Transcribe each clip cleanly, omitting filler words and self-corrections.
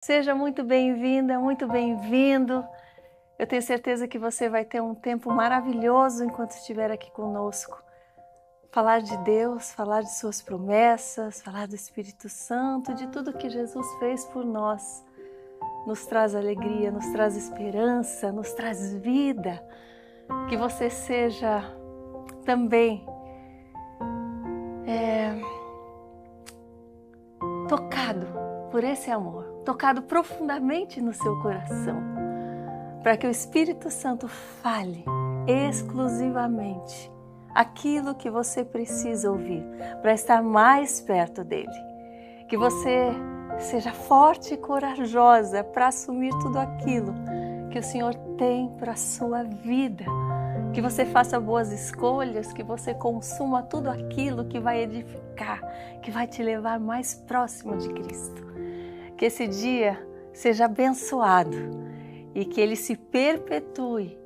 Seja muito bem-vinda, muito bem-vindo. Eu tenho certeza que você vai ter um tempo maravilhoso enquanto estiver aqui conosco. Falar de Deus, falar de suas promessas, falar do Espírito Santo, de tudo que Jesus fez por nós. Nos traz alegria, nos traz esperança, nos traz vida. Que você seja também tocado por esse amor, tocado profundamente no seu coração, para que o Espírito Santo fale exclusivamente aquilo que você precisa ouvir, para estar mais perto dele. Que você seja forte e corajosa para assumir tudo aquilo que o Senhor tem para a sua vida. Que você faça boas escolhas, que você consuma tudo aquilo que vai edificar, que vai te levar mais próximo de Cristo. Que esse dia seja abençoado e que ele se perpetue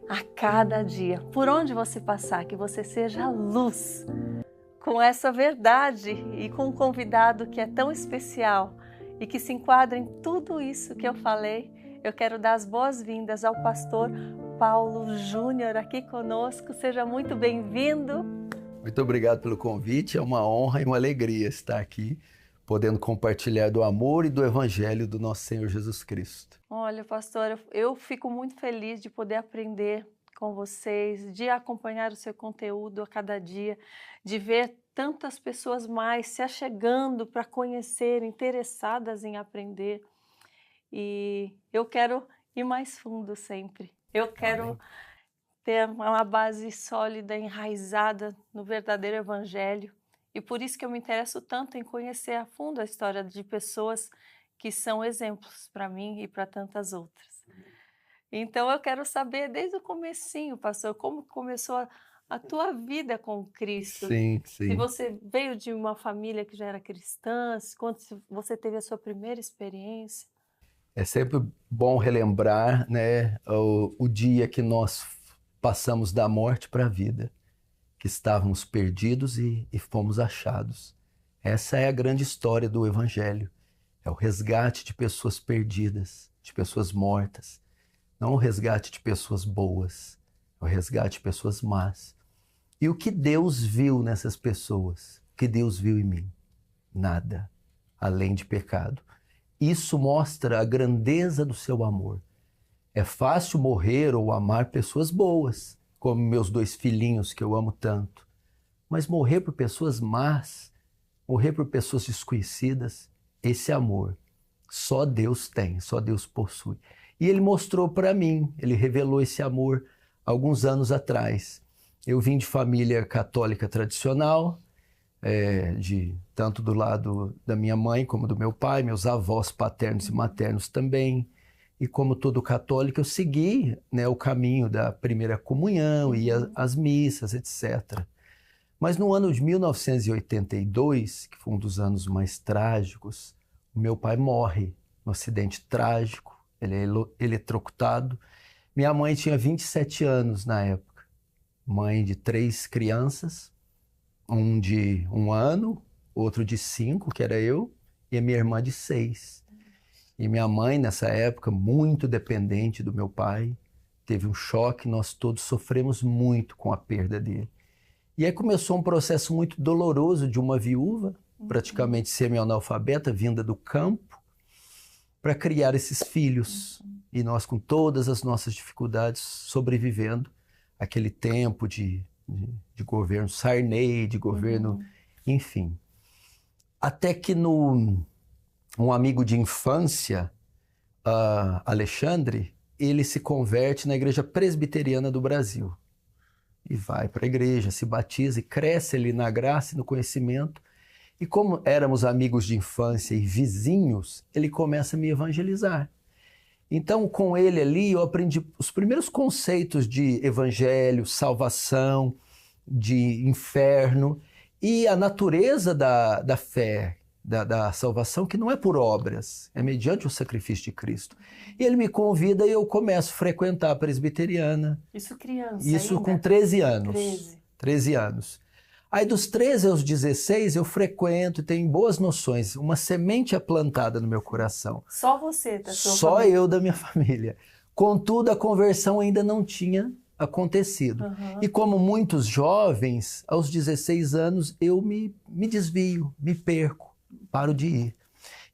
a cada dia. Por onde você passar, que você seja luz. Com essa verdade e com um convidado que é tão especial e que se enquadra em tudo isso que eu falei, eu quero dar as boas-vindas ao pastor Paulo Júnior aqui conosco. Seja muito bem-vindo. Muito obrigado pelo convite, é uma honra e uma alegria estar aqui, podendo compartilhar do amor e do evangelho do nosso Senhor Jesus Cristo. Olha, pastor, eu fico muito feliz de poder aprender com vocês, de acompanhar o seu conteúdo a cada dia, de ver tantas pessoas mais se achegando para conhecer, interessadas em aprender. E eu quero ir mais fundo sempre. Eu quero ter uma base sólida, enraizada no verdadeiro evangelho. E por isso que eu me interesso tanto em conhecer a fundo a história de pessoas que são exemplos para mim e para tantas outras. Então eu quero saber desde o comecinho, pastor, como começou a tua vida com Cristo. Sim. Se você veio de uma família que já era cristã, quando você teve a sua primeira experiência. É sempre bom relembrar, né, o dia que nós passamos da morte para a vida, que estávamos perdidos e fomos achados. Essa é a grande história do evangelho. É o resgate de pessoas perdidas, de pessoas mortas. Não o resgate de pessoas boas, é o resgate de pessoas más. E o que Deus viu nessas pessoas? O que Deus viu em mim? Nada, além de pecado. Isso mostra a grandeza do seu amor. É fácil morrer ou amar pessoas boas, como meus 2 filhinhos que eu amo tanto. Mas morrer por pessoas más, morrer por pessoas desconhecidas, esse amor só Deus tem, só Deus possui. E ele mostrou para mim, ele revelou esse amor alguns anos atrás. Eu vim de família católica tradicional, tanto do lado da minha mãe como do meu pai, meus avós paternos e maternos também. E como todo católico, eu segui, né, o caminho da primeira comunhão, ia às missas, etc. Mas no ano de 1982, que foi um dos anos mais trágicos, o meu pai morre num acidente trágico, ele é eletrocutado. Minha mãe tinha 27 anos na época, mãe de 3 crianças, um de 1 ano, outro de 5, que era eu, e a minha irmã de 6. E minha mãe, nessa época, muito dependente do meu pai, teve um choque, nós todos sofremos muito com a perda dele. E aí começou um processo muito doloroso de uma viúva, praticamente semi-analfabeta, vinda do campo, para criar esses filhos. E nós, com todas as nossas dificuldades, sobrevivendo aquele tempo de governo Sarney, de governo, enfim. Até que um amigo de infância, Alexandre, ele se converte na Igreja Presbiteriana do Brasil. E vai para a igreja, se batiza e cresce ali na graça e no conhecimento. E como éramos amigos de infância e vizinhos, ele começa a me evangelizar. Então, com ele ali, eu aprendi os primeiros conceitos de evangelho, salvação, de inferno e a natureza da fé, da salvação, que não é por obras, é mediante o sacrifício de Cristo. E ele me convida e eu começo a frequentar a presbiteriana. Isso criança Isso ainda? com 13 anos. 13 anos. Aí dos 13 aos 16 eu frequento e tenho boas noções. Uma semente é plantada no meu coração. Só você, da sua Só família. eu da minha família. Contudo, a conversão ainda não tinha acontecido. E como muitos jovens, aos 16 anos eu me desvio, me perco, paro de ir.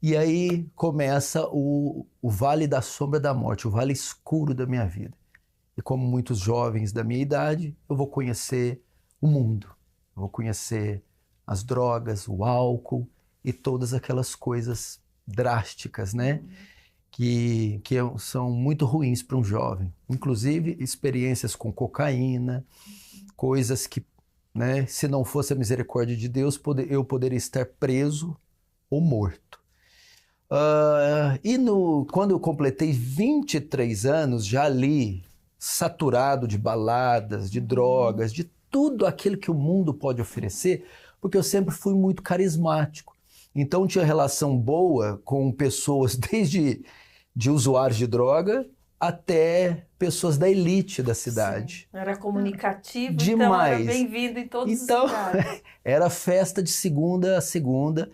E aí começa o vale da sombra da morte, o vale escuro da minha vida. E como muitos jovens da minha idade, eu vou conhecer o mundo. Eu vou conhecer as drogas, o álcool e todas aquelas coisas drásticas, né? Que são muito ruins para um jovem. Inclusive, experiências com cocaína, coisas que, né, se não fosse a misericórdia de Deus, eu poderia estar preso ou morto. Quando eu completei 23 anos, já ali, saturado de baladas, de drogas, de tudo aquilo que o mundo pode oferecer, porque eu sempre fui muito carismático. Então tinha relação boa com pessoas desde de usuários de droga até pessoas da elite da cidade. Sim, era comunicativo, demais. Então era bem-vindo em todos os lugares. Era festa de segunda a segunda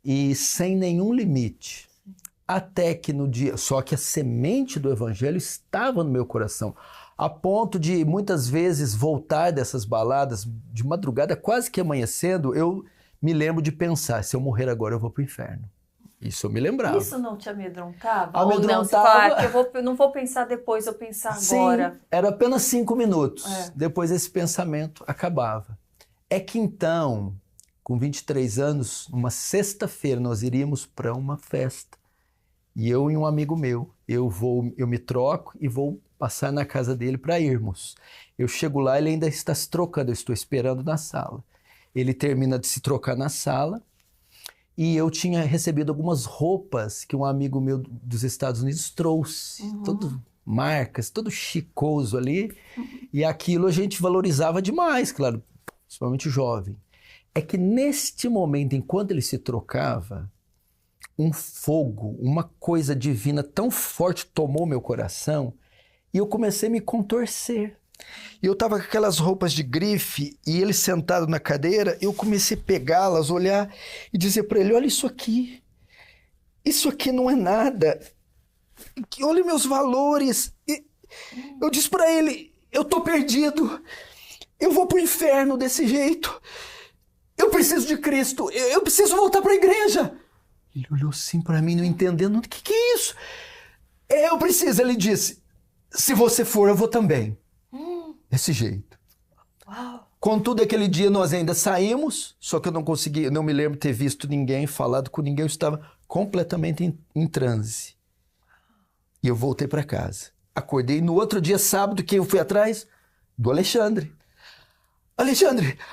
e sem nenhum limite. Até que no dia... Só que a semente do evangelho estava no meu coração, a ponto de muitas vezes voltar dessas baladas de madrugada, quase que amanhecendo, eu me lembro de pensar, se eu morrer agora eu vou para o inferno. Isso eu me lembrava. Isso não te amedrontava? Amedrontava. Ou não? Você fala, que eu não vou pensar depois, eu pensar agora. Sim, era apenas 5 minutos. Depois esse pensamento acabava. É que então, com 23 anos, uma sexta-feira, nós iríamos para uma festa. E eu e um amigo meu, eu me troco e vou passar na casa dele para irmos. Eu chego lá, ele ainda está se trocando, eu estou esperando na sala. Ele termina de se trocar na sala e eu tinha recebido algumas roupas que um amigo meu dos Estados Unidos trouxe, todo marcas, todo chicoso ali, e aquilo a gente valorizava demais, claro, principalmente o jovem. É que neste momento, enquanto ele se trocava, um fogo, uma coisa divina tão forte tomou meu coração e eu comecei a me contorcer. E eu estava com aquelas roupas de grife e ele sentado na cadeira, eu comecei a pegá-las, olhar e dizer para ele, olha isso aqui não é nada, olha meus valores. E eu disse para ele, eu tô perdido, eu vou pro inferno desse jeito, eu preciso de Cristo, eu preciso voltar para a igreja. Ele olhou assim para mim, não entendendo, o que é isso? Eu preciso, ele disse, se você for, eu vou também. Desse jeito. Uau. Contudo, aquele dia nós ainda saímos, só que eu não me lembro ter visto ninguém, falado com ninguém, eu estava completamente em transe. E eu voltei para casa. Acordei no outro dia, sábado, quem eu fui atrás? Do Alexandre.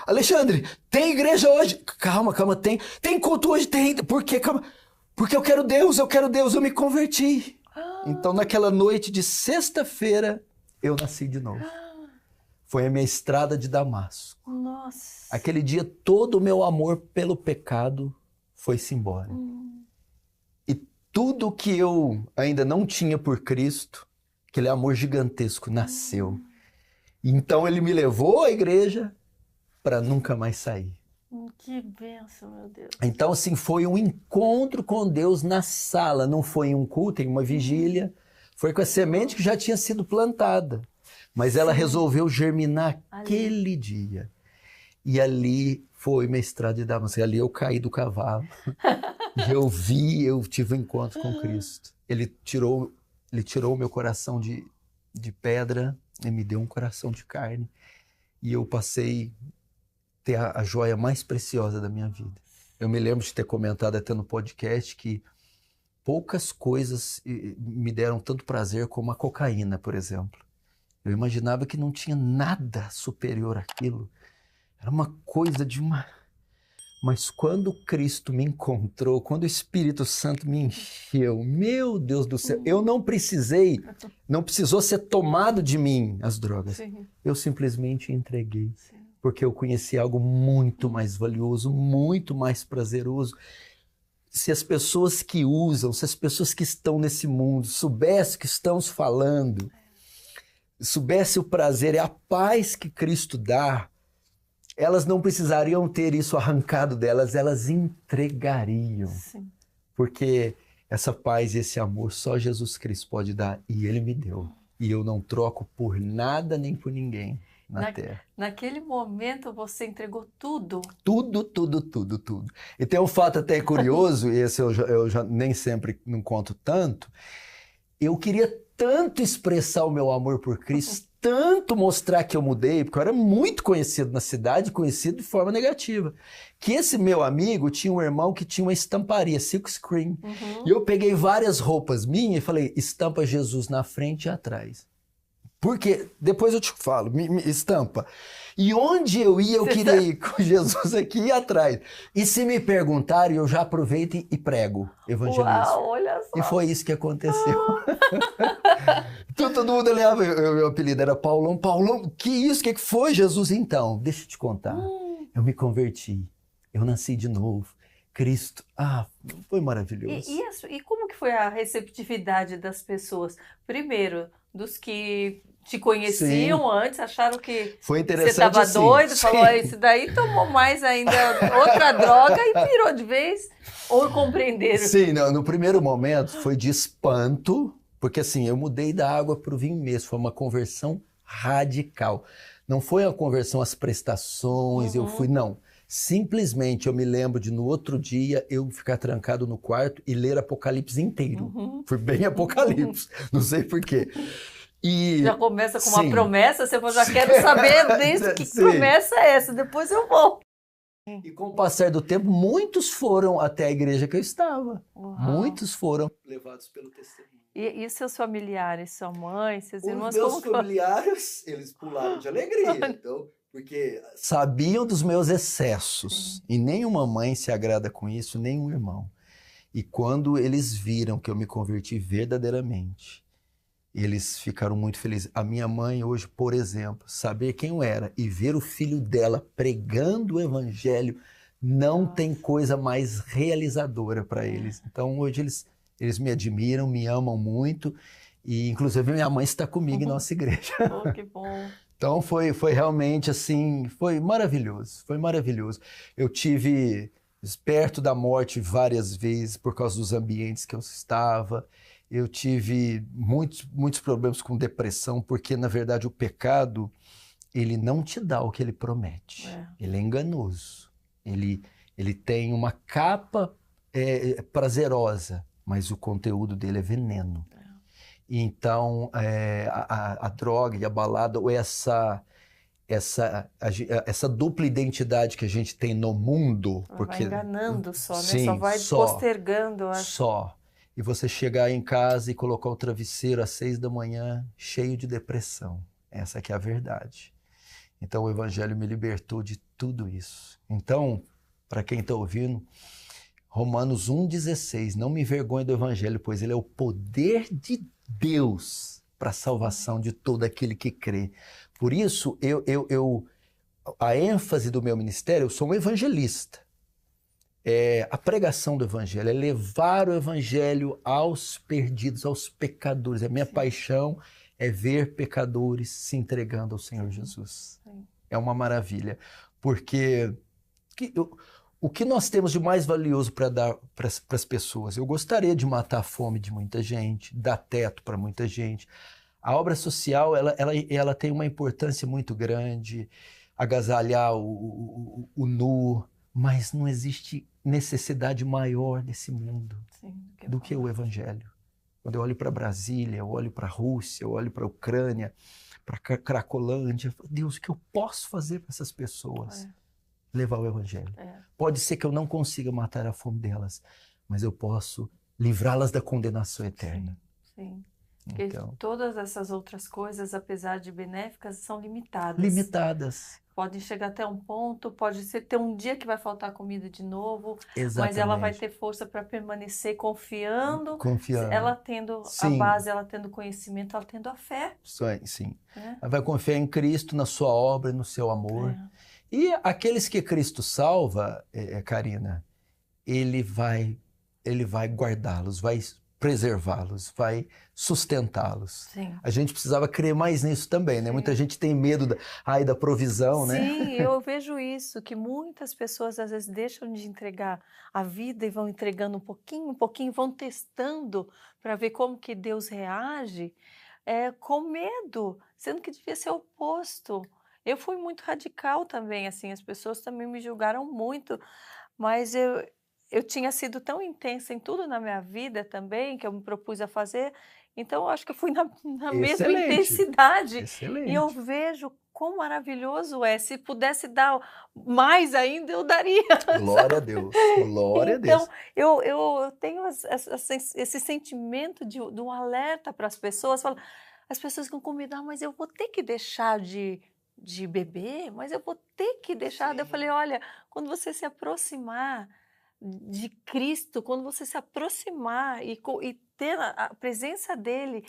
Alexandre, tem igreja hoje? Calma, tem culto hoje? Tem. Por quê? Calma. Porque eu quero Deus, eu me converti. Então, naquela noite de sexta-feira, eu nasci de novo. Foi a minha estrada de Damasco. Nossa. Aquele dia, todo o meu amor pelo pecado foi-se embora. E tudo que eu ainda não tinha por Cristo, aquele amor gigantesco, nasceu. Então ele me levou à igreja para nunca mais sair. Que bênção, meu Deus. Então, assim, foi um encontro com Deus na sala, não foi em um culto, em uma vigília. Foi com a semente que já tinha sido plantada. Mas ela resolveu germinar aquele dia. E ali foi minha estrada de Damasco. Ali eu caí do cavalo. E eu tive um encontro com Cristo. Ele tirou o meu coração de pedra e me deu um coração de carne. E eu passei a ter a joia mais preciosa da minha vida. Eu me lembro de ter comentado até no podcast que poucas coisas me deram tanto prazer como a cocaína, por exemplo. Eu imaginava que não tinha nada superior àquilo. Era uma coisa de uma... Mas quando Cristo me encontrou, quando o Espírito Santo me encheu, meu Deus do céu, eu não precisou ser tomado de mim as drogas. Sim. Eu simplesmente entreguei, porque eu conheci algo muito mais valioso, muito mais prazeroso. Se as pessoas que usam, se as pessoas que estão nesse mundo soubessem o que estamos falando, soubesse o prazer e a paz que Cristo dá, elas não precisariam ter isso arrancado delas, elas entregariam. Sim. Porque essa paz e esse amor só Jesus Cristo pode dar, e Ele me deu. E eu não troco por nada nem por ninguém na terra. Naquele momento você entregou tudo. Tudo, tudo, tudo, tudo. E tem um fato até curioso, e esse eu já nem sempre não conto tanto. Eu queria tanto expressar o meu amor por Cristo, tanto mostrar que eu mudei, porque eu era muito conhecido na cidade, conhecido de forma negativa, que esse meu amigo tinha um irmão que tinha uma estamparia, silk screen. E eu peguei várias roupas minhas e falei, estampa Jesus na frente e atrás. Porque, depois eu te falo, me estampa. E onde eu ia, eu queria ir com Jesus aqui e atrás. E se me perguntarem, eu já aproveito e prego evangelismo. Uau, olha só. E foi isso que aconteceu. Todo mundo olhava, meu apelido era Paulão. Paulão, que isso? Que foi, Jesus? Então, deixa eu te contar. Eu me converti, eu nasci de novo. Cristo, foi maravilhoso. E como que foi a receptividade das pessoas? Primeiro, dos que te conheciam antes, acharam que foi você estava doido, falou, esse daí tomou mais ainda outra droga e virou de vez? Ou compreenderam? Sim, não, no primeiro momento foi de espanto, porque assim, eu mudei da água para o vinho mesmo, foi uma conversão radical. Não foi uma conversão às prestações, não. Simplesmente eu me lembro de no outro dia eu ficar trancado no quarto e ler Apocalipse inteiro. Foi bem Apocalipse, não sei por quê. E, já começa com uma promessa, você já quero saber desde que promessa é essa, depois eu vou. E com o passar do tempo, muitos foram até a igreja que eu estava. Uau. Muitos foram levados pelo testemunho. E seus familiares, sua mãe, seus irmãos? Os meus familiares, eles pularam de alegria, então, porque sabiam dos meus excessos. Sim. E nenhuma mãe se agrada com isso, nenhum irmão. E quando eles viram que eu me converti verdadeiramente, eles ficaram muito felizes. A minha mãe hoje, por exemplo, saber quem eu era e ver o filho dela pregando o evangelho, não tem coisa mais realizadora para eles. Então hoje eles me admiram, me amam muito e inclusive minha mãe está comigo em nossa igreja. Oh, que bom. Então foi realmente assim, foi maravilhoso, foi maravilhoso. Eu tive perto da morte várias vezes por causa dos ambientes que eu estava. Eu tive muitos problemas com depressão, porque, na verdade, o pecado, ele não te dá o que ele promete. Ele é enganoso. Ele tem uma capa prazerosa, mas o conteúdo dele é veneno. Então, a droga e a balada, ou essa dupla identidade que a gente tem no mundo... Vai enganando só, né? Sim, só vai postergando. Só. E você chegar em casa e colocar o travesseiro às 6 da manhã, cheio de depressão. Essa que é a verdade. Então, o Evangelho me libertou de tudo isso. Então, para quem está ouvindo, Romanos 1,16, não me envergonhe do Evangelho, pois ele é o poder de Deus para a salvação de todo aquele que crê. Por isso, a ênfase do meu ministério, eu sou um evangelista. A pregação do evangelho, é levar o evangelho aos perdidos, aos pecadores. A minha paixão é ver pecadores se entregando ao Senhor Jesus. Sim. É uma maravilha, porque o que nós temos de mais valioso para dar para as pessoas? Eu gostaria de matar a fome de muita gente, dar teto para muita gente. A obra social, ela tem uma importância muito grande, agasalhar o nu, mas não existe necessidade maior nesse mundo do que o Evangelho. Quando eu olho para Brasília, eu olho para a Rússia, eu olho para a Ucrânia, para Cracolândia, eu falo, Deus, o que eu posso fazer para essas pessoas? Levar o Evangelho. Pode ser que eu não consiga matar a fome delas, mas eu posso livrá-las da condenação eterna. Sim. Porque todas essas outras coisas, apesar de benéficas, são limitadas. Limitadas. Podem chegar até um ponto, pode ter um dia que vai faltar comida de novo, exatamente, mas ela vai ter força para permanecer confiando. Ela tendo sim, a base, ela tendo conhecimento, ela tendo a fé. Sim. Ela vai confiar em Cristo, na sua obra, no seu amor. E aqueles que Cristo salva, Karina, ele vai guardá-los, vai preservá-los, vai sustentá-los. Sim. A gente precisava crer mais nisso também, né? Sim. Muita gente tem medo da provisão, né? Sim, eu vejo isso, que muitas pessoas às vezes deixam de entregar a vida e vão entregando um pouquinho, vão testando para ver como que Deus reage, com medo, sendo que devia ser o oposto. Eu fui muito radical também, assim, as pessoas também me julgaram muito, mas eu tinha sido tão intensa em tudo na minha vida também, que eu me propus a fazer, então eu acho que eu fui na mesma Excelente. intensidade. Excelente. E eu vejo quão maravilhoso é. Se pudesse dar mais ainda, eu daria. Glória a Deus. Glória a Deus. Então, eu tenho esse sentimento de um alerta para as pessoas. As pessoas ficam com medo, mas eu vou ter que deixar de beber, mas eu vou ter que deixar. Eu falei, olha, quando você se aproximar de Cristo, quando você se aproximar e ter a presença dele,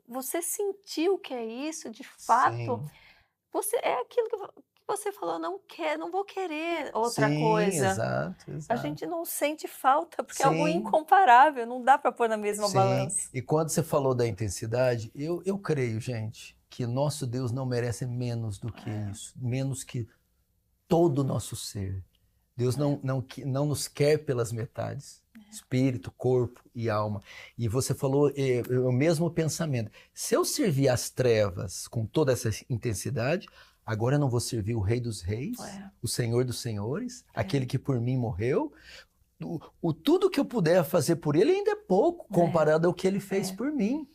você sentir o que é isso, de fato, você é aquilo que você falou, não vou querer outra coisa. Exato. A gente não sente falta, porque é algo incomparável, não dá para pôr na mesma balança. E quando você falou da intensidade, eu creio, gente, que nosso Deus não merece menos do que isso, menos que todo o nosso ser. Deus não nos quer pelas metades, espírito, corpo e alma. E você falou o mesmo pensamento. Se eu servir as trevas com toda essa intensidade, agora eu não vou servir o Rei dos Reis, o Senhor dos Senhores, aquele que por mim morreu. Tudo que eu puder fazer por ele ainda é pouco, comparado ao que ele fez por mim.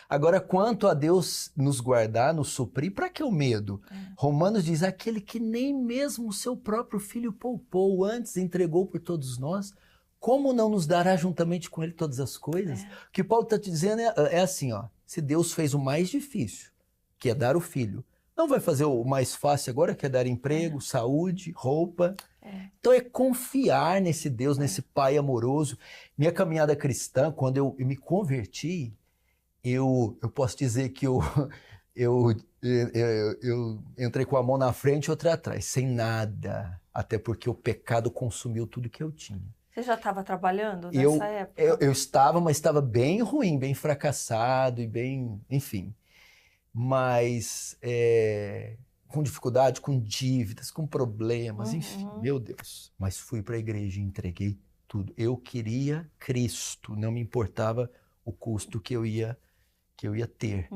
Agora, quanto a Deus nos guardar, nos suprir, para que o medo? Romanos diz, aquele que nem mesmo o seu próprio filho poupou, antes entregou por todos nós, como não nos dará juntamente com ele todas as coisas? O que Paulo está te dizendo é assim, ó, se Deus fez o mais difícil, que é dar o filho, não vai fazer o mais fácil agora, que é dar emprego, saúde, roupa. Então é confiar nesse Deus, nesse Pai amoroso. Minha caminhada cristã, quando eu me converti, eu posso dizer que eu entrei com a mão na frente e outra atrás, sem nada, até porque o pecado consumiu tudo que eu tinha. Você já estava trabalhando nessa época? Eu estava, mas estava bem ruim, bem fracassado e bem, enfim. Mas com dificuldade, com dívidas, com problemas, enfim, meu Deus. Mas fui para a igreja e entreguei tudo. Eu queria Cristo, não me importava o custo que eu ia ter.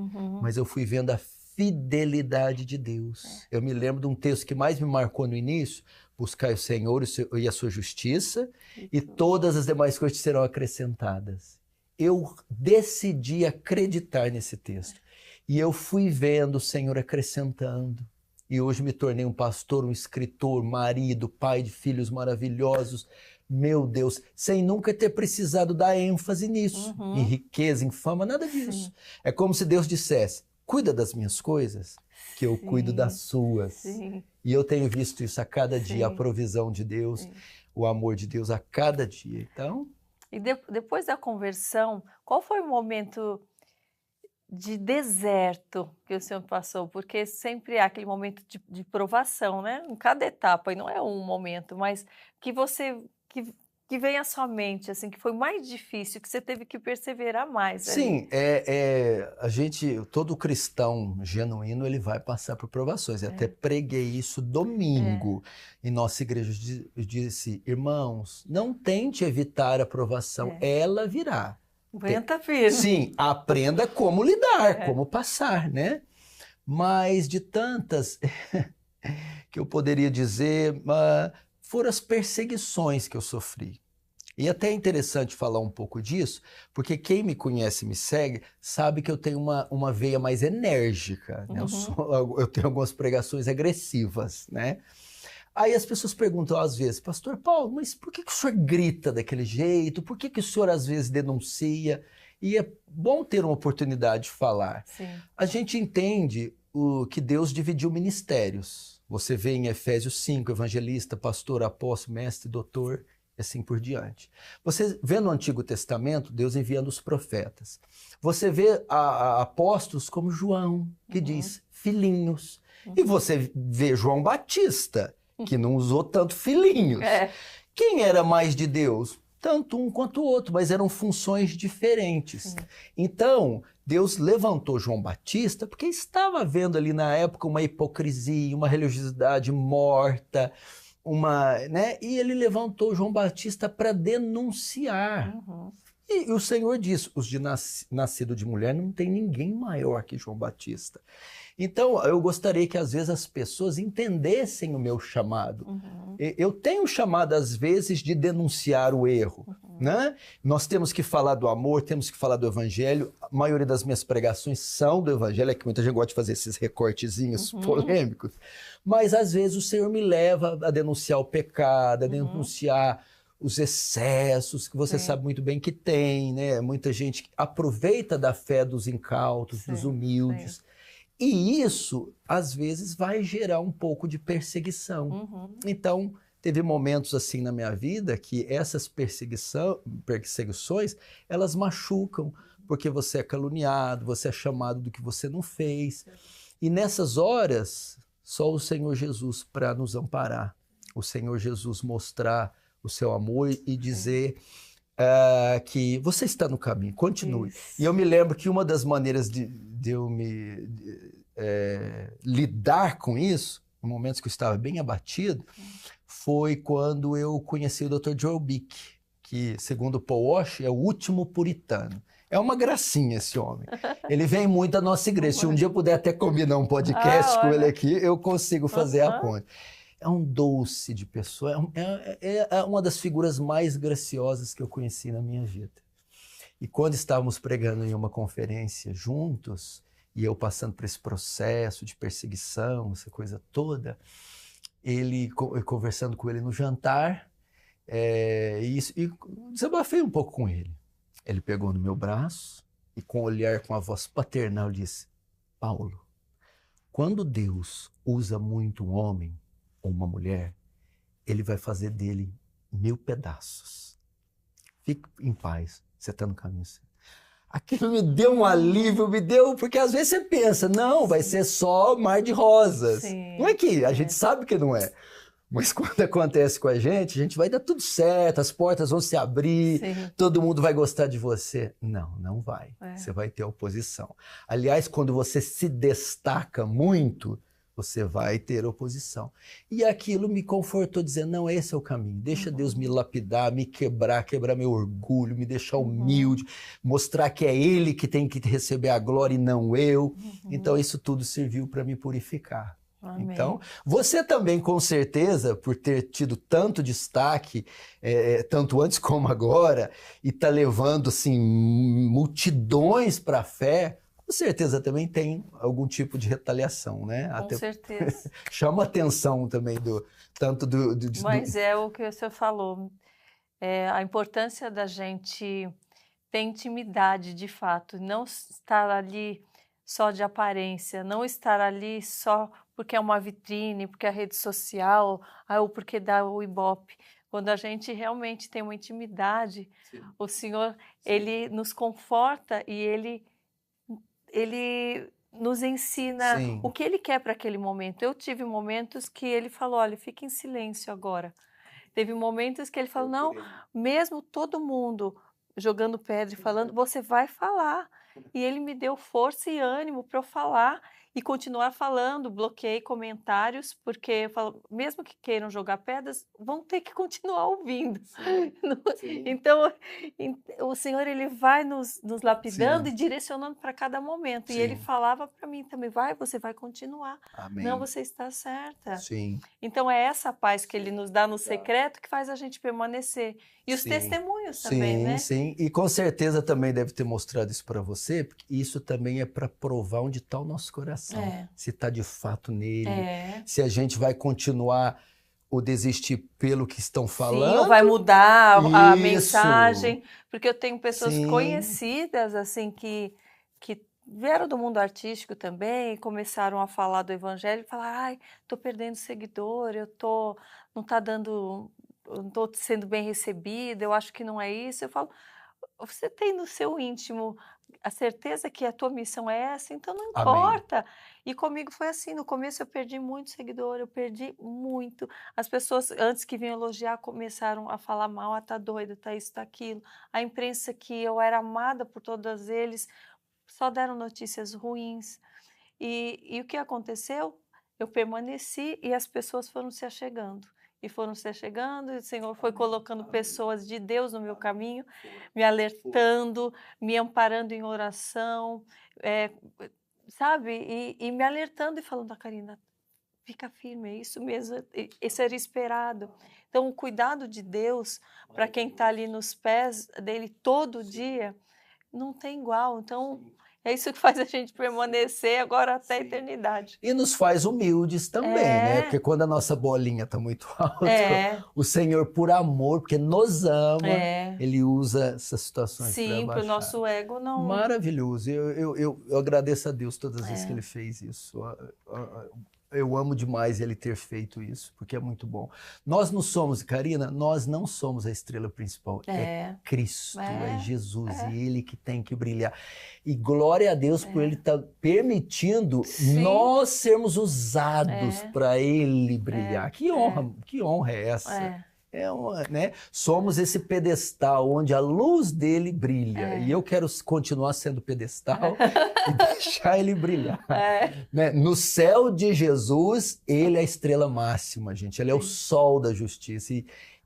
Mas eu fui vendo a fidelidade de Deus. Eu me lembro de um texto que mais me marcou no início, buscai o Senhor e a sua justiça, e todas as demais coisas serão acrescentadas. Eu decidi acreditar nesse texto. E eu fui vendo o Senhor acrescentando. E hoje me tornei um pastor, um escritor, marido, pai de filhos maravilhosos. Meu Deus, sem nunca ter precisado dar ênfase nisso, em riqueza, em fama, nada disso. É como se Deus dissesse, cuida das minhas coisas, que eu cuido das suas. E eu tenho visto isso a cada dia, a provisão de Deus, o amor de Deus a cada dia. Então... E depois da conversão, qual foi o momento de deserto que o senhor passou? Porque sempre há aquele momento de provação, né? Em cada etapa, e não é um momento, mas que você... que vem à sua mente, assim, que foi mais difícil, que você teve que perseverar mais. Sim, todo cristão genuíno, ele vai passar por provações. Eu até preguei isso domingo em nossa igreja. Eu disse, irmãos, não tente evitar a provação, ela virá. Aguenta firme. Sim, aprenda como lidar, como passar, né? Mas de tantas que eu poderia dizer... foram as perseguições que eu sofri. E até é interessante falar um pouco disso, porque quem me conhece e me segue sabe que eu tenho uma veia mais enérgica, né? Eu tenho algumas pregações agressivas, né? Aí as pessoas perguntam às vezes, Pastor Paulo, mas por que o senhor grita daquele jeito? Por que o senhor às vezes denuncia? E é bom ter uma oportunidade de falar. A gente entende que Deus dividiu ministérios. Você vê em Efésios 5, evangelista, pastor, apóstolo, mestre, doutor, e assim por diante. Você vê no Antigo Testamento, Deus enviando os profetas. Você vê apóstolos como João, que diz filhinhos. E você vê João Batista, que não usou tanto filhinhos. Quem era mais de Deus? tanto um quanto o outro, mas eram funções diferentes. Sim. Então, Deus levantou João Batista porque estava vendo ali na época uma hipocrisia, uma religiosidade morta, né? E ele levantou João Batista para denunciar. Uhum. E o Senhor disse, os de nascido de mulher não tem ninguém maior que João Batista. Então, eu gostaria que às vezes as pessoas entendessem o meu chamado. Uhum. Eu tenho chamado às vezes de denunciar o erro, né? Nós temos que falar do amor, temos que falar do evangelho. A maioria das minhas pregações são do evangelho, é que muita gente gosta de fazer esses recortezinhos polêmicos. Mas às vezes o Senhor me leva a denunciar o pecado, a denunciar os excessos, que você sabe muito bem que tem, né? Muita gente que aproveita da fé dos incautos, dos humildes. E isso, às vezes, vai gerar um pouco de perseguição. Então, teve momentos assim na minha vida que essas perseguições, elas machucam, porque você é caluniado, você é chamado do que você não fez. E nessas horas, só o Senhor Jesus para nos amparar. O Senhor Jesus mostrar o seu amor e dizer que você está no caminho, continue. Isso. E eu me lembro que uma das maneiras de eu lidar com isso, em momentos que eu estava bem abatido, foi quando eu conheci o Dr. Joel Bick, que, segundo Paul Washer, é o último puritano. É uma gracinha esse homem. Ele vem muito à nossa igreja. Se um dia eu puder até combinar um podcast com ele aqui, eu consigo fazer a ponte. É um doce de pessoa, é uma das figuras mais graciosas que eu conheci na minha vida. E quando estávamos pregando em uma conferência juntos, e eu passando por esse processo de perseguição, essa coisa toda, conversando com ele no jantar, e desabafei um pouco com ele. Ele pegou no meu braço e com a voz paternal, disse: Paulo, quando Deus usa muito um homem, ou uma mulher, ele vai fazer dele 1000 pedaços. Fique em paz, você está no caminho certo. Aquilo me deu um alívio, porque às vezes você pensa, não, vai ser só mar de rosas. Sim, não é que a gente sabe que não é. Mas quando acontece com a gente vai dar tudo certo, as portas vão se abrir, todo mundo vai gostar de você. Não, não vai. Você vai ter oposição. Aliás, quando você se destaca muito, você vai ter oposição. E aquilo me confortou, dizendo, não, esse é o caminho. Deixa Deus me lapidar, me quebrar meu orgulho, me deixar humilde, mostrar que é Ele que tem que receber a glória e não eu. Então, isso tudo serviu para me purificar. Amém. Então, você também, com certeza, por ter tido tanto destaque, tanto antes como agora, e tá levando, assim, multidões para a fé, com certeza também tem algum tipo de retaliação, né? Com certeza. Chama atenção também Mas é o que o senhor falou, a importância da gente ter intimidade de fato, não estar ali só de aparência, não estar ali só porque é uma vitrine, porque é a rede social, ou porque dá o Ibope. Quando a gente realmente tem uma intimidade, o Senhor, Ele nos conforta e Ele nos ensina o que Ele quer para aquele momento. Eu tive momentos que Ele falou, olha, fica em silêncio agora. Teve momentos que Ele falou, não, mesmo todo mundo jogando pedra e falando, você vai falar. E Ele me deu força e ânimo para eu falar e continuar falando. Bloqueei comentários, porque eu falo, mesmo que queiram jogar pedras, vão ter que continuar ouvindo. Então, o Senhor, Ele vai nos lapidando e direcionando para cada momento. E Ele falava para mim também, você vai continuar. Amém. Não, você está certa. Então, é essa paz que Ele nos dá no secreto que faz a gente permanecer. E os testemunhos também, né? Sim, e com certeza também deve ter mostrado isso para você, porque isso também é para provar onde está o nosso coração. Se está de fato nele, se a gente vai continuar ou desistir pelo que estão falando. Sim, ou vai mudar a mensagem, porque eu tenho pessoas conhecidas assim que vieram do mundo artístico também e começaram a falar do evangelho e falar, ai, estou perdendo seguidor, não está dando, não estou sendo bem recebida, eu acho que não é isso. Eu falo, você tem no seu íntimo a certeza que a tua missão é essa, então não Amém. importa. E comigo foi assim, no começo eu perdi muito seguidor, eu perdi muito. As pessoas antes que vinham elogiar começaram a falar mal, ah, tá doida, tá isso, tá aquilo. A imprensa que eu era amada por todos eles, só deram notícias ruins. E o que aconteceu? Eu permaneci e as pessoas foram se achegando. E foram se achegando, e o Senhor foi colocando pessoas de Deus no meu caminho, me alertando, me amparando em oração, eh, sabe? E me alertando e falando: "Ah, Karina, fica firme, é isso mesmo, isso era esperado". Então, o cuidado de Deus para quem está ali nos pés dele todo dia não tem igual. Então, é isso que faz a gente permanecer agora até a eternidade. E nos faz humildes também, né? É, Porque quando a nossa bolinha está muito alta, é, o Senhor, por amor, porque nos ama, é. Ele usa essas situações para Sim, para o baixar. nosso ego não. Maravilhoso. Eu agradeço a Deus todas as vezes que É, Ele fez isso. Eu amo demais Ele ter feito isso, porque é muito bom. Nós não somos, Karina, nós não somos a estrela principal. É é, Cristo, é Jesus, é, e Ele que tem que brilhar. E glória a Deus por Ele é. estar permitindo Sim, nós sermos usados é, para Ele é, brilhar. é, Que honra é essa? é, Né? Somos esse pedestal onde a luz dele brilha. E é. eu quero continuar sendo pedestal e deixar ele brilhar. É, Né? No céu de Jesus, ele é a estrela máxima, gente. Ele é o sim. sol da justiça.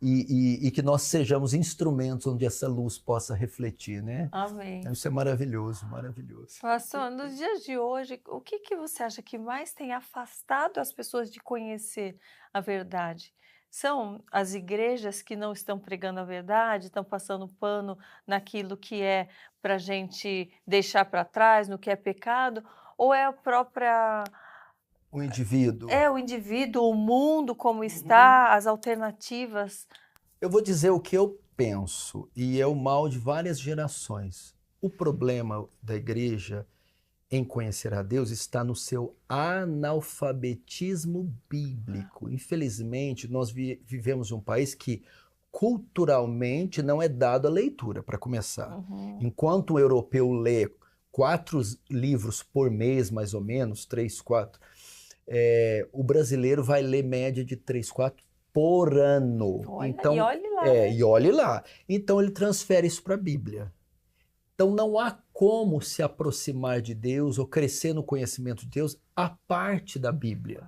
E que nós sejamos instrumentos onde essa luz possa refletir, né? Amém. Isso é maravilhoso, maravilhoso. Pastor, nos dias de hoje, o que que você acha que mais tem afastado as pessoas de conhecer a verdade? São as igrejas que não estão pregando a verdade, estão passando pano naquilo que é para a gente deixar para trás, no que é pecado, ou é a própria, O indivíduo. é o indivíduo, o mundo como está, as alternativas? Eu vou dizer o que eu penso, e é o mal de várias gerações. O problema da igreja em conhecer a Deus está no seu analfabetismo bíblico. Infelizmente, nós vivemos em um país que culturalmente não é dado a leitura, para começar. Uhum. Enquanto o europeu lê 4 livros por mês, mais ou menos, 3, 4, o brasileiro vai ler média de 3, 4 por ano. Olha, Então, e olhe lá, né? e olhe lá. Então ele transfere isso para a Bíblia. Então não há como se aproximar de Deus ou crescer no conhecimento de Deus a parte da Bíblia.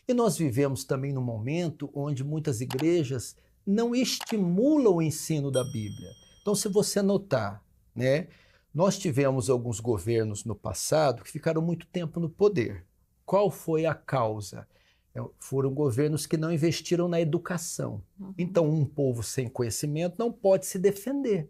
E nós vivemos também num momento onde muitas igrejas não estimulam o ensino da Bíblia. Então, se você notar, né, nós tivemos alguns governos no passado que ficaram muito tempo no poder. Qual foi a causa? Foram governos que não investiram na educação. Então, um povo sem conhecimento não pode se defender.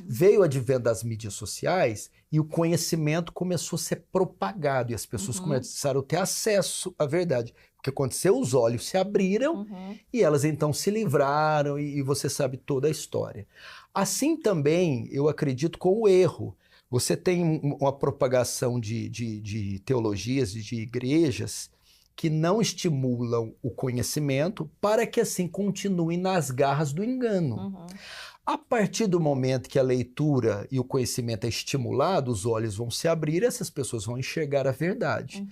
Veio o advento das mídias sociais e o conhecimento começou a ser propagado e as pessoas começaram a ter acesso à verdade. O que aconteceu? Os olhos se abriram e elas então se livraram e você sabe toda a história. Assim também, eu acredito com o erro. Você tem uma propagação de teologias e de igrejas que não estimulam o conhecimento para que assim continuem nas garras do engano. A partir do momento que a leitura e o conhecimento é estimulado, os olhos vão se abrir e essas pessoas vão enxergar a verdade.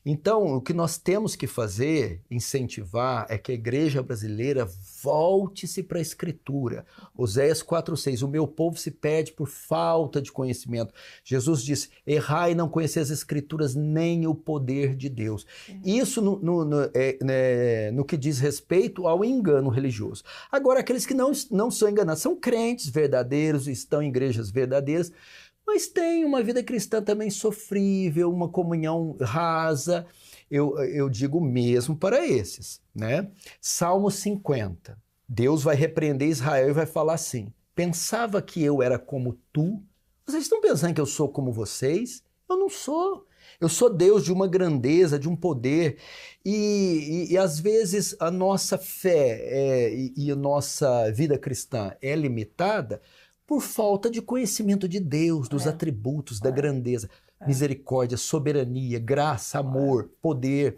Então, o que nós temos que fazer, incentivar, é que a igreja brasileira volte-se para a Escritura. Oséias 4,6, o meu povo se perde por falta de conhecimento. Jesus disse, errai e não conhecer as Escrituras nem o poder de Deus. Isso no que diz respeito ao engano religioso. Agora, aqueles que não são enganados, são crentes verdadeiros, estão em igrejas verdadeiras, mas têm uma vida cristã também sofrível, uma comunhão rasa, eu digo mesmo para esses, né? Salmo 50, Deus vai repreender Israel e vai falar assim, pensava que eu era como tu? Vocês estão pensando que eu sou como vocês? Eu não sou. Eu sou Deus de uma grandeza, de um poder, e às vezes a nossa fé e a nossa vida cristã é limitada por falta de conhecimento de Deus, dos atributos, da grandeza, misericórdia, soberania, graça, amor, poder,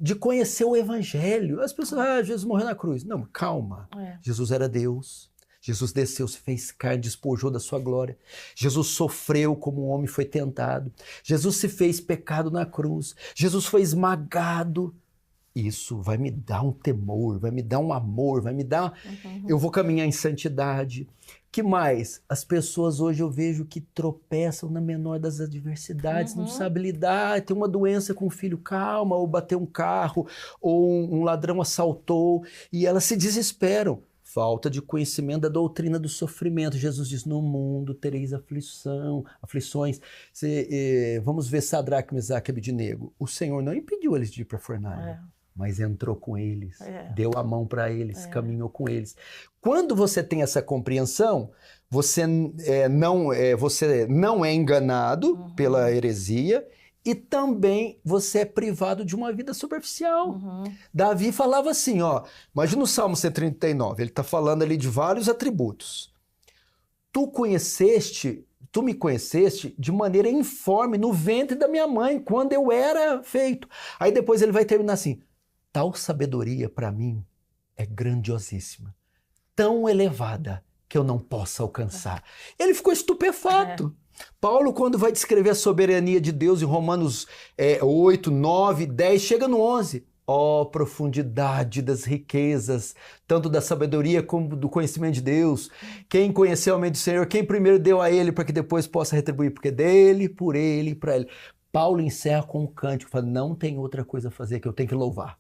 de conhecer o Evangelho. As pessoas, Jesus morreu na cruz. Não, calma. Jesus era Deus. Jesus desceu, se fez carne, despojou da sua glória. Jesus sofreu como um homem foi tentado. Jesus se fez pecado na cruz. Jesus foi esmagado. Isso vai me dar um temor, vai me dar um amor, vai me dar... Eu vou caminhar em santidade. Que mais? As pessoas hoje eu vejo que tropeçam na menor das adversidades, não sabem lidar, tem uma doença com o filho, calma, ou bateu um carro, ou um ladrão assaltou, e elas se desesperam. Falta de conhecimento da doutrina do sofrimento. Jesus diz, no mundo tereis aflições. Vamos ver Sadraque, Mesaque e Abednego. O Senhor não impediu eles de ir para a fornalha. Mas entrou com eles, deu a mão para eles, caminhou com eles. Quando você tem essa compreensão, você não é enganado pela heresia e também você é privado de uma vida superficial. Davi falava assim, ó, imagina o Salmo 139, ele está falando ali de vários atributos. Tu me conheceste de maneira informe no ventre da minha mãe, quando eu era feito. Aí depois ele vai terminar assim, tal sabedoria para mim é grandiosíssima, tão elevada que eu não possa alcançar. Ele ficou estupefato. Paulo, quando vai descrever a soberania de Deus em Romanos 8, 9, 10, chega no 11. Ó, profundidade das riquezas, tanto da sabedoria como do conhecimento de Deus. Quem conheceu a mente do Senhor, quem primeiro deu a ele para que depois possa retribuir, porque dele, por ele e para ele. Paulo encerra com um cântico, fala, não tem outra coisa a fazer que eu tenho que louvar.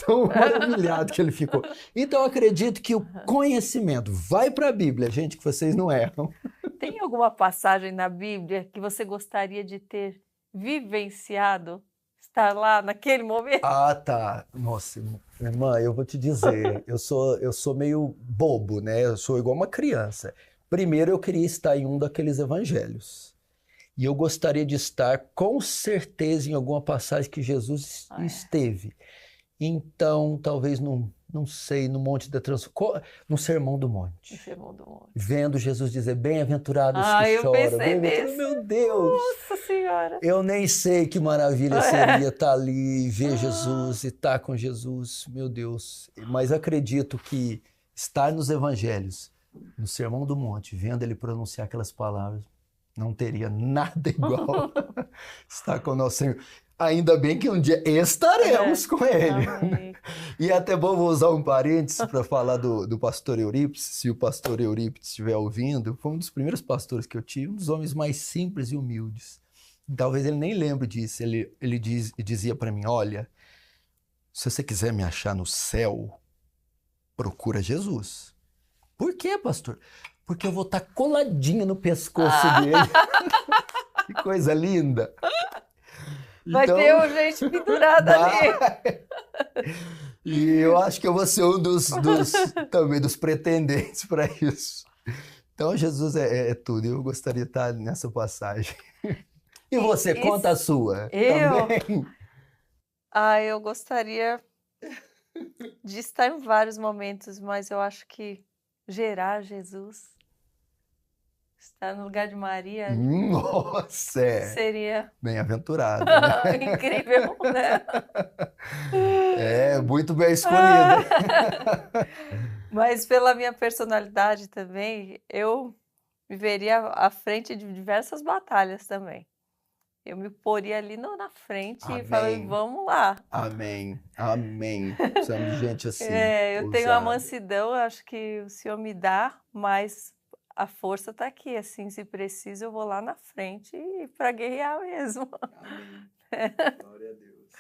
Tão maravilhado que ele ficou. Então eu acredito que o conhecimento vai para a Bíblia, gente, que vocês não erram. Tem alguma passagem na Bíblia que você gostaria de ter vivenciado? Estar lá naquele momento? Ah, tá. Nossa, irmã, eu vou te dizer, eu sou meio bobo, né? Eu sou igual uma criança. Primeiro eu queria estar em um daqueles evangelhos. E eu gostaria de estar, com certeza, em alguma passagem que Jesus esteve. Então, talvez, não sei, no Monte da Transfiguração, no Sermão do Monte. Vendo Jesus dizer, bem-aventurados que choram. Eu pensei nisso. Meu Deus! Nossa Senhora! Eu nem sei que maravilha seria estar ali, ver Jesus e estar com Jesus. Meu Deus! Mas acredito que estar nos evangelhos, no Sermão do Monte, vendo ele pronunciar aquelas palavras, não teria nada igual estar com o nosso Senhor. Ainda bem que um dia estaremos com ele. E até bom, vou usar um parênteses para falar do pastor Eurípides. Se o pastor Eurípides estiver ouvindo, foi um dos primeiros pastores que eu tive, um dos homens mais simples e humildes. Talvez ele nem lembre disso. Ele dizia para mim, olha, se você quiser me achar no céu, procura Jesus. Por quê, pastor? Porque eu vou estar coladinha no pescoço dele. Que coisa linda. Vai ter gente pendurada ali. E eu acho que eu vou ser um também dos pretendentes para isso. Então, Jesus é tudo. Eu gostaria de estar nessa passagem. E você, conta a sua. Também. Eu gostaria de estar em vários momentos, mas eu acho que gerar Jesus, estar no lugar de Maria, nossa, seria bem-aventurado, né? Incrível, né? Muito bem escolhido. Mas pela minha personalidade também, eu viveria à frente de diversas batalhas também. Eu me poria ali na frente e falei, vamos lá. Amém, amém. Precisamos de gente assim. Eu tenho a mansidão, acho que o Senhor me dá, mas a força está aqui, assim, se preciso eu vou lá na frente e para guerrear mesmo. Amém. Glória a Deus.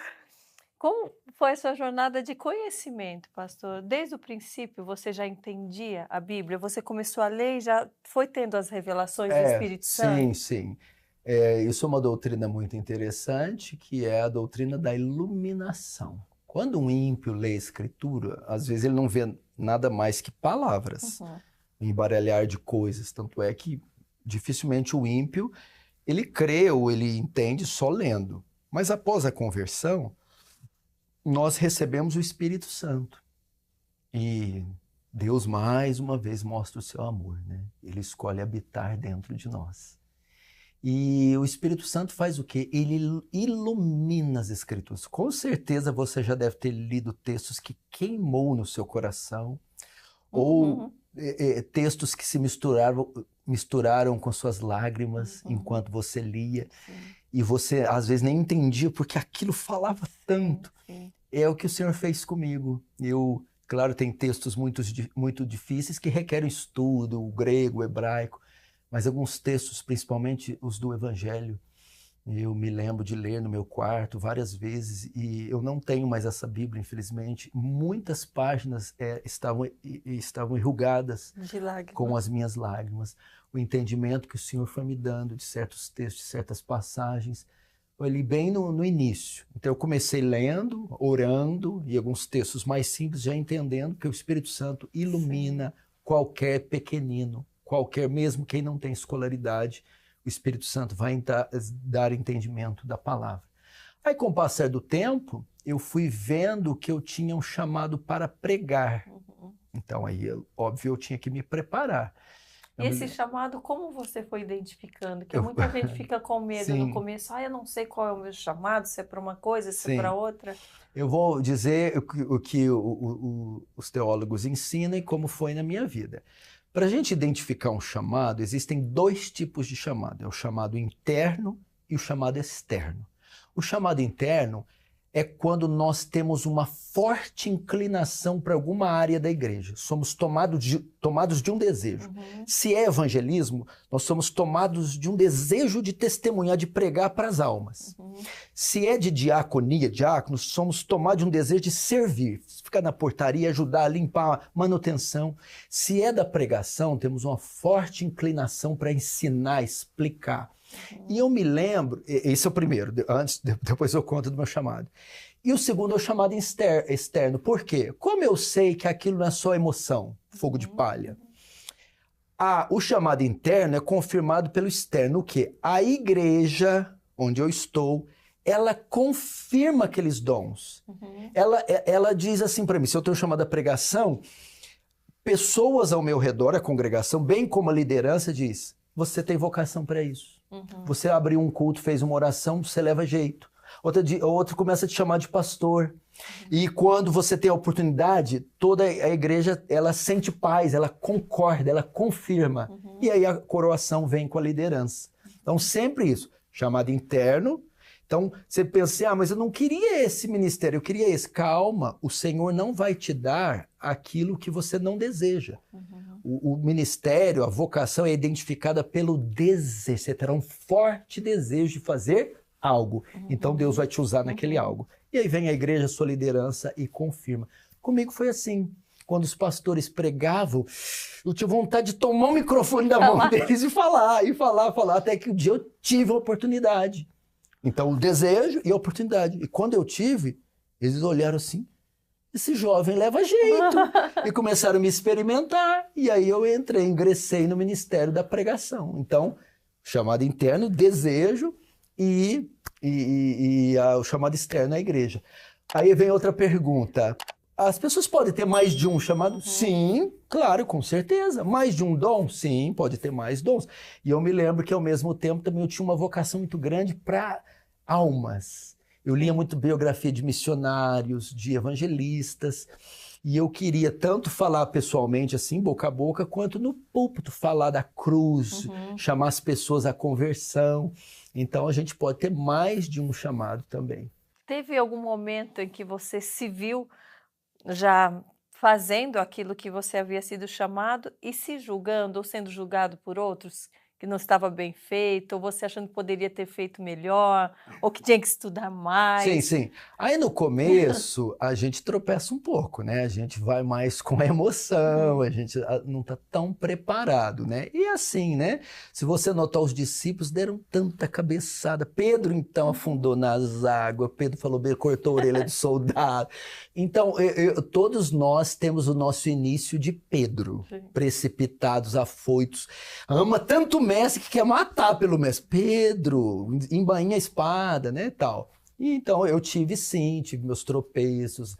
Como foi a sua jornada de conhecimento, pastor? Desde o princípio você já entendia a Bíblia? Você começou a ler e já foi tendo as revelações do Espírito Santo? Sim. Isso é uma doutrina muito interessante, que é a doutrina da iluminação. Quando um ímpio lê a Escritura, às vezes ele não vê nada mais que palavras, um embaralhar de coisas. Tanto é que dificilmente o ímpio, ele crê ou ele entende só lendo. Mas após a conversão, nós recebemos o Espírito Santo. E Deus mais uma vez mostra o seu amor, né? Ele escolhe habitar dentro de nós. E o Espírito Santo faz o quê? Ele ilumina as Escrituras. Com certeza você já deve ter lido textos que queimou no seu coração, ou textos que se misturaram com suas lágrimas enquanto você lia. Sim. E você, às vezes, nem entendia porque aquilo falava tanto. Sim. É o que o Senhor fez comigo. Eu, claro, tem textos muito difíceis que requerem estudo, o grego, o hebraico, mas alguns textos, principalmente os do Evangelho, eu me lembro de ler no meu quarto várias vezes, e eu não tenho mais essa Bíblia, infelizmente. Muitas páginas estavam enrugadas com as minhas lágrimas. O entendimento que o Senhor foi me dando de certos textos, de certas passagens, foi ali bem no início. Então eu comecei lendo, orando, e alguns textos mais simples, já entendendo que o Espírito Santo ilumina qualquer pequenino, qualquer, mesmo quem não tem escolaridade, o Espírito Santo vai dar entendimento da palavra. Aí, com o passar do tempo, eu fui vendo que eu tinha um chamado para pregar. Então, aí, óbvio, eu tinha que me preparar. E esse chamado, como você foi identificando? Que muita gente fica com medo no começo. Eu não sei qual é o meu chamado, se é para uma coisa, se é para outra. Eu vou dizer o que os teólogos ensinam e como foi na minha vida. Para a gente identificar um chamado, existem 2 tipos de chamado. É o chamado interno e o chamado externo. O chamado interno é quando nós temos uma forte inclinação para alguma área da igreja. Somos tomados de um desejo. Se é evangelismo, nós somos tomados de um desejo de testemunhar, de pregar para as almas. Se é de diaconia, diáconos, somos tomados de um desejo de servir, ficar na portaria, ajudar a limpar, manutenção. Se é da pregação, temos uma forte inclinação para ensinar, explicar. E eu me lembro, esse é o primeiro, depois eu conto do meu chamado. E o segundo é o chamado externo. Por quê? Como eu sei que aquilo não é só emoção, fogo de palha. O chamado interno é confirmado pelo externo. O quê? A igreja onde eu estou, ela confirma aqueles dons. Ela diz assim para mim, se eu tenho chamado a pregação, pessoas ao meu redor, a congregação, bem como a liderança, diz, você tem vocação para isso. Você abriu um culto, fez uma oração, você leva jeito. Outro começa a te chamar de pastor. E quando você tem a oportunidade, toda a igreja, ela sente paz, ela concorda, ela confirma. E aí a coroação vem com a liderança. Então sempre isso, chamado interno. Então você pensa, mas eu não queria esse ministério, eu queria esse. Calma, o Senhor não vai te dar aquilo que você não deseja. O ministério, a vocação é identificada pelo desejo. Você terá um forte desejo de fazer algo. Então Deus vai te usar naquele algo. E aí vem a igreja, a sua liderança e confirma. Comigo foi assim. Quando os pastores pregavam, eu tinha vontade de tomar o microfone da mão deles e falar, até que um dia eu tive a oportunidade. Então o desejo e a oportunidade. E quando eu tive, eles olharam assim, esse jovem leva jeito. E começaram a me experimentar. E aí eu ingressei no ministério da pregação. Então, chamado interno, desejo e o chamado externo, a igreja. Aí vem outra pergunta. As pessoas podem ter mais de um chamado? Sim, claro, com certeza. Mais de um dom? Sim, pode ter mais dons. E eu me lembro que ao mesmo tempo também eu tinha uma vocação muito grande para almas. Eu lia muito biografia de missionários, de evangelistas, e eu queria tanto falar pessoalmente, assim, boca a boca, quanto no púlpito, falar da cruz, chamar as pessoas à conversão. Então, a gente pode ter mais de um chamado também. Teve algum momento em que você se viu já fazendo aquilo que você havia sido chamado e se julgando ou sendo julgado por outros? Que não estava bem feito, ou você achando que poderia ter feito melhor, ou que tinha que estudar mais. Sim. Aí no começo a gente tropeça um pouco, né? A gente vai mais com a emoção, a gente não está tão preparado, né? E assim, né? Se você notar, os discípulos deram tanta cabeçada. Pedro então afundou nas águas, Pedro falou, cortou a orelha do soldado. Então todos nós temos o nosso início de Pedro, precipitados, afoitos. Ama tanto o mestre que quer matar pelo mestre. Pedro, embainha a espada, né, tal. E então eu tive meus tropeços.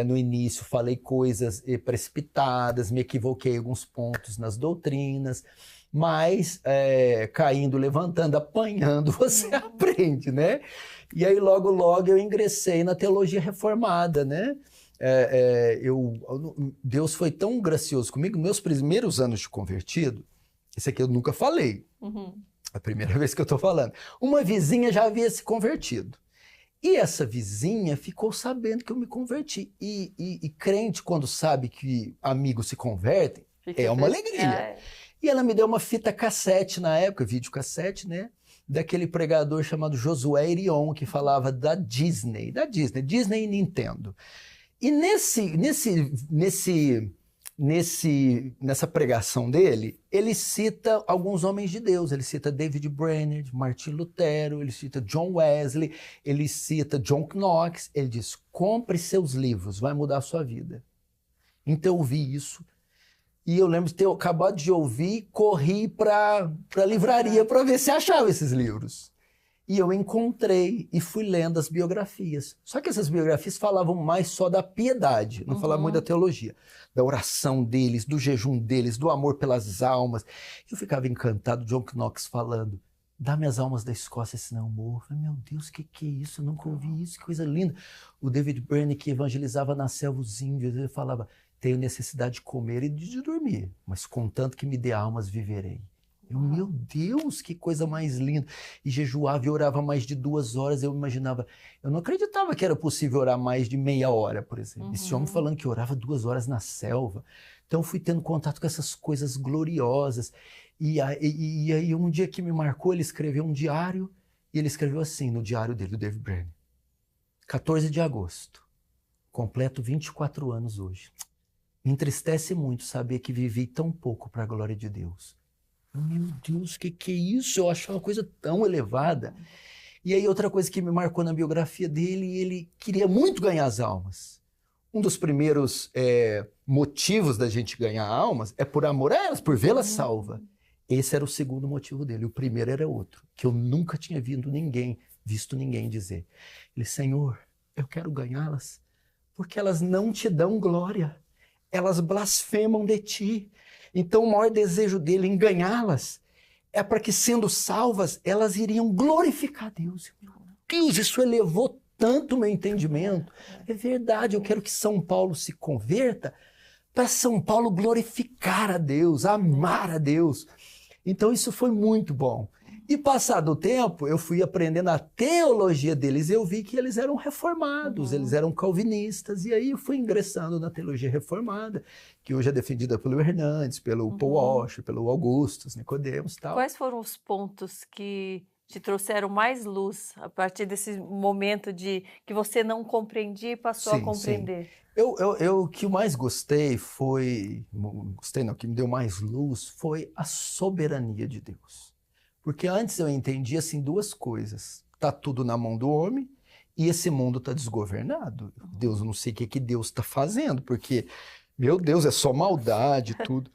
No início falei coisas precipitadas, me equivoquei em alguns pontos nas doutrinas, mas caindo, levantando, apanhando, você aprende, né? E aí logo eu ingressei na teologia reformada, né? Deus foi tão gracioso comigo, meus primeiros anos de convertido, esse aqui eu nunca falei, a primeira vez que eu estou falando, uma vizinha já havia se convertido. E essa vizinha ficou sabendo que eu me converti. E crente, quando sabe que amigos se convertem, é uma alegria. E ela me deu uma fita cassete na época, videocassete, né? Daquele pregador chamado Josué Irion, que falava da Disney e Nintendo. E nessa pregação dele, ele cita alguns homens de Deus. Ele cita David Brainerd, Martin Lutero, ele cita John Wesley, ele cita John Knox. Ele diz, compre seus livros, vai mudar a sua vida. Então eu vi isso. E eu lembro de ter acabado de ouvir, corri para a livraria para ver se achava esses livros. E eu encontrei e fui lendo as biografias. Só que essas biografias falavam mais só da piedade, não falavam muito da teologia. Da oração deles, do jejum deles, do amor pelas almas. Eu ficava encantado, John Knox falando, dá-me as almas da Escócia, senão eu morro. Eu falei, meu Deus, que é isso? Eu nunca ouvi isso, que coisa linda. O David Brainerd, que evangelizava na selva os índios, ele falava, tenho necessidade de comer e de dormir, mas contanto que me dê almas, viverei. Meu Deus, que coisa mais linda. E jejuava e orava mais de 2 horas. Eu imaginava, eu não acreditava que era possível orar mais de meia hora, por exemplo. Esse homem falando que orava 2 horas na selva. Então fui tendo contato com essas coisas gloriosas. E aí um dia que me marcou, ele escreveu um diário, e ele escreveu assim no diário dele, do David Brainerd. 14 de agosto, completo 24 anos hoje. Me entristece muito saber que vivi tão pouco para a glória de Deus. Meu Deus, que é isso? Eu acho uma coisa tão elevada. E aí outra coisa que me marcou na biografia dele, ele queria muito ganhar as almas. Um dos primeiros motivos da gente ganhar almas é por amor a elas, por vê-las salva. Esse era o segundo motivo dele. O primeiro era outro, que eu nunca tinha visto ninguém dizer. Ele, Senhor, eu quero ganhá-las porque elas não te dão glória. Elas blasfemam de ti. Então o maior desejo dele em ganhá-las é para que, sendo salvas, elas iriam glorificar Deus. Meu Deus, isso elevou tanto o meu entendimento. É verdade, eu quero que São Paulo se converta para São Paulo glorificar a Deus, amar a Deus. Então isso foi muito bom. E passado o tempo, eu fui aprendendo a teologia deles, eu vi que eles eram reformados, eles eram calvinistas, e aí eu fui ingressando na teologia reformada, que hoje é defendida pelo Hernandes, pelo Paul Washer, pelo Augustus, Nicodemos e tal. Quais foram os pontos que te trouxeram mais luz a partir desse momento de que você não compreendia e passou a compreender? O que eu mais gostei foi, o que me deu mais luz foi a soberania de Deus. Porque antes eu entendia assim 2 coisas. Está tudo na mão do homem e esse mundo está desgovernado. Deus, eu não sei o que Deus está fazendo, porque, meu Deus, é só maldade tudo.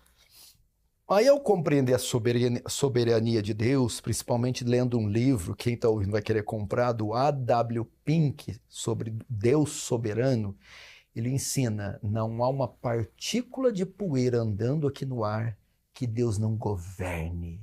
Aí eu compreendi a soberania de Deus, principalmente lendo um livro, quem está ouvindo vai querer comprar, do A.W. Pink, sobre Deus soberano. Ele ensina, não há uma partícula de poeira andando aqui no ar que Deus não governe.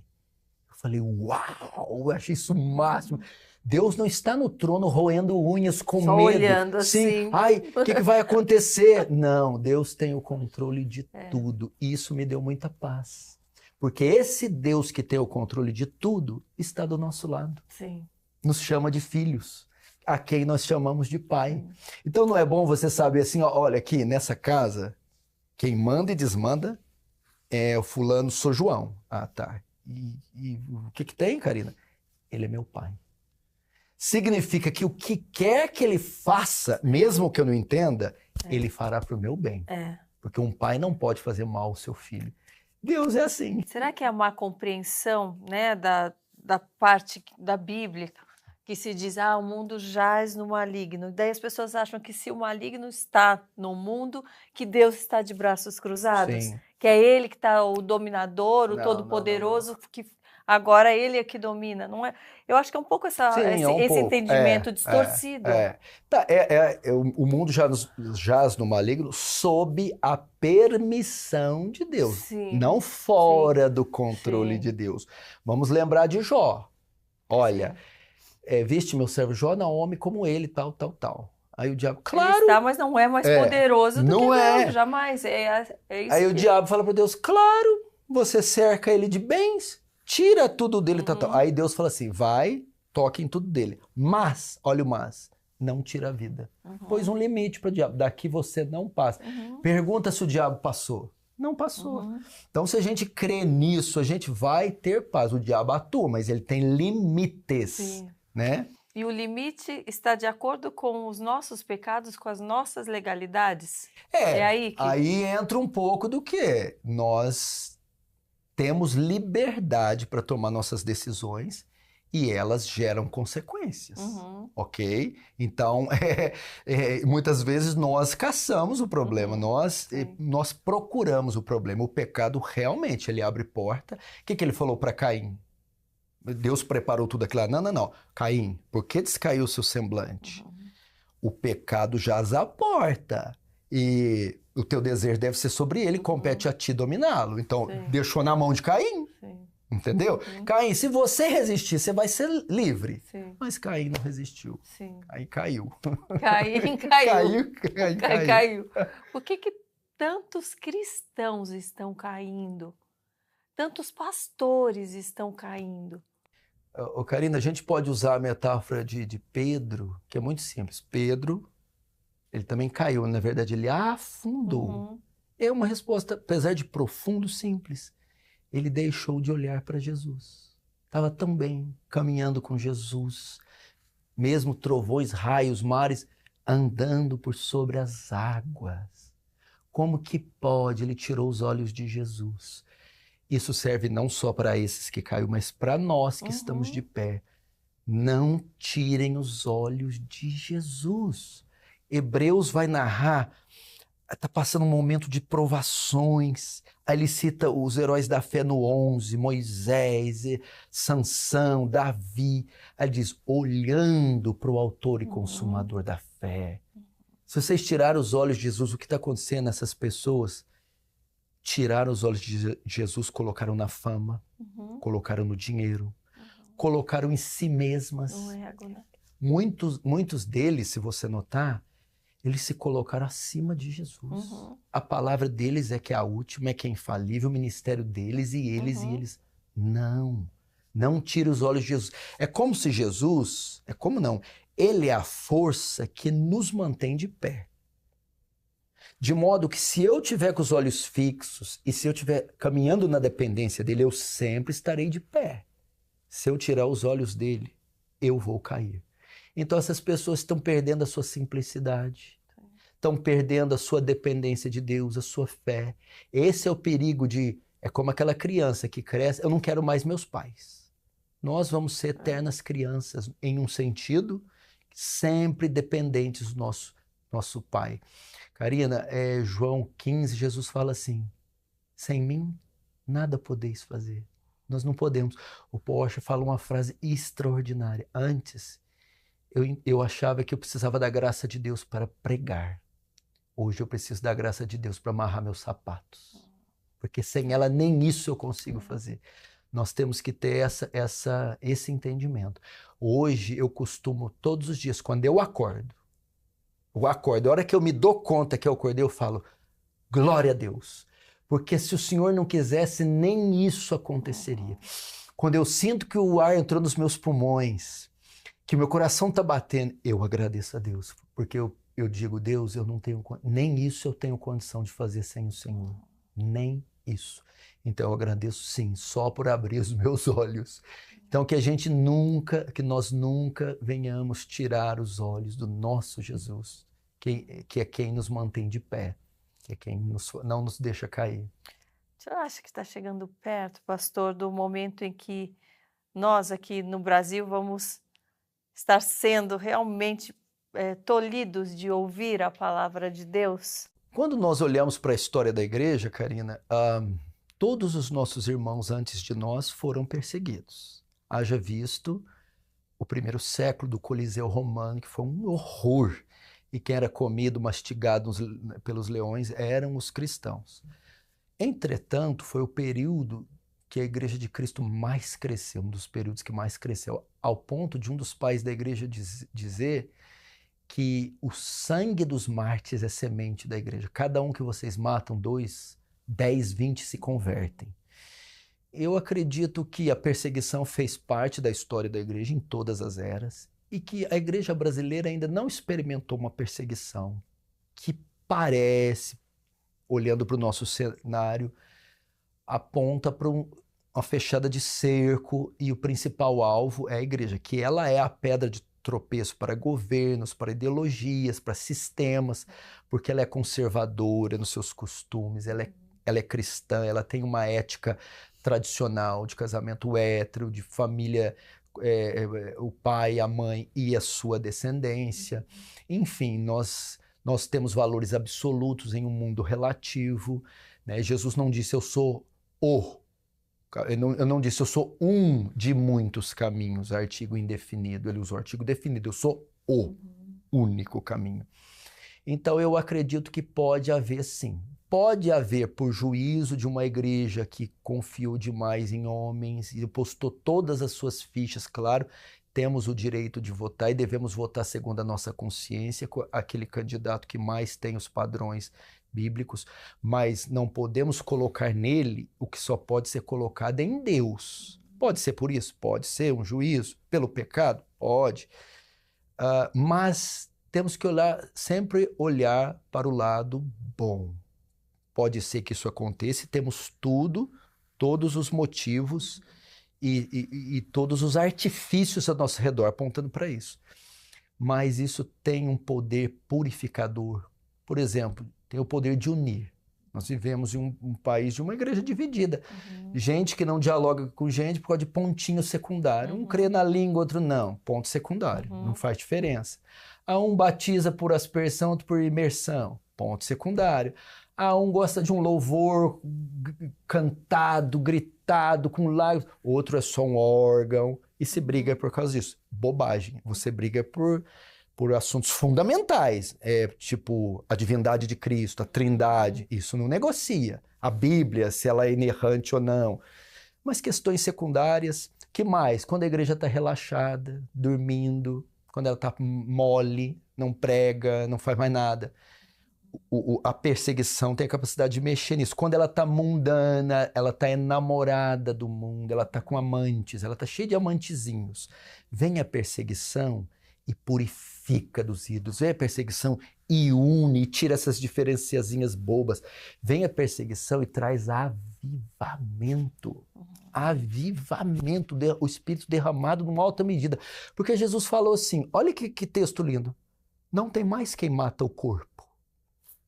Falei, uau, eu achei isso o máximo. Deus não está no trono roendo unhas com só medo. Olhando assim. Ai, o que vai acontecer? Não, Deus tem o controle de tudo. E isso me deu muita paz. Porque esse Deus que tem o controle de tudo está do nosso lado. Sim. Nos chama de filhos, a quem nós chamamos de pai. Então não é bom você saber assim, ó, olha aqui nessa casa, quem manda e desmanda é o fulano, sou João. Ah, tá. E o que tem, Karina? Ele é meu pai. Significa que o que quer que ele faça, mesmo que eu não entenda, ele fará para o meu bem. Porque um pai não pode fazer mal ao seu filho. Deus é assim. Será que é uma compreensão, né, da parte da Bíblia que se diz, o mundo jaz no maligno. Daí as pessoas acham que se o maligno está no mundo, que Deus está de braços cruzados. Sim. Que é ele que está o dominador, o todo-poderoso, que agora ele é que domina. Não é? Eu acho que é um pouco esse entendimento distorcido. O mundo jaz no maligno sob a permissão de Deus, não fora do controle de Deus. Vamos lembrar de Jó. Olha, viste meu servo Jó, Naomi como ele, tal. Aí o diabo, Ele claro, está, mas não é mais poderoso do não que é. Deus, jamais. É isso Aí o diabo fala para Deus, claro, você cerca ele de bens, tira tudo dele. Aí Deus fala assim, vai, toque em tudo dele. Mas, olha o mas, não tira a vida. Pôs um limite para o diabo, daqui você não passa. Pergunta se o diabo passou. Não passou. Então, se a gente crê nisso, a gente vai ter paz. O diabo atua, mas ele tem limites, Sim. né? E o limite está de acordo com os nossos pecados, com as nossas legalidades? É aí que... Aí entra um pouco do que nós temos liberdade para tomar nossas decisões e elas geram consequências, ok? Então, muitas vezes nós caçamos o problema, nós procuramos o problema. O pecado realmente, ele abre porta. O que ele falou para Caim? Deus preparou tudo aquilo lá. Não, não, não. Caim, por que descaiu o seu semblante? O pecado jaz à porta. E o teu desejo deve ser sobre ele, compete a ti dominá-lo. Então, deixou na mão de Caim. Entendeu? Caim, se você resistir, você vai ser livre. Mas Caim não resistiu. Aí caiu. Caim caiu. Caiu. Por que tantos cristãos estão caindo? Tantos pastores estão caindo? Karina, a gente pode usar a metáfora de Pedro, que é muito simples. Pedro, ele também caiu, na verdade, ele afundou. É uma resposta, apesar de profundo, simples. Ele deixou de olhar para Jesus. Estava tão bem, caminhando com Jesus, mesmo trovões, raios, mares, andando por sobre as águas. Como que pode? Ele tirou os olhos de Jesus. Isso serve não só para esses que caiu, mas para nós que estamos de pé. Não tirem os olhos de Jesus. Hebreus vai narrar, está passando um momento de provações. Aí ele cita os heróis da fé no 11, Moisés, Sansão, Davi. Aí ele diz, olhando para o autor e consumador da fé. Se vocês tirarem os olhos de Jesus, o que está acontecendo nessas pessoas? Tiraram os olhos de Jesus, colocaram na fama, colocaram no dinheiro, colocaram em si mesmas. Muitos deles, se você notar, eles se colocaram acima de Jesus. A palavra deles é que é a última, é que é infalível, o ministério deles e eles. Não tira os olhos de Jesus. É como se Jesus, ele é a força que nos mantém de pé. De modo que se eu tiver com os olhos fixos e se eu estiver caminhando na dependência dele, eu sempre estarei de pé. Se eu tirar os olhos dele, eu vou cair. Então essas pessoas estão perdendo a sua simplicidade, estão perdendo a sua dependência de Deus, a sua fé. Esse é o perigo é como aquela criança que cresce, eu não quero mais meus pais. Nós vamos ser eternas crianças, em um sentido, sempre dependentes do nosso pai. Karina, João 15, Jesus fala assim, sem mim nada podeis fazer. Nós não podemos. O Porsche fala uma frase extraordinária. Antes, eu achava que eu precisava da graça de Deus para pregar. Hoje eu preciso da graça de Deus para amarrar meus sapatos. Porque sem ela nem isso eu consigo fazer. Nós temos que ter esse entendimento. Hoje eu costumo, todos os dias, quando eu acordo, a hora que eu me dou conta que eu acordei, eu falo, glória a Deus. Porque se o Senhor não quisesse, nem isso aconteceria. Quando eu sinto que o ar entrou nos meus pulmões, que meu coração está batendo, eu agradeço a Deus. Porque eu digo, Deus, eu não tenho, nem isso eu tenho condição de fazer sem o Senhor. Nem isso. Então eu agradeço sim, só por abrir os meus olhos. Então que nós nunca venhamos tirar os olhos do nosso Jesus, que é quem nos mantém de pé, que é quem não nos deixa cair. Você acha que está chegando perto, pastor, do momento em que nós aqui no Brasil vamos estar sendo realmente tolhidos de ouvir a palavra de Deus? Quando nós olhamos para a história da igreja, Karina, todos os nossos irmãos antes de nós foram perseguidos. Haja visto o primeiro século do Coliseu Romano, que foi um horror. E quem era comido, mastigado pelos leões eram os cristãos. Entretanto, foi o período que a Igreja de Cristo mais cresceu, um dos períodos que mais cresceu, ao ponto de um dos pais da igreja dizer que o sangue dos mártires é semente da igreja. Cada um que vocês matam, 2, 10, 20 se convertem. Eu acredito que a perseguição fez parte da história da igreja em todas as eras e que a igreja brasileira ainda não experimentou uma perseguição que parece, olhando para o nosso cenário, aponta para uma fechada de cerco e o principal alvo é a igreja, que ela é a pedra de tropeço para governos, para ideologias, para sistemas, porque ela é conservadora nos seus costumes, ela é cristã, ela tem uma ética tradicional de casamento hétero, de família, o pai, a mãe e a sua descendência. Enfim, nós temos valores absolutos em um mundo relativo, né? Jesus não disse eu sou o. Eu não disse eu sou um de muitos caminhos, artigo indefinido. Ele usou artigo definido, eu sou o único caminho. Então eu acredito que pode haver sim. Pode haver, por juízo de uma igreja que confiou demais em homens e postou todas as suas fichas, claro, temos o direito de votar e devemos votar segundo a nossa consciência, aquele candidato que mais tem os padrões bíblicos, mas não podemos colocar nele o que só pode ser colocado em Deus. Pode ser por isso? Pode ser um juízo pelo pecado? Pode. Mas temos que sempre olhar para o lado bom. Pode ser que isso aconteça e temos todos os motivos e todos os artifícios ao nosso redor apontando para isso. Mas isso tem um poder purificador. Por exemplo, tem o poder de unir. Nós vivemos em um país de uma igreja dividida. Gente que não dialoga com gente por causa de pontinho secundário. Um crê na língua, outro não. Ponto secundário. Não faz diferença. Um batiza por aspersão, outro por imersão. Ponto secundário. Um gosta de um louvor cantado, gritado, com lágrimas. Outro é só um órgão e se briga por causa disso. Bobagem. Você briga por assuntos fundamentais, tipo a divindade de Cristo, a trindade. Isso não negocia. A Bíblia, se ela é inerrante ou não. Mas questões secundárias, que mais? Quando a igreja está relaxada, dormindo, quando ela está mole, não prega, não faz mais nada. A perseguição tem a capacidade de mexer nisso. Quando ela está mundana, ela está enamorada do mundo, ela está com amantes, ela está cheia de amantezinhos. Vem a perseguição e purifica dos ídolos. Vem a perseguição e une, e tira essas diferenciazinhas bobas. Vem a perseguição e traz avivamento. Avivamento, o Espírito derramado numa alta medida. Porque Jesus falou assim, olha que texto lindo. Não tem mais quem mata o corpo.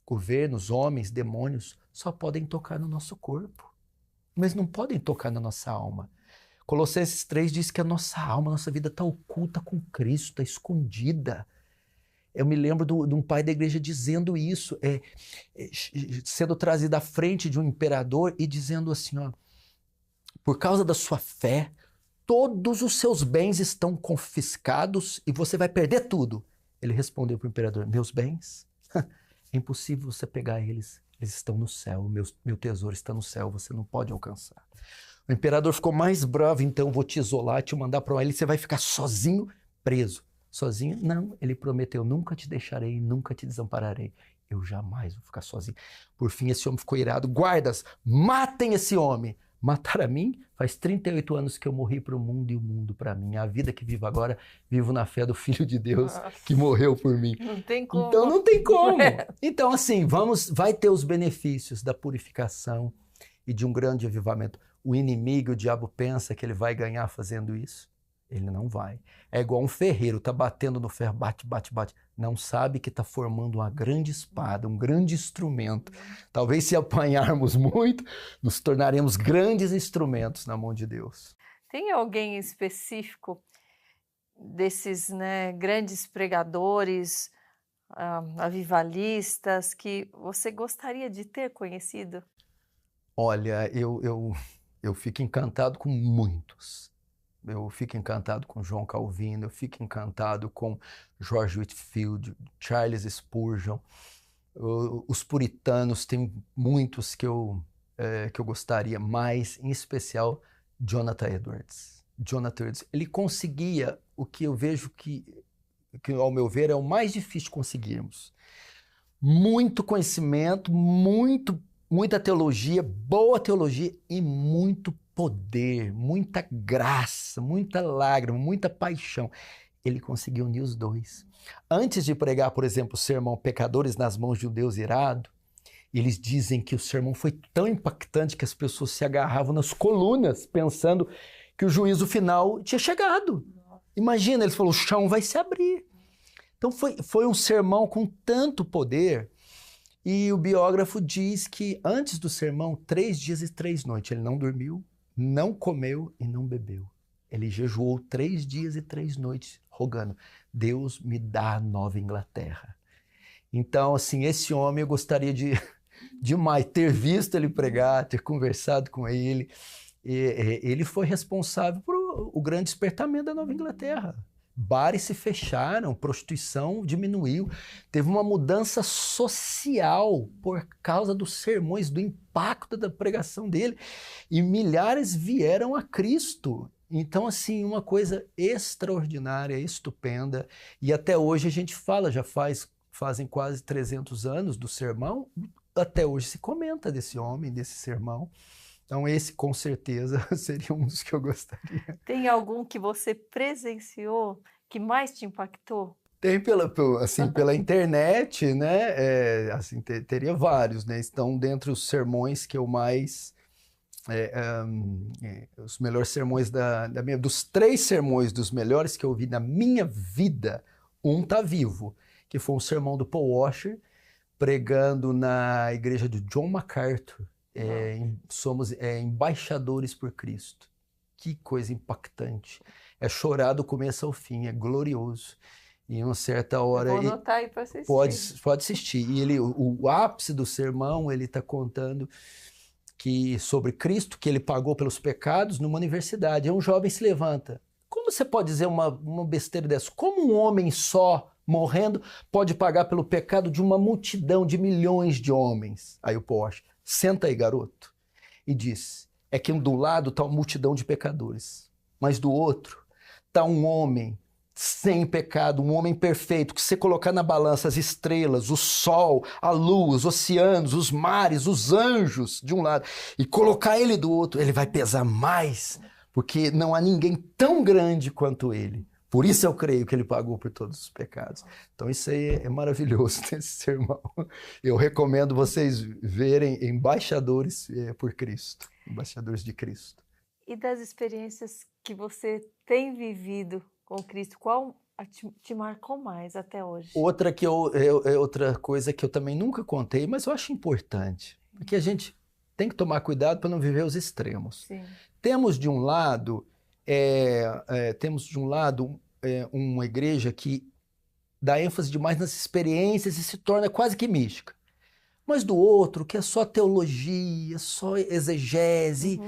Governos, homens, demônios, só podem tocar no nosso corpo, mas não podem tocar na nossa alma. Colossenses 3 diz que a nossa alma, a nossa vida está oculta com Cristo, está escondida. Eu me lembro de um pai da igreja dizendo isso, sendo trazido à frente de um imperador e dizendo assim, por causa da sua fé, todos os seus bens estão confiscados e você vai perder tudo. Ele respondeu para o imperador, meus bens? É impossível você pegar eles estão no céu, meu tesouro está no céu, você não pode alcançar. O imperador ficou mais bravo, então vou te isolar, te mandar para uma ilha, você vai ficar sozinho, preso. Sozinho? Não, ele prometeu, nunca te deixarei, nunca te desampararei. Eu jamais vou ficar sozinho. Por fim, esse homem ficou irado. Guardas, matem esse homem. Matar a mim? Faz 38 anos que eu morri para o mundo e o mundo para mim. A vida que vivo agora, vivo na fé do Filho de Deus que morreu por mim. Não tem como. Então não tem como. Então assim, vai ter os benefícios da purificação e de um grande avivamento. O inimigo, o diabo pensa que ele vai ganhar fazendo isso. Ele não vai. É igual um ferreiro, tá batendo no ferro, bate, bate, bate. Não sabe que está formando uma grande espada, um grande instrumento. Talvez se apanharmos muito, nos tornaremos grandes instrumentos na mão de Deus. Tem alguém específico desses, grandes pregadores, avivalistas, que você gostaria de ter conhecido? Olha, eu fico encantado com muitos. Eu fico encantado com João Calvino, eu fico encantado com George Whitefield, Charles Spurgeon. Os puritanos, tem muitos que eu gostaria, mas em especial Jonathan Edwards. Jonathan Edwards, ele conseguia o que eu vejo que que ao meu ver é o mais difícil de conseguirmos. Muito conhecimento, muita teologia, boa teologia e muito poder, muita graça, muita lágrima, muita paixão. Ele conseguiu unir os dois. Antes de pregar, por exemplo, o sermão Pecadores nas mãos de um Deus irado, eles dizem que o sermão foi tão impactante que as pessoas se agarravam nas colunas, pensando que o juízo final tinha chegado. Imagina, eles falaram, o chão vai se abrir. Então foi um sermão com tanto poder, e o biógrafo diz que antes do sermão, 3 dias e 3 noites, ele não dormiu, não comeu e não bebeu. Ele jejuou 3 dias e 3 noites, rogando, Deus me dá a Nova Inglaterra. Então, assim, esse homem eu gostaria de demais ter visto ele pregar, ter conversado com ele. Ele foi responsável por o grande despertamento da Nova Inglaterra. Bares se fecharam, prostituição diminuiu, teve uma mudança social por causa dos sermões, do impacto da pregação dele, e milhares vieram a Cristo. Então, assim, uma coisa extraordinária, estupenda, e até hoje a gente fala, fazem quase 300 anos do sermão, até hoje se comenta desse homem, desse sermão. Então esse, com certeza, seria um dos que eu gostaria. Tem algum que você presenciou que mais te impactou? Tem pela internet, né? Assim, teria vários, né? Estão dentre os sermões que eu mais... os melhores sermões dos 3 sermões dos melhores que eu ouvi na minha vida, um tá vivo, que foi um sermão do Paul Washer, pregando na igreja de John MacArthur. Somos embaixadores por Cristo. Que coisa impactante. É chorar do começo ao fim, é glorioso. E em uma certa hora... Eu vou anotar aí para assistir. Pode assistir. E o ápice do sermão, ele está contando sobre Cristo, que ele pagou pelos pecados numa universidade. E um jovem se levanta. Como você pode dizer uma besteira dessa? Como um homem só, morrendo, pode pagar pelo pecado de uma multidão de milhões de homens? Aí o Porsche, senta aí, garoto, e diz, é que do lado está uma multidão de pecadores, mas do outro está um homem sem pecado, um homem perfeito, que você colocar na balança as estrelas, o sol, a lua, os oceanos, os mares, os anjos de um lado, e colocar ele do outro, ele vai pesar mais, porque não há ninguém tão grande quanto ele. Por isso eu creio que ele pagou por todos os pecados. Então isso aí é maravilhoso nesse sermão. Eu recomendo vocês verem Embaixadores por Cristo, Embaixadores de Cristo. E das experiências que você tem vivido com Cristo, qual te marcou mais até hoje? Outra coisa que eu também nunca contei, mas eu acho importante, porque a gente tem que tomar cuidado para não viver os extremos. Sim. Temos de um lado uma igreja que dá ênfase demais nas experiências e se torna quase que mística. Mas do outro, que é só teologia, só exegese,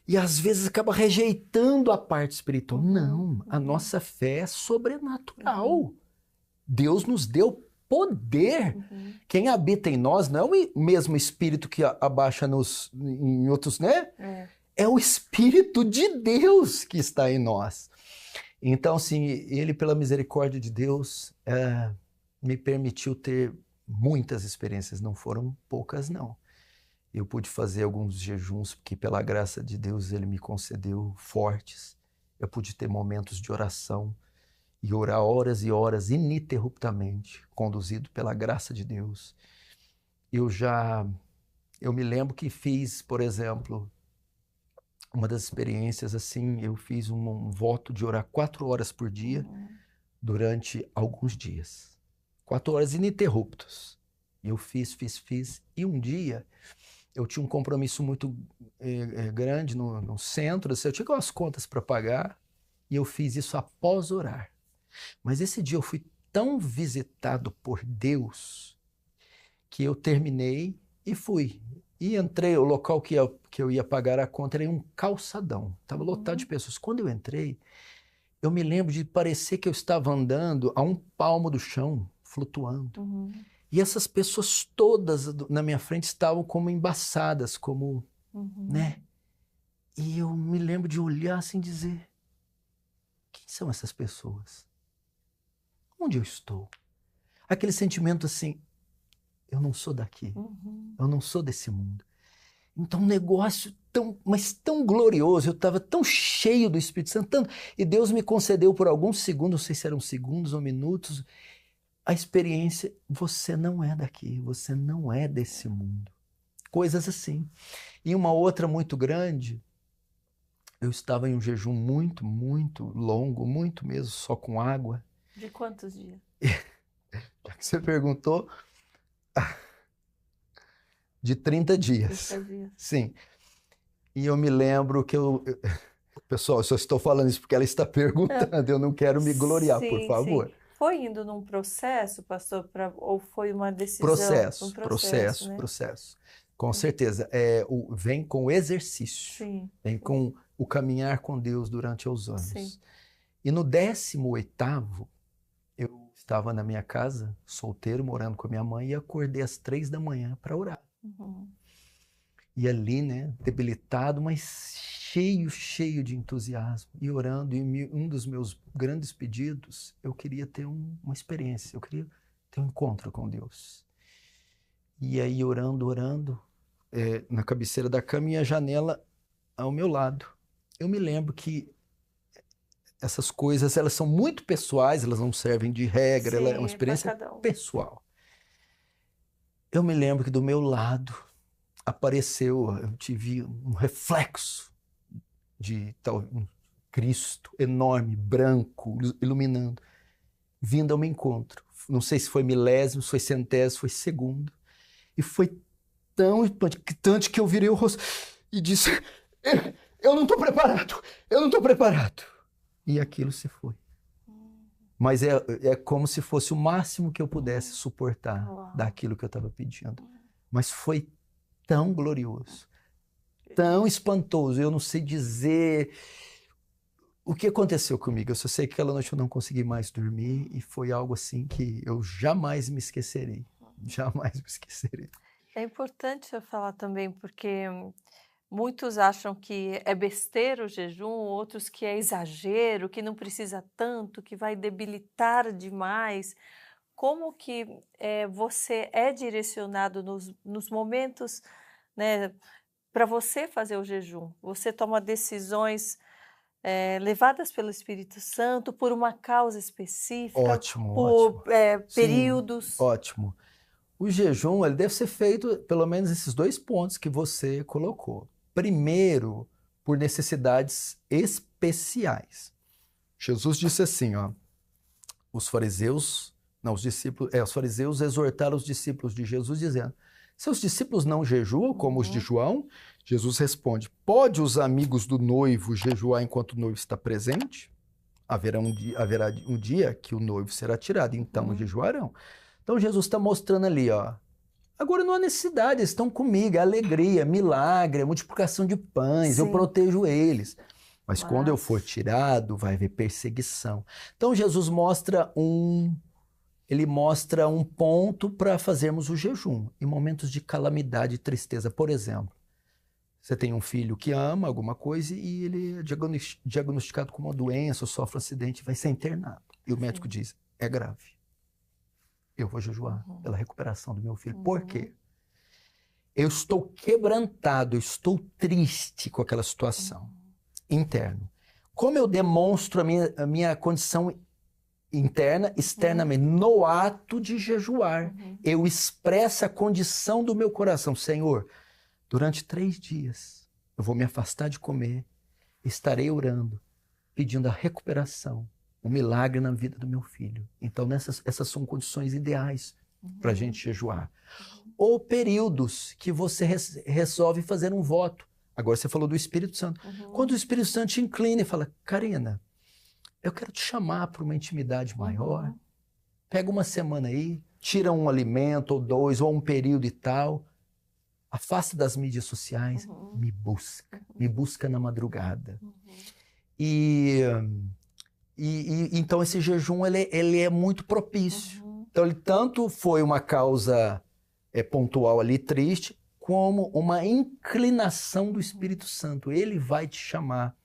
e às vezes acaba rejeitando a parte espiritual. Não, a nossa fé é sobrenatural. Deus nos deu poder. Quem habita em nós não é o mesmo Espírito que abaixa em outros, né? É o Espírito de Deus que está em nós. Então, assim, ele, pela misericórdia de Deus, me permitiu ter muitas experiências, não foram poucas, não. Eu pude fazer alguns jejuns, porque pela graça de Deus ele me concedeu fortes. Eu pude ter momentos de oração e orar horas e horas ininterruptamente, conduzido pela graça de Deus. Eu me lembro que fiz, por exemplo, uma das experiências assim, eu fiz um voto de orar 4 horas por dia durante alguns dias. 4 horas ininterruptas. Eu fiz. E um dia eu tinha um compromisso muito grande no centro, assim, eu tinha umas contas para pagar e eu fiz isso após orar. Mas esse dia eu fui tão visitado por Deus que eu terminei e fui. E entrei, o local que eu ia pagar a conta era em um calçadão. Estava lotado de pessoas. Quando eu entrei, eu me lembro de parecer que eu estava andando a um palmo do chão, flutuando. E essas pessoas todas na minha frente estavam como embaçadas, como, né? E eu me lembro de olhar assim e dizer, quem são essas pessoas? Onde eu estou? Aquele sentimento assim, eu não sou daqui, eu não sou desse mundo. Então um negócio mas tão glorioso, eu estava tão cheio do Espírito Santo, e Deus me concedeu por alguns segundos, não sei se eram segundos ou minutos, a experiência, você não é daqui, você não é desse mundo. Coisas assim. E uma outra muito grande, eu estava em um jejum muito, muito longo, muito mesmo, só com água. De quantos dias? Já que você perguntou, de 30 dias. 30 dias. Sim. E eu me lembro que pessoal, eu só estou falando isso porque ela está perguntando, eu não quero me gloriar, por favor. Sim. Foi indo num processo, pastor, ou foi uma decisão? Processo. Com certeza. Vem com o exercício. Sim. Vem com o caminhar com Deus durante os anos. Sim. E no 18º, eu estava na minha casa, solteiro, morando com a minha mãe, e acordei às 3 da manhã para orar. E ali, né, debilitado, mas cheio de entusiasmo, e orando, e um dos meus grandes pedidos, eu queria ter uma experiência, eu queria ter um encontro com Deus. E aí, orando, na cabeceira da cama e a janela ao meu lado. Eu me lembro que essas coisas, elas são muito pessoais, elas não servem de regra, ela é uma experiência pessoal. Eu me lembro que do meu lado apareceu, eu tive um reflexo de um Cristo enorme, branco, iluminando, vindo ao meu encontro. Não sei se foi milésimo, se foi centésimo, foi segundo. E foi tão impactante que eu virei o rosto e disse, eu não estou preparado. E aquilo se foi. Mas é como se fosse o máximo que eu pudesse suportar daquilo que eu estava pedindo. Mas foi tão glorioso, tão espantoso, eu não sei dizer o que aconteceu comigo. Eu só sei que aquela noite eu não consegui mais dormir e foi algo assim que eu jamais me esquecerei. É importante eu falar também, porque muitos acham que é besteira o jejum, outros que é exagero, que não precisa tanto, que vai debilitar demais. Como que você é direcionado nos momentos, né, para você fazer o jejum? Você toma decisões levadas pelo Espírito Santo por uma causa específica? Ótimo. Períodos? Sim, ótimo. O jejum, ele deve ser feito peelo menos esses 2 pontos que você colocou. Primeiro, por necessidades especiais. Jesus disse assim, os fariseus exortaram os discípulos de Jesus dizendo, seus discípulos não jejuam como os de João? Jesus responde, pode os amigos do noivo jejuar enquanto o noivo está presente? Haverá um dia que o noivo será tirado, então jejuarão. Então Jesus está mostrando ali, agora não há necessidade, eles estão comigo, é alegria, milagre, multiplicação de pães, eu protejo eles. Mas quando eu for tirado, vai haver perseguição. Então Jesus mostra um ponto para fazermos o jejum, em momentos de calamidade e tristeza. Por exemplo, você tem um filho que ama alguma coisa e ele é diagnosticado com uma doença, ou sofre um acidente, vai ser internado. E o médico diz, é grave. Eu vou jejuar pela recuperação do meu filho. Por quê? Eu estou quebrantado, eu estou triste com aquela situação interna. Como eu demonstro a minha condição interna, externamente, no ato de jejuar, eu expresso a condição do meu coração. Senhor, durante 3 dias eu vou me afastar de comer, estarei orando, pedindo a recuperação, um milagre na vida do meu filho. Então essas são condições ideais para a gente jejuar. Ou períodos que você resolve fazer um voto. Agora você falou do Espírito Santo. Quando o Espírito Santo te inclina e fala, Karina, eu quero te chamar para uma intimidade maior. Pega uma semana aí, tira um alimento ou 2, ou um período e tal. Afasta das mídias sociais, me busca na madrugada. Então esse jejum ele é muito propício. Então ele tanto foi uma causa pontual ali, triste, como uma inclinação do Espírito Santo. Ele vai te chamar.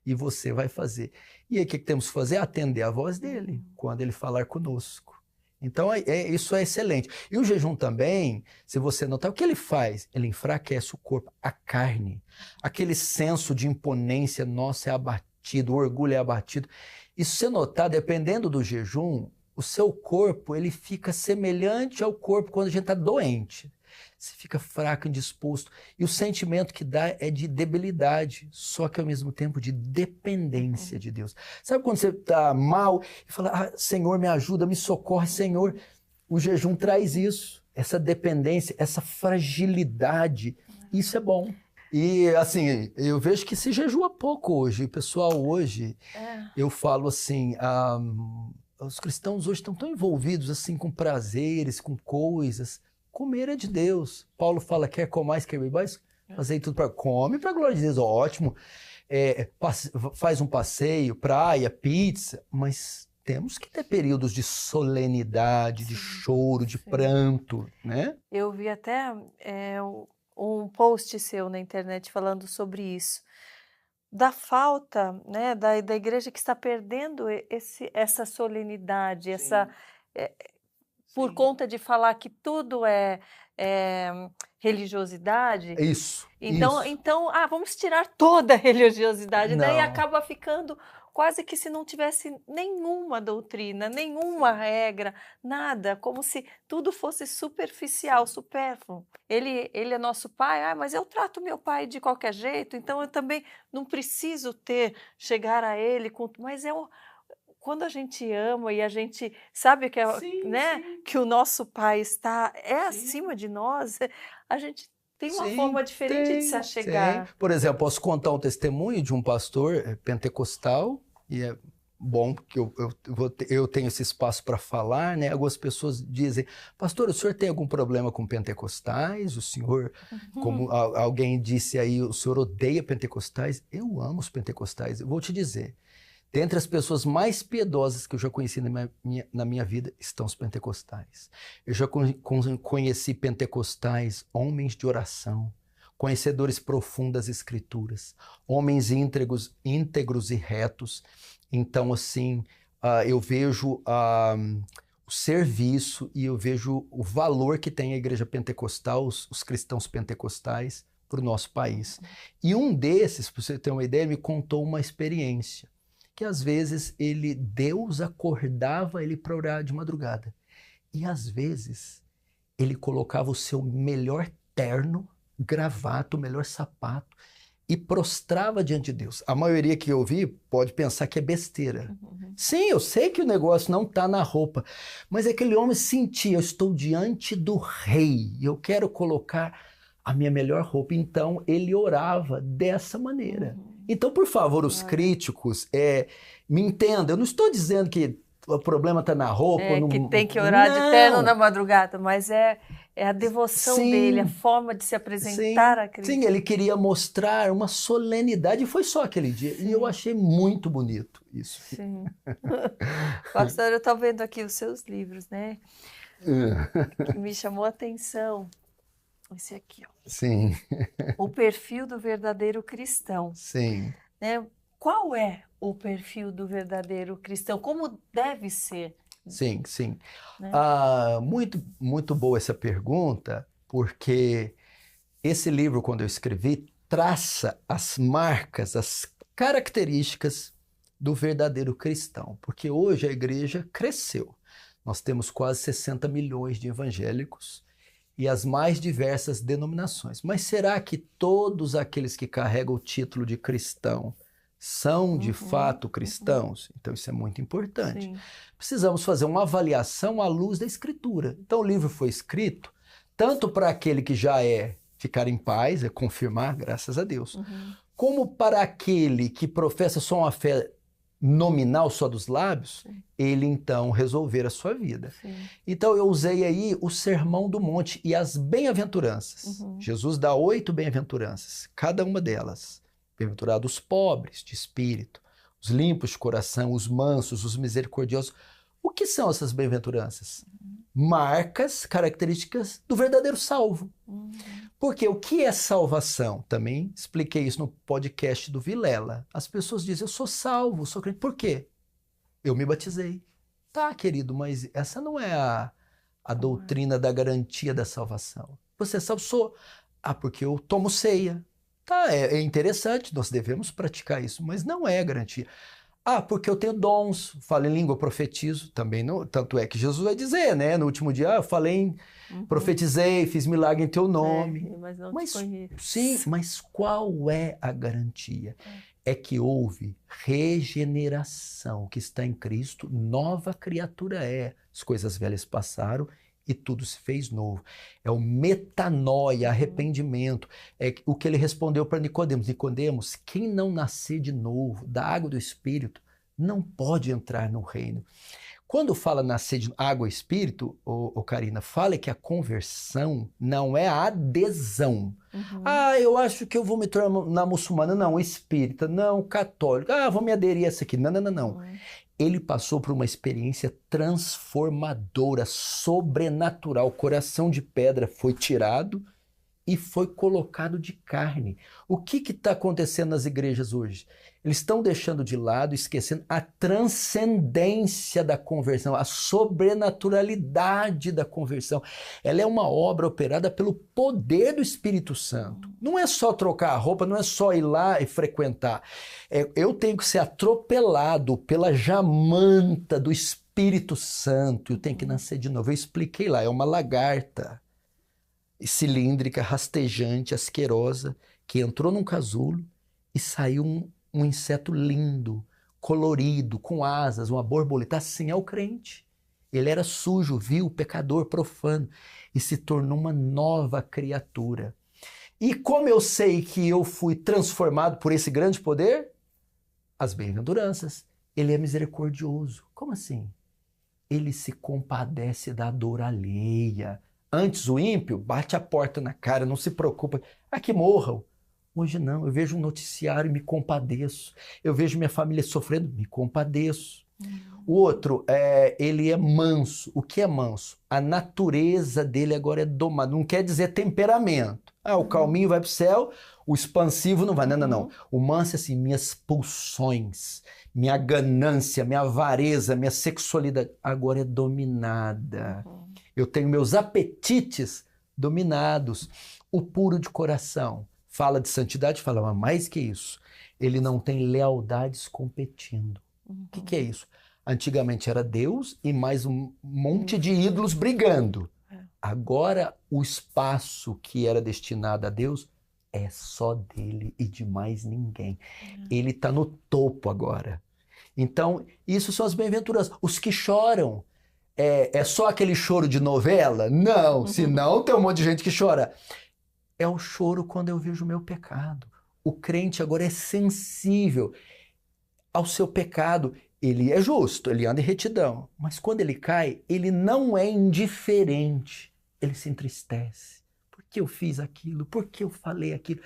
e você vai fazer. E aí o que temos que fazer? Atender a voz dele, quando ele falar conosco. Então, isso é excelente. E o jejum também, se você notar, o que ele faz? Ele enfraquece o corpo, a carne. Aquele senso de imponência nosso é abatido, o orgulho é abatido. E se você notar, dependendo do jejum, o seu corpo ele fica semelhante ao corpo quando a gente está doente. Você fica fraco, indisposto. E o sentimento que dá é de debilidade, só que ao mesmo tempo de dependência de Deus. Sabe quando você está mal e fala, Senhor, me ajuda, me socorre, Senhor. O jejum traz isso, essa dependência, essa fragilidade. Isso é bom. E assim, eu vejo que se jejua pouco hoje. O pessoal hoje, eu falo assim, os cristãos hoje estão tão envolvidos assim com prazeres, com coisas. Comer é de Deus. Paulo fala, quer comais, quer bebais? Fazer tudo para come para a glória de Deus, ótimo. Faz um passeio, praia, pizza, mas temos que ter períodos de solenidade, de choro, de pranto, né? Eu vi até um post seu na internet falando sobre isso, da falta, né, da igreja que está perdendo essa solenidade, por conta de falar que tudo é religiosidade. Isso. Então, vamos tirar toda a religiosidade. Não. Daí acaba ficando quase que se não tivesse nenhuma doutrina, nenhuma regra, nada, como se tudo fosse superficial, supérfluo. Ele é nosso pai, mas eu trato meu pai de qualquer jeito, então eu também não preciso chegar a ele, mas quando a gente ama e a gente sabe que, que o nosso pai está acima de nós, a gente tem uma forma diferente de se achegar. Sim. Por exemplo, posso contar um testemunho de um pastor pentecostal, e é bom que eu tenho esse espaço para falar, né? Algumas pessoas dizem, pastor, o senhor tem algum problema com pentecostais? O senhor, como alguém disse aí, o senhor odeia pentecostais? Eu amo os pentecostais. Eu vou te dizer, dentre as pessoas mais piedosas que eu já conheci na minha vida, estão os pentecostais. Eu já conheci pentecostais, homens de oração, conhecedores profundas das escrituras, homens íntegros e retos. Então, assim, eu vejo o serviço e eu vejo o valor que tem a igreja pentecostal, os cristãos pentecostais, para o nosso país. E um desses, para você ter uma ideia, me contou uma experiência, que às vezes Deus acordava ele para orar de madrugada. E às vezes ele colocava o seu melhor terno, gravata, o melhor sapato e prostrava diante de Deus. A maioria que eu vi pode pensar que é besteira. Sim, eu sei que o negócio não está na roupa, mas aquele homem sentia, eu estou diante do rei e eu quero colocar a minha melhor roupa. Então ele orava dessa maneira. Então, por favor, os críticos, me entendam. Eu não estou dizendo que o problema está na roupa. Que tem que orar de terno na madrugada, mas é a devoção dele, a forma de se apresentar a Cristo. Sim, ele queria mostrar uma solenidade, e foi só aquele dia. Sim. E eu achei muito bonito isso. Sim. Pastor, eu estou vendo aqui os seus livros, né? Que me chamou a atenção. Esse aqui, ó. Sim. O perfil do verdadeiro cristão. Sim. Né? Qual é o perfil do verdadeiro cristão? Como deve ser? Sim, sim. Né? Muito, muito boa essa pergunta, porque esse livro, quando eu escrevi, traça as marcas, as características do verdadeiro cristão. Porque hoje a igreja cresceu. Nós temos quase 60 milhões de evangélicos e as mais diversas denominações. Mas será que todos aqueles que carregam o título de cristão são de fato cristãos? Então isso é muito importante. Sim. Precisamos fazer uma avaliação à luz da Escritura. Então o livro foi escrito tanto para aquele que já ficar em paz, confirmar, graças a Deus, como para aquele que professa só uma fé nominal, só dos lábios, ele então resolver a sua vida. Sim. Então eu usei aí o Sermão do Monte e as bem-aventuranças. Jesus dá 8 bem-aventuranças, cada uma delas. Bem-aventurados os pobres de espírito, os limpos de coração, os mansos, os misericordiosos. O que são essas bem-aventuranças? Marcas, características do verdadeiro salvo. Porque o que é salvação? Também expliquei isso no podcast do Vilela. As pessoas dizem, eu sou salvo, sou crente. Por quê? Eu me batizei. Tá, querido, mas essa não é a doutrina da garantia da salvação. Você é salvo? Sou. Ah, porque eu tomo ceia. Tá, é interessante, nós devemos praticar isso, mas não é garantia. Ah, porque eu tenho dons, falo em língua, profetizo, também não. Tanto é que Jesus vai dizer, né? No último dia, eu falei, profetizei, fiz milagre em teu nome. Mas não te conheço. Sim, mas qual é a garantia? É que houve regeneração, que está em Cristo, nova criatura é. As coisas velhas passaram e tudo se fez novo. É o metanoia, arrependimento. É o que ele respondeu para Nicodemos. Nicodemos, quem não nascer de novo da água do Espírito não pode entrar no reino. Quando fala nascer de água e Espírito, Karina, fala que a conversão não é a adesão. Ah, eu acho que eu vou me tornar muçulmana. Não, espírita. Não, católico. Ah, vou me aderir a essa aqui. Não. Ele passou por uma experiência transformadora, sobrenatural. O coração de pedra foi tirado e foi colocado de carne. O que está acontecendo nas igrejas hoje? Eles estão deixando de lado, esquecendo a transcendência da conversão, a sobrenaturalidade da conversão. Ela é uma obra operada pelo poder do Espírito Santo. Não é só trocar a roupa, não é só ir lá e frequentar. Eu tenho que ser atropelado pela jamanta do Espírito Santo. Eu tenho que nascer de novo. Eu expliquei lá, é uma lagarta cilíndrica, rastejante, asquerosa, que entrou num casulo e saiu um inseto lindo, colorido, com asas, uma borboleta. Assim é o crente. Ele era sujo, vil, pecador, profano e se tornou uma nova criatura. E como eu sei que eu fui transformado por esse grande poder? As bem-aventuranças. Ele é misericordioso. Como assim? Ele se compadece da dor alheia. Antes o ímpio bate a porta na cara, não se preocupa. Ah, que morram. Hoje não, eu vejo um noticiário e me compadeço. Eu vejo minha família sofrendo, me compadeço. O outro, ele é manso. O que é manso? A natureza dele agora é domada. Não quer dizer temperamento. Ah, o calminho vai para o céu, o expansivo não vai. Não. O manso é assim, minhas pulsões, minha ganância, minha avareza, minha sexualidade agora é dominada. Eu tenho meus apetites dominados. O puro de coração fala de santidade, fala, mas mais que isso, ele não tem lealdades competindo. O que é isso? Antigamente era Deus e mais um monte de ídolos brigando. Agora o espaço que era destinado a Deus é só dele e de mais ninguém. Ele está no topo agora. Então, isso são as bem-aventuranças. Os que choram, é só aquele choro de novela? Não, senão tem um monte de gente que chora. É o choro quando eu vejo o meu pecado. O crente agora é sensível ao seu pecado. Ele é justo, ele anda em retidão. Mas quando ele cai, ele não é indiferente. Ele se entristece. Por que eu fiz aquilo? Por que eu falei aquilo?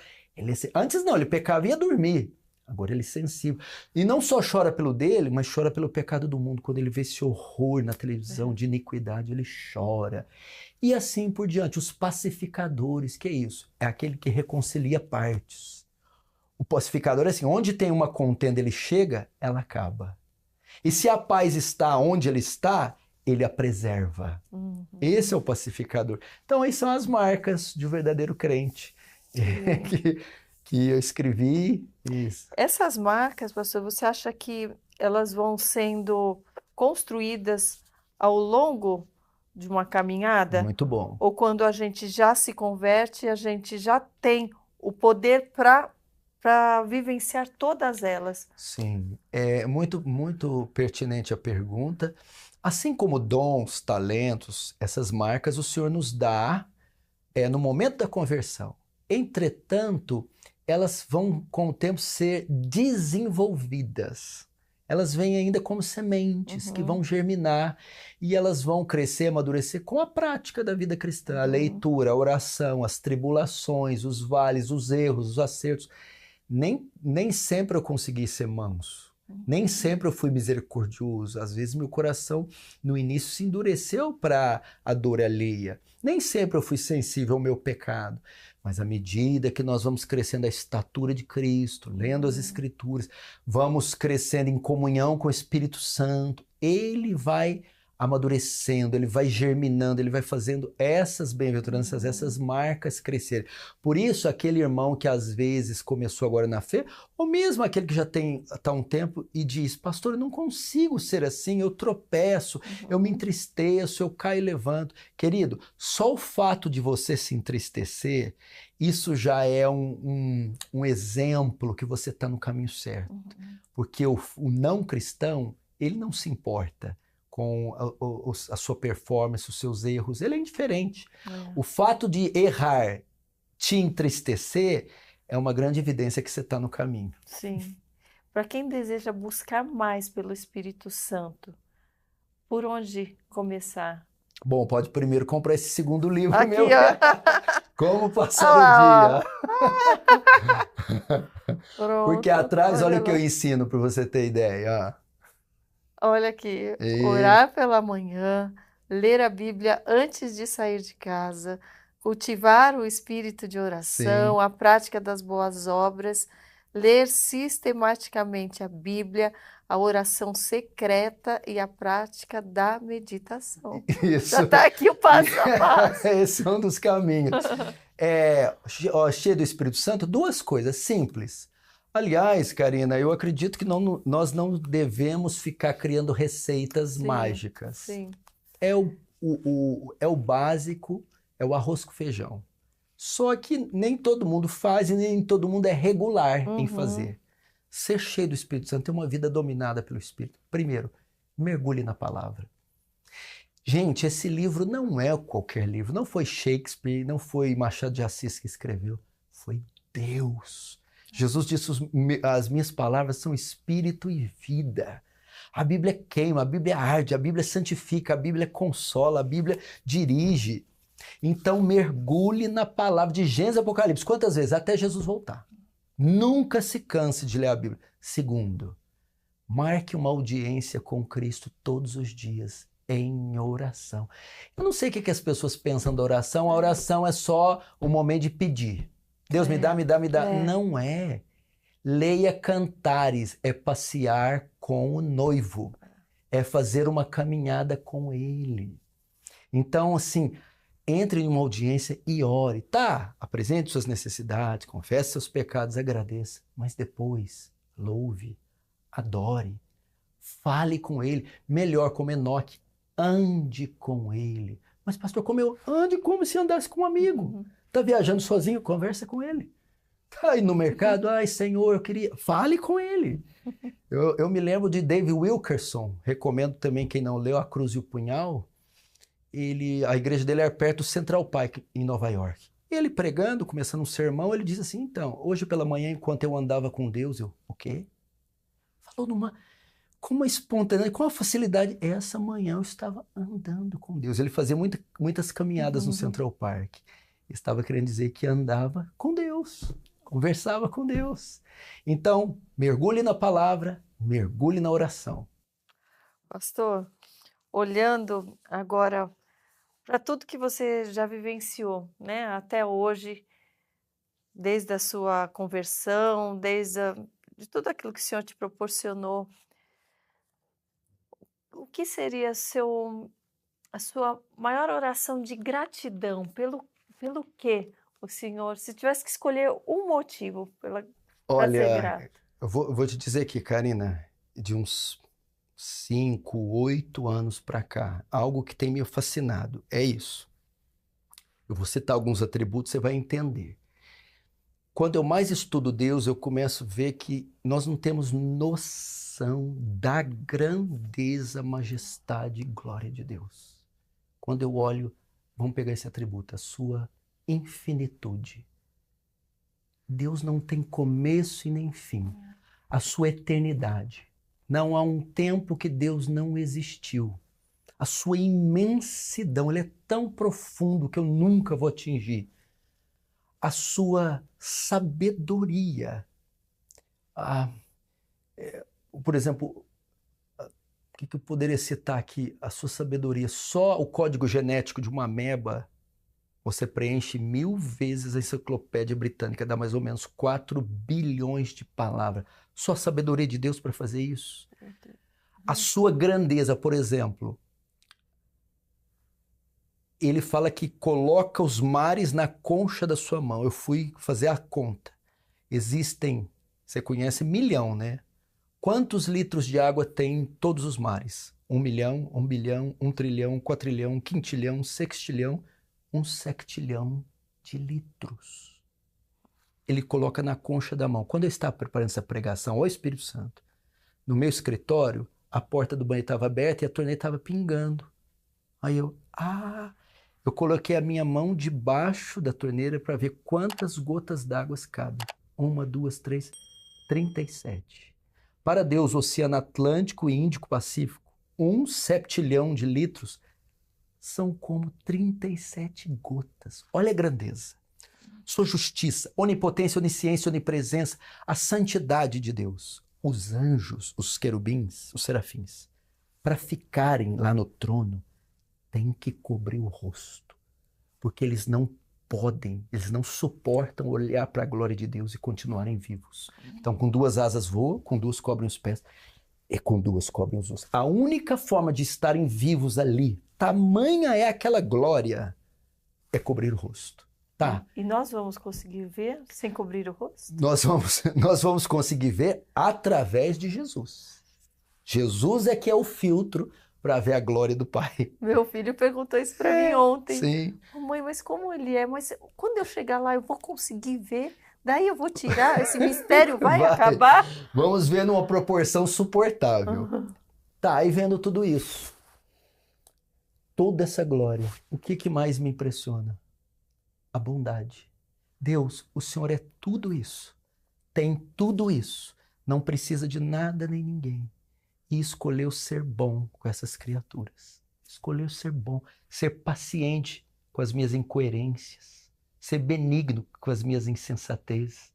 Antes não, ele pecava e ia dormir. Agora ele é sensível. E não só chora pelo dele, mas chora pelo pecado do mundo. Quando ele vê esse horror na televisão de iniquidade, ele chora. E assim por diante. Os pacificadores, que é isso? É aquele que reconcilia partes. O pacificador é assim, onde tem uma contenda, ele chega, ela acaba. E se a paz está onde ele está, ele a preserva. Esse é o pacificador. Então, aí são as marcas de um verdadeiro crente que eu escrevi. Isso. Essas marcas, pastor, você acha que elas vão sendo construídas ao longo de uma caminhada? Muito bom. Ou quando a gente já se converte, a gente já tem o poder para vivenciar todas elas? Sim, é muito pertinente a pergunta. Assim como dons, talentos, essas marcas o Senhor nos dá no momento da conversão. Entretanto, elas vão com o tempo ser desenvolvidas. Elas vêm ainda como sementes que vão germinar e elas vão crescer, amadurecer com a prática da vida cristã, a leitura, a oração, as tribulações, os vales, os erros, os acertos. Nem sempre eu consegui ser manso. Nem sempre eu fui misericordioso. Às vezes meu coração no início se endureceu para a dor alheia. Nem sempre eu fui sensível ao meu pecado. Mas à medida que nós vamos crescendo a estatura de Cristo, lendo as Escrituras, vamos crescendo em comunhão com o Espírito Santo, ele vai amadurecendo, ele vai germinando, ele vai fazendo essas bem-aventuranças, essas marcas crescerem. Por isso, aquele irmão que às vezes começou agora na fé, ou mesmo aquele que já está há um tempo e diz, pastor, eu não consigo ser assim, eu tropeço, eu me entristeço, eu caio e levanto. Querido, só o fato de você se entristecer, isso já é um exemplo que você está no caminho certo. Porque o não cristão, ele não se importa com a sua performance, os seus erros, ele é indiferente. O fato de errar te entristecer é uma grande evidência que você está no caminho. Sim. Para quem deseja buscar mais pelo Espírito Santo, por onde começar? Bom, pode primeiro comprar esse segundo livro Aqui, meu. ó. Como passar o dia. Pronto. Porque atrás, olha o que eu ensino para você ter ideia. Olha aqui, orar pela manhã, ler a Bíblia antes de sair de casa, cultivar o espírito de oração, Sim. a prática das boas obras, ler sistematicamente a Bíblia, a oração secreta e a prática da meditação. Isso. Já está aqui o passo a passo. Esse é um dos caminhos. Cheio do Espírito Santo, duas coisas simples. Aliás, Karina, eu acredito que nós não devemos ficar criando receitas mágicas. Sim. É o básico, é o arroz com feijão. Só que nem todo mundo faz e nem todo mundo é regular em fazer. Ser cheio do Espírito Santo, ter uma vida dominada pelo Espírito. Primeiro, mergulhe na palavra. Gente, esse livro não é qualquer livro. Não foi Shakespeare, não foi Machado de Assis que escreveu. Foi Deus. Jesus disse, as minhas palavras são espírito e vida. A Bíblia queima, a Bíblia arde, a Bíblia santifica, a Bíblia consola, a Bíblia dirige. Então mergulhe na palavra de Gênesis e Apocalipse. Quantas vezes? Até Jesus voltar. Nunca se canse de ler a Bíblia. Segundo, marque uma audiência com Cristo todos os dias em oração. Eu não sei o que as pessoas pensam da oração. A oração é só o momento de pedir. Deus me dá, me dá, me dá. Não é. Leia Cantares, é passear com o noivo, é fazer uma caminhada com ele. Então, assim, entre em uma audiência e ore. Tá, apresente suas necessidades, confesse seus pecados, agradeça, mas depois louve, adore, fale com ele. Melhor, como Enoque, ande com ele. Mas pastor, como eu ande como se andasse com um amigo? Tá viajando sozinho? Conversa com ele. Tá indo no mercado? Ai, Senhor, eu queria... Fale com ele. Eu me lembro de David Wilkerson. Recomendo também quem não leu A Cruz e o Punhal. A igreja dele era perto do Central Park, em Nova York. Ele pregando, começando um sermão, ele diz assim, então, hoje pela manhã, enquanto eu andava com Deus, o quê? Falou com uma espontaneidade, com uma facilidade. Essa manhã eu estava andando com Deus. Ele fazia muitas caminhadas no Central Park. Estava querendo dizer que andava com Deus, conversava com Deus. Então, mergulhe na palavra, mergulhe na oração. Pastor, olhando agora para tudo que você já vivenciou, né, até hoje, desde a sua conversão, de tudo aquilo que o Senhor te proporcionou, o que seria a sua maior oração de gratidão pelo que o Senhor, se tivesse que escolher um motivo para ser grato? Eu vou te dizer aqui, Karina, de uns 5, 8 anos para cá, algo que tem me fascinado é isso. Eu vou citar alguns atributos, você vai entender. Quando eu mais estudo Deus, eu começo a ver que nós não temos noção da grandeza, majestade e glória de Deus. Quando eu olho, vamos pegar esse atributo, a sua infinitude. Deus não tem começo e nem fim. A sua eternidade. Não há um tempo que Deus não existiu. A sua imensidão, ele é tão profundo que eu nunca vou atingir. A sua sabedoria. por exemplo, o que eu poderia citar aqui? A sua sabedoria. Só o código genético de uma ameba, você preenche 1000 vezes a enciclopédia britânica, dá mais ou menos 4 bilhões de palavras. Só a sabedoria de Deus para fazer isso. A sua grandeza, por exemplo, ele fala que coloca os mares na concha da sua mão. Eu fui fazer a conta. Existem, você conhece, 1 milhão, né? Quantos litros de água tem em todos os mares? 1 milhão, 1 bilhão, 1 trilhão, 4 trilhão, quintilhão, sextilhão, 1 septilhão de litros. Ele coloca na concha da mão. Quando eu estava preparando essa pregação, ó Espírito Santo, no meu escritório, a porta do banheiro estava aberta e a torneira estava pingando. Aí eu coloquei a minha mão debaixo da torneira para ver quantas gotas d'água cabem. 1, 2, 3, 37. Para Deus, o Oceano Atlântico e Índico Pacífico, 1 septilhão de litros, são como 37 gotas. Olha a grandeza. Sua justiça, onipotência, onisciência, onipresença, a santidade de Deus. Os anjos, os querubins, os serafins, para ficarem lá no trono, têm que cobrir o rosto, porque eles não podem, eles não suportam olhar para a glória de Deus e continuarem vivos. Então, com 2 asas voam, com 2 cobrem os pés e com 2 cobrem os ossos. A única forma de estarem vivos ali, tamanha é aquela glória, é cobrir o rosto. Tá. E nós vamos conseguir ver sem cobrir o rosto? Nós vamos conseguir ver através de Jesus. Jesus é que é o filtro para ver a glória do Pai. Meu filho perguntou isso para mim ontem. Sim. Mãe, mas como ele é? Mas quando eu chegar lá, eu vou conseguir ver? Daí eu vou tirar? Esse mistério vai acabar? Vamos ver numa proporção suportável. Uhum. Tá, e vendo tudo isso, toda essa glória, o que mais me impressiona? A bondade. Deus, o Senhor é tudo isso, tem tudo isso, não precisa de nada nem ninguém. E escolheu ser bom com essas criaturas. Escolheu ser bom, ser paciente com as minhas incoerências, ser benigno com as minhas insensatezes.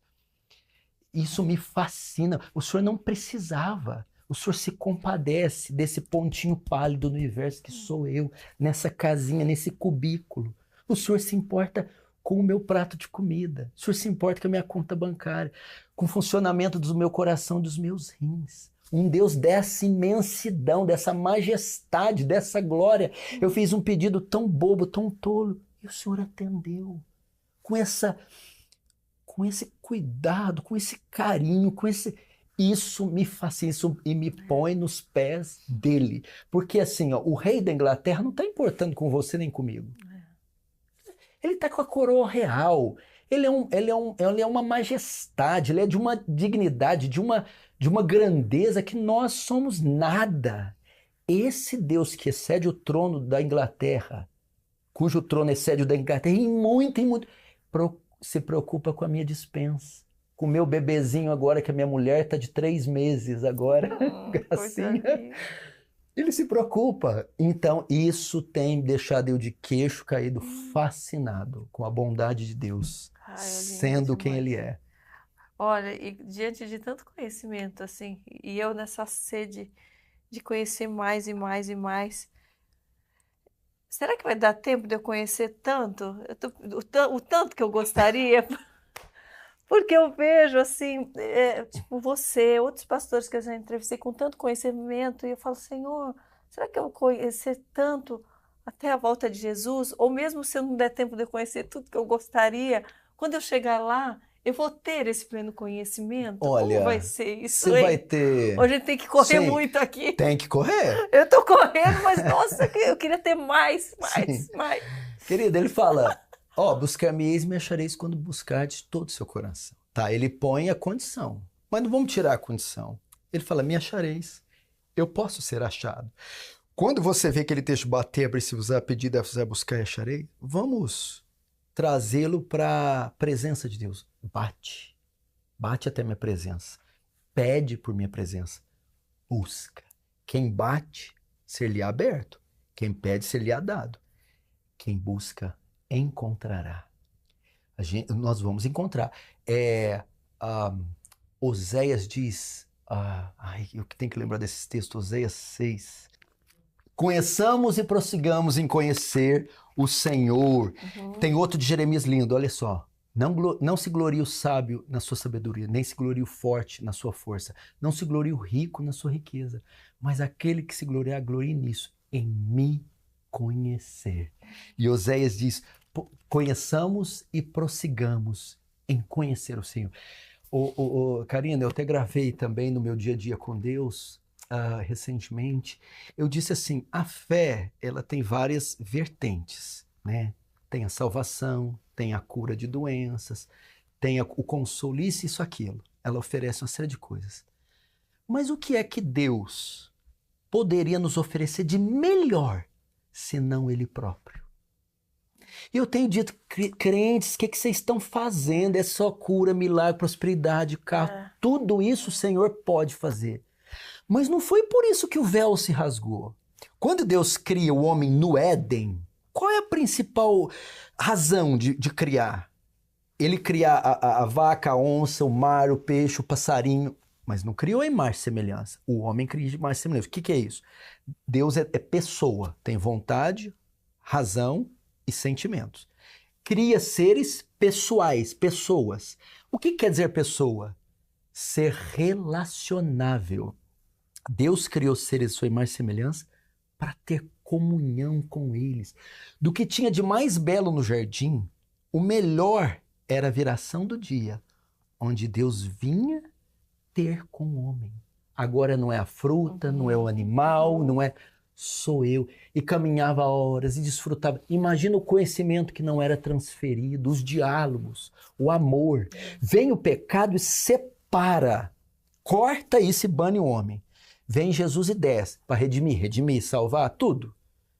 Isso me fascina. O Senhor não precisava. O Senhor se compadece desse pontinho pálido no universo que sou eu, nessa casinha, nesse cubículo. O Senhor se importa com o meu prato de comida. O Senhor se importa com a minha conta bancária, com o funcionamento do meu coração, dos meus rins. Um Deus dessa imensidão, dessa majestade, dessa glória. Eu fiz um pedido tão bobo, tão tolo, e o Senhor atendeu. Com esse cuidado, com esse carinho, Isso me fascina, isso e me põe nos pés dele. Porque assim, ó, o rei da Inglaterra não está importando com você nem comigo. Ele está com a coroa real. Ele é uma majestade, ele é de uma dignidade, de uma grandeza que nós somos nada. Esse Deus que excede o trono da Inglaterra, cujo trono excede o da Inglaterra, em muito, se preocupa com a minha dispensa. Com o meu bebezinho agora, que a minha mulher está de 3 meses agora, gracinha. Ele se preocupa. Então, isso tem deixado eu de queixo caído, fascinado com a bondade de Deus, sendo quem Ele é. Olha, e diante de tanto conhecimento, assim, e eu nessa sede de conhecer mais e mais e mais, será que vai dar tempo de eu conhecer tanto? O tanto que eu gostaria? Porque eu vejo, assim, tipo você, outros pastores que eu já entrevistei com tanto conhecimento, e eu falo, Senhor, será que eu vou conhecer tanto até a volta de Jesus? Ou mesmo se eu não der tempo de eu conhecer tudo que eu gostaria, quando eu chegar lá, eu vou ter esse pleno conhecimento? Olha, como vai ser isso? Você vai ter... Hoje a gente tem que correr Sim, muito aqui. Tem que correr. Eu tô correndo, mas nossa, eu queria ter mais. Querida, ele fala... buscar-me-eis e me achareis quando buscardes todo o seu coração. Tá, ele põe a condição. Mas não vamos tirar a condição. Ele fala, me achareis. Eu posso ser achado. Quando você vê aquele texto, bater, abrir, se usar, pedir, deve usar, buscar e acharei, vamos trazê-lo para a presença de Deus. Bate. Bate até minha presença. Pede por minha presença. Busca. Quem bate, ser-lhe aberto. Quem pede, ser-lhe dado. Quem busca, encontrará. Nós vamos encontrar. Oséias diz, Eu que tenho que lembrar desses textos, Oséias 6. Conheçamos e prossigamos em conhecer o Senhor. Tem outro de Jeremias lindo, olha só. Não se glorie o sábio na sua sabedoria, nem se glorie o forte na sua força. Não se glorie o rico na sua riqueza. Mas aquele que se gloriar, glorie nisso, em me conhecer. E Oséias diz, conheçamos e prossigamos em conhecer o Senhor. Karina, eu até gravei também no meu dia a dia com Deus, recentemente. Eu disse assim, a fé, ela tem várias vertentes, né? Tem a salvação, tem a cura de doenças, tem o consolo, isso, aquilo. Ela oferece uma série de coisas. Mas o que é que Deus poderia nos oferecer de melhor, senão Ele próprio? E eu tenho dito, crentes, o que vocês estão fazendo? É só cura, milagre, prosperidade, carro. Tudo isso o Senhor pode fazer. Mas não foi por isso que o véu se rasgou. Quando Deus cria o homem no Éden, qual é a principal razão de criar? Ele cria a vaca, a onça, o mar, o peixe, o passarinho, mas não criou em imagem e semelhança. O homem cria de imagem e semelhança. O que é isso? Deus é pessoa, tem vontade, razão e sentimentos. Cria seres pessoais, pessoas. O que quer dizer pessoa? Ser relacionável. Deus criou seres de sua imagem e semelhança para ter comunhão com eles. Do que tinha de mais belo no jardim, o melhor era a viração do dia, onde Deus vinha ter com o homem. Agora não é a fruta, não é o animal, não é... Sou eu. E caminhava horas e desfrutava. Imagina o conhecimento que não era transferido, os diálogos, o amor. Vem o pecado e separa, corta isso e bane o homem. Vem Jesus e desce para redimir, salvar, tudo.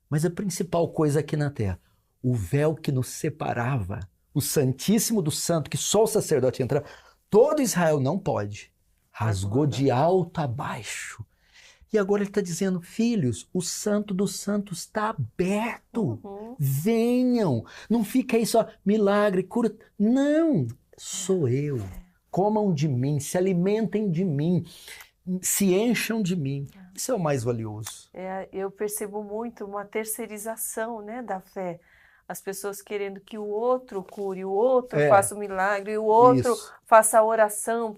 Mas a principal coisa aqui na terra, o véu que nos separava, o Santíssimo do Santo, que só o sacerdote entrava, todo Israel não pode. Rasgou de alto a baixo. E agora ele está dizendo, filhos, o Santo dos Santos está aberto. Venham. Não fica aí só milagre, cura. Não, sou eu. Comam de mim, se alimentem de mim, se encham de mim. Isso é o mais valioso. Eu percebo muito uma terceirização, né, da fé. As pessoas querendo que o outro cure, o outro faça o milagre, o outro faça a oração,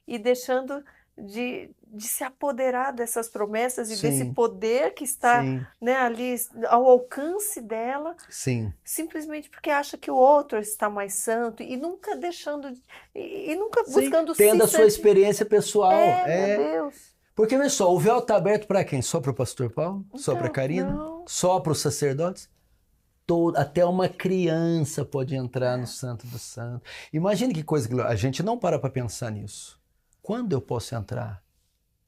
e deixando de se apoderar dessas promessas e desse poder que está, né, ali ao alcance dela, simplesmente porque acha que o outro está mais santo e nunca deixando, e nunca buscando tendo a sua experiência pessoal. Meu Deus. Porque, olha só, o véu está aberto para quem? Só para o pastor Paulo? Só para a Karina? Não. Só para os sacerdotes? Até uma criança pode entrar no Santo do Santo. Imagine que coisa, a gente não para pensar nisso. Quando eu posso entrar?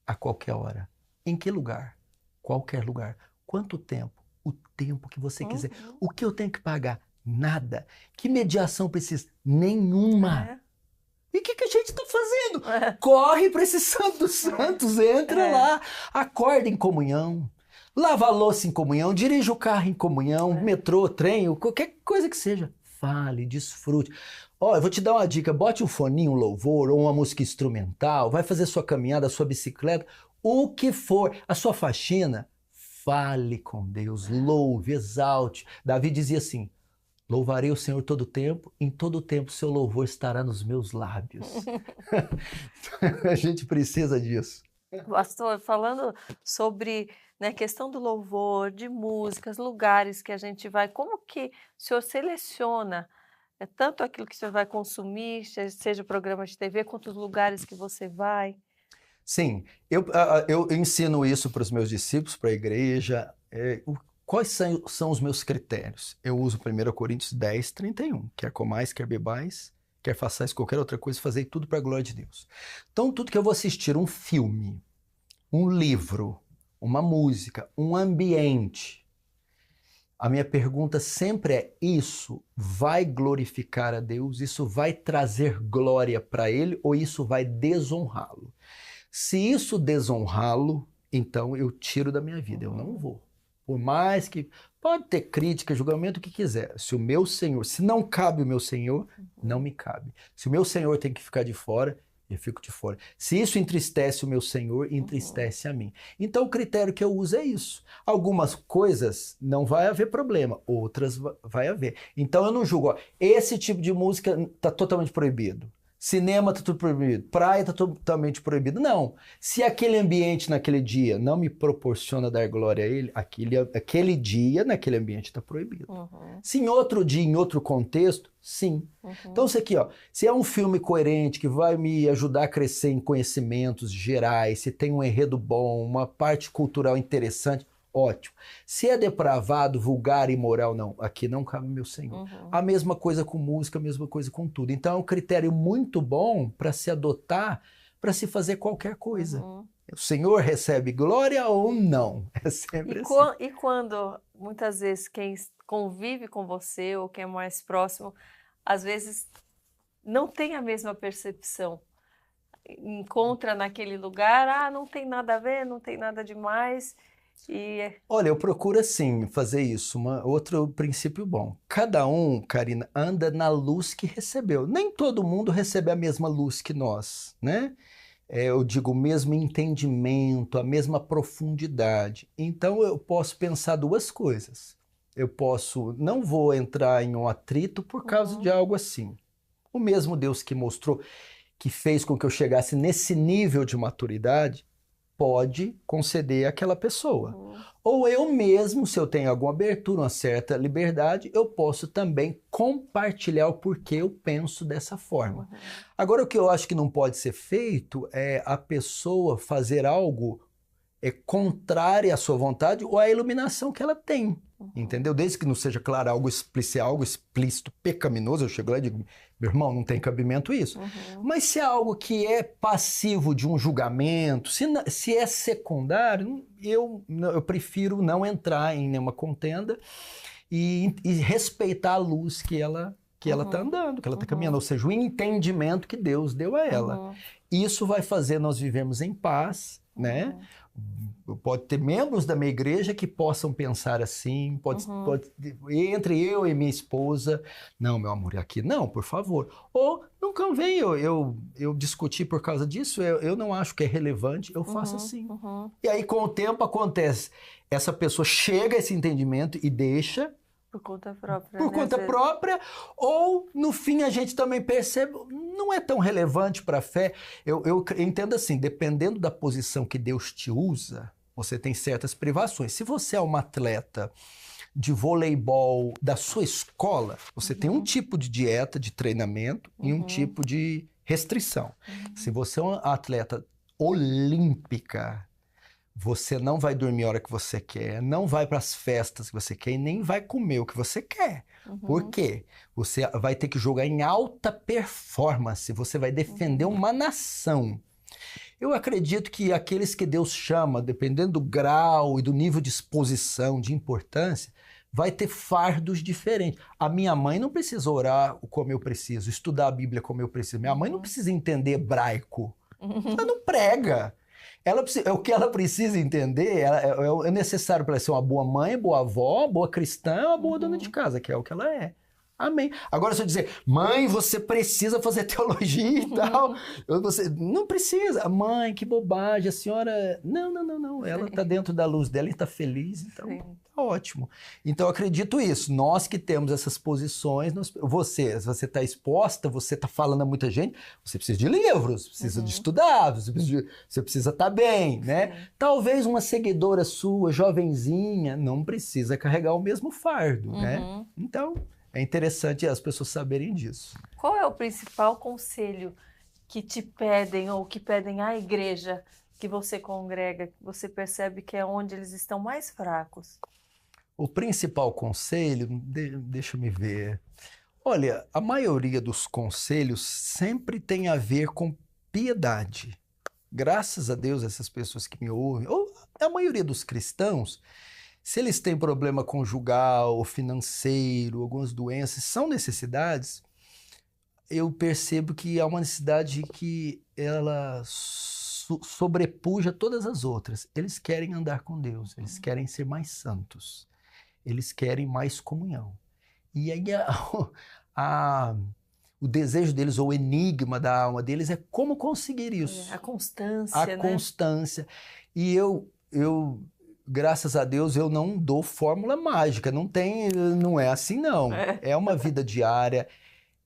A qualquer hora. Em que lugar? Qualquer lugar. Quanto tempo? O tempo que você quiser. O que eu tenho que pagar? Nada. Que mediação precisa? Nenhuma. E o que a gente está fazendo? Corre para esse Santo dos Santos, entra lá, acorda em comunhão, lava a louça em comunhão, dirige o carro em comunhão, metrô, trem, qualquer coisa que seja. Fale, desfrute. Eu vou te dar uma dica, bote um foninho, um louvor ou uma música instrumental, vai fazer sua caminhada, sua bicicleta, o que for, a sua faxina, fale com Deus, louve, exalte. Davi dizia assim, louvarei o Senhor todo o tempo, em todo o tempo seu louvor estará nos meus lábios. A gente precisa disso. Pastor, falando sobre questão do louvor, de músicas, lugares que a gente vai, como que o senhor seleciona tanto aquilo que o senhor vai consumir, seja programa de TV, quanto os lugares que você vai? Sim, eu ensino isso para os meus discípulos, para a igreja. Quais são os meus critérios? Eu uso 1 Coríntios 10, 31. Quer comais, quer bebais, quer façais qualquer outra coisa, fazei tudo para a glória de Deus. Então, tudo que eu vou assistir, um filme, um livro, uma música, um ambiente, a minha pergunta sempre é, isso vai glorificar a Deus? Isso vai trazer glória para Ele ou isso vai desonrá-lo? Se isso desonrá-lo, então eu tiro da minha vida, eu não vou. Por mais que... Pode ter crítica, julgamento, o que quiser. Se o meu Senhor... Se não cabe o meu Senhor, não me cabe. Se o meu Senhor tem que ficar de fora, Eu fico de fora. Se isso entristece o meu Senhor, entristece a mim. Então o critério que eu uso é isso. Algumas coisas não vai haver problema, outras vai haver. Então eu não julgo, ó, esse tipo de música está totalmente proibido. Cinema está tudo proibido, praia está totalmente proibido. Não. Se aquele ambiente naquele dia não me proporciona dar glória a ele, aquele dia naquele ambiente está proibido. Se em outro dia, em outro contexto, sim. Então isso aqui, ó, se é um filme coerente que vai me ajudar a crescer em conhecimentos gerais, se tem um enredo bom, uma parte cultural interessante, ótimo. Se é depravado, vulgar, imoral, não. Aqui não cabe meu Senhor. A mesma coisa com música, a mesma coisa com tudo. Então é um critério muito bom para se adotar, para se fazer qualquer coisa. O Senhor recebe glória ou não? É sempre assim. E quando, muitas vezes, quem convive com você ou quem é mais próximo, às vezes não tem a mesma percepção. Encontra naquele lugar, não tem nada a ver, não tem nada demais. Olha, eu procuro assim fazer isso, outro princípio bom. Cada um, Karina, anda na luz que recebeu. Nem todo mundo recebe a mesma luz que nós, né? Eu digo o mesmo entendimento, a mesma profundidade. Então eu posso pensar duas coisas. Não vou entrar em um atrito por causa de algo assim. O mesmo Deus que mostrou, que fez com que eu chegasse nesse nível de maturidade, pode conceder àquela pessoa. Ou eu mesmo, se eu tenho alguma abertura, uma certa liberdade, eu posso também compartilhar o porquê eu penso dessa forma. Agora, o que eu acho que não pode ser feito é a pessoa fazer algo contrário à sua vontade ou à iluminação que ela tem. Entendeu? Desde que não seja, claro, algo explícito, pecaminoso, eu chego lá e digo, meu irmão, não tem cabimento isso. Mas se é algo que é passivo de um julgamento, se é secundário, eu prefiro não entrar em nenhuma contenda e respeitar a luz que ela está andando, que ela está caminhando, ou seja, o entendimento que Deus deu a ela. Isso vai fazer nós vivermos em paz, né? Pode ter membros da minha igreja que possam pensar assim, entre eu e minha esposa, não, meu amor, aqui não, por favor. Ou não convém eu discutir por causa disso, eu não acho que é relevante, eu faço assim. E aí com o tempo acontece, essa pessoa chega a esse entendimento e deixa, por conta própria. Por conta própria, ou no fim a gente também percebe, não é tão relevante para a fé. Eu entendo assim, dependendo da posição que Deus te usa, você tem certas privações. Se você é uma atleta de voleibol da sua escola, você tem um tipo de dieta, de treinamento e um tipo de restrição. Se você é uma atleta olímpica, você não vai dormir a hora que você quer, não vai para as festas que você quer e nem vai comer o que você quer. Por quê? Você vai ter que jogar em alta performance, você vai defender uma nação. Eu acredito que aqueles que Deus chama, dependendo do grau e do nível de exposição, de importância, vai ter fardos diferentes. A minha mãe não precisa orar como eu preciso, estudar a Bíblia como eu preciso. Minha mãe não precisa entender hebraico. Ela não prega. O que ela precisa entender é necessário para ela ser uma boa mãe, boa avó, boa cristã, uma boa dona de casa, que é o que ela é. Amém. Agora, se eu dizer, mãe, você precisa fazer teologia e tal, você não precisa. Mãe, que bobagem, a senhora... Não. Ela está dentro da luz dela e está feliz, então tá ótimo. Então, eu acredito isso. Nós que temos essas posições, você está exposta, você está falando a muita gente, você precisa de livros, precisa de estudar, você precisa estar bem, né? Talvez uma seguidora sua, jovenzinha, não precisa carregar o mesmo fardo, né? Então... é interessante as pessoas saberem disso. Qual é o principal conselho que te pedem ou que pedem à igreja que você congrega, que você percebe que é onde eles estão mais fracos? O principal conselho, deixa me ver. Olha, a maioria dos conselhos sempre tem a ver com piedade. Graças a Deus, essas pessoas que me ouvem, ou a maioria dos cristãos, se eles têm problema conjugal, financeiro, algumas doenças, são necessidades, eu percebo que há uma necessidade que ela sobrepuja todas as outras. Eles querem andar com Deus, eles querem ser mais santos, eles querem mais comunhão. E aí o desejo deles, ou o enigma da alma deles é como conseguir isso. A constância, A constância. E graças a Deus, eu não dou fórmula mágica, não é assim não. É uma vida diária.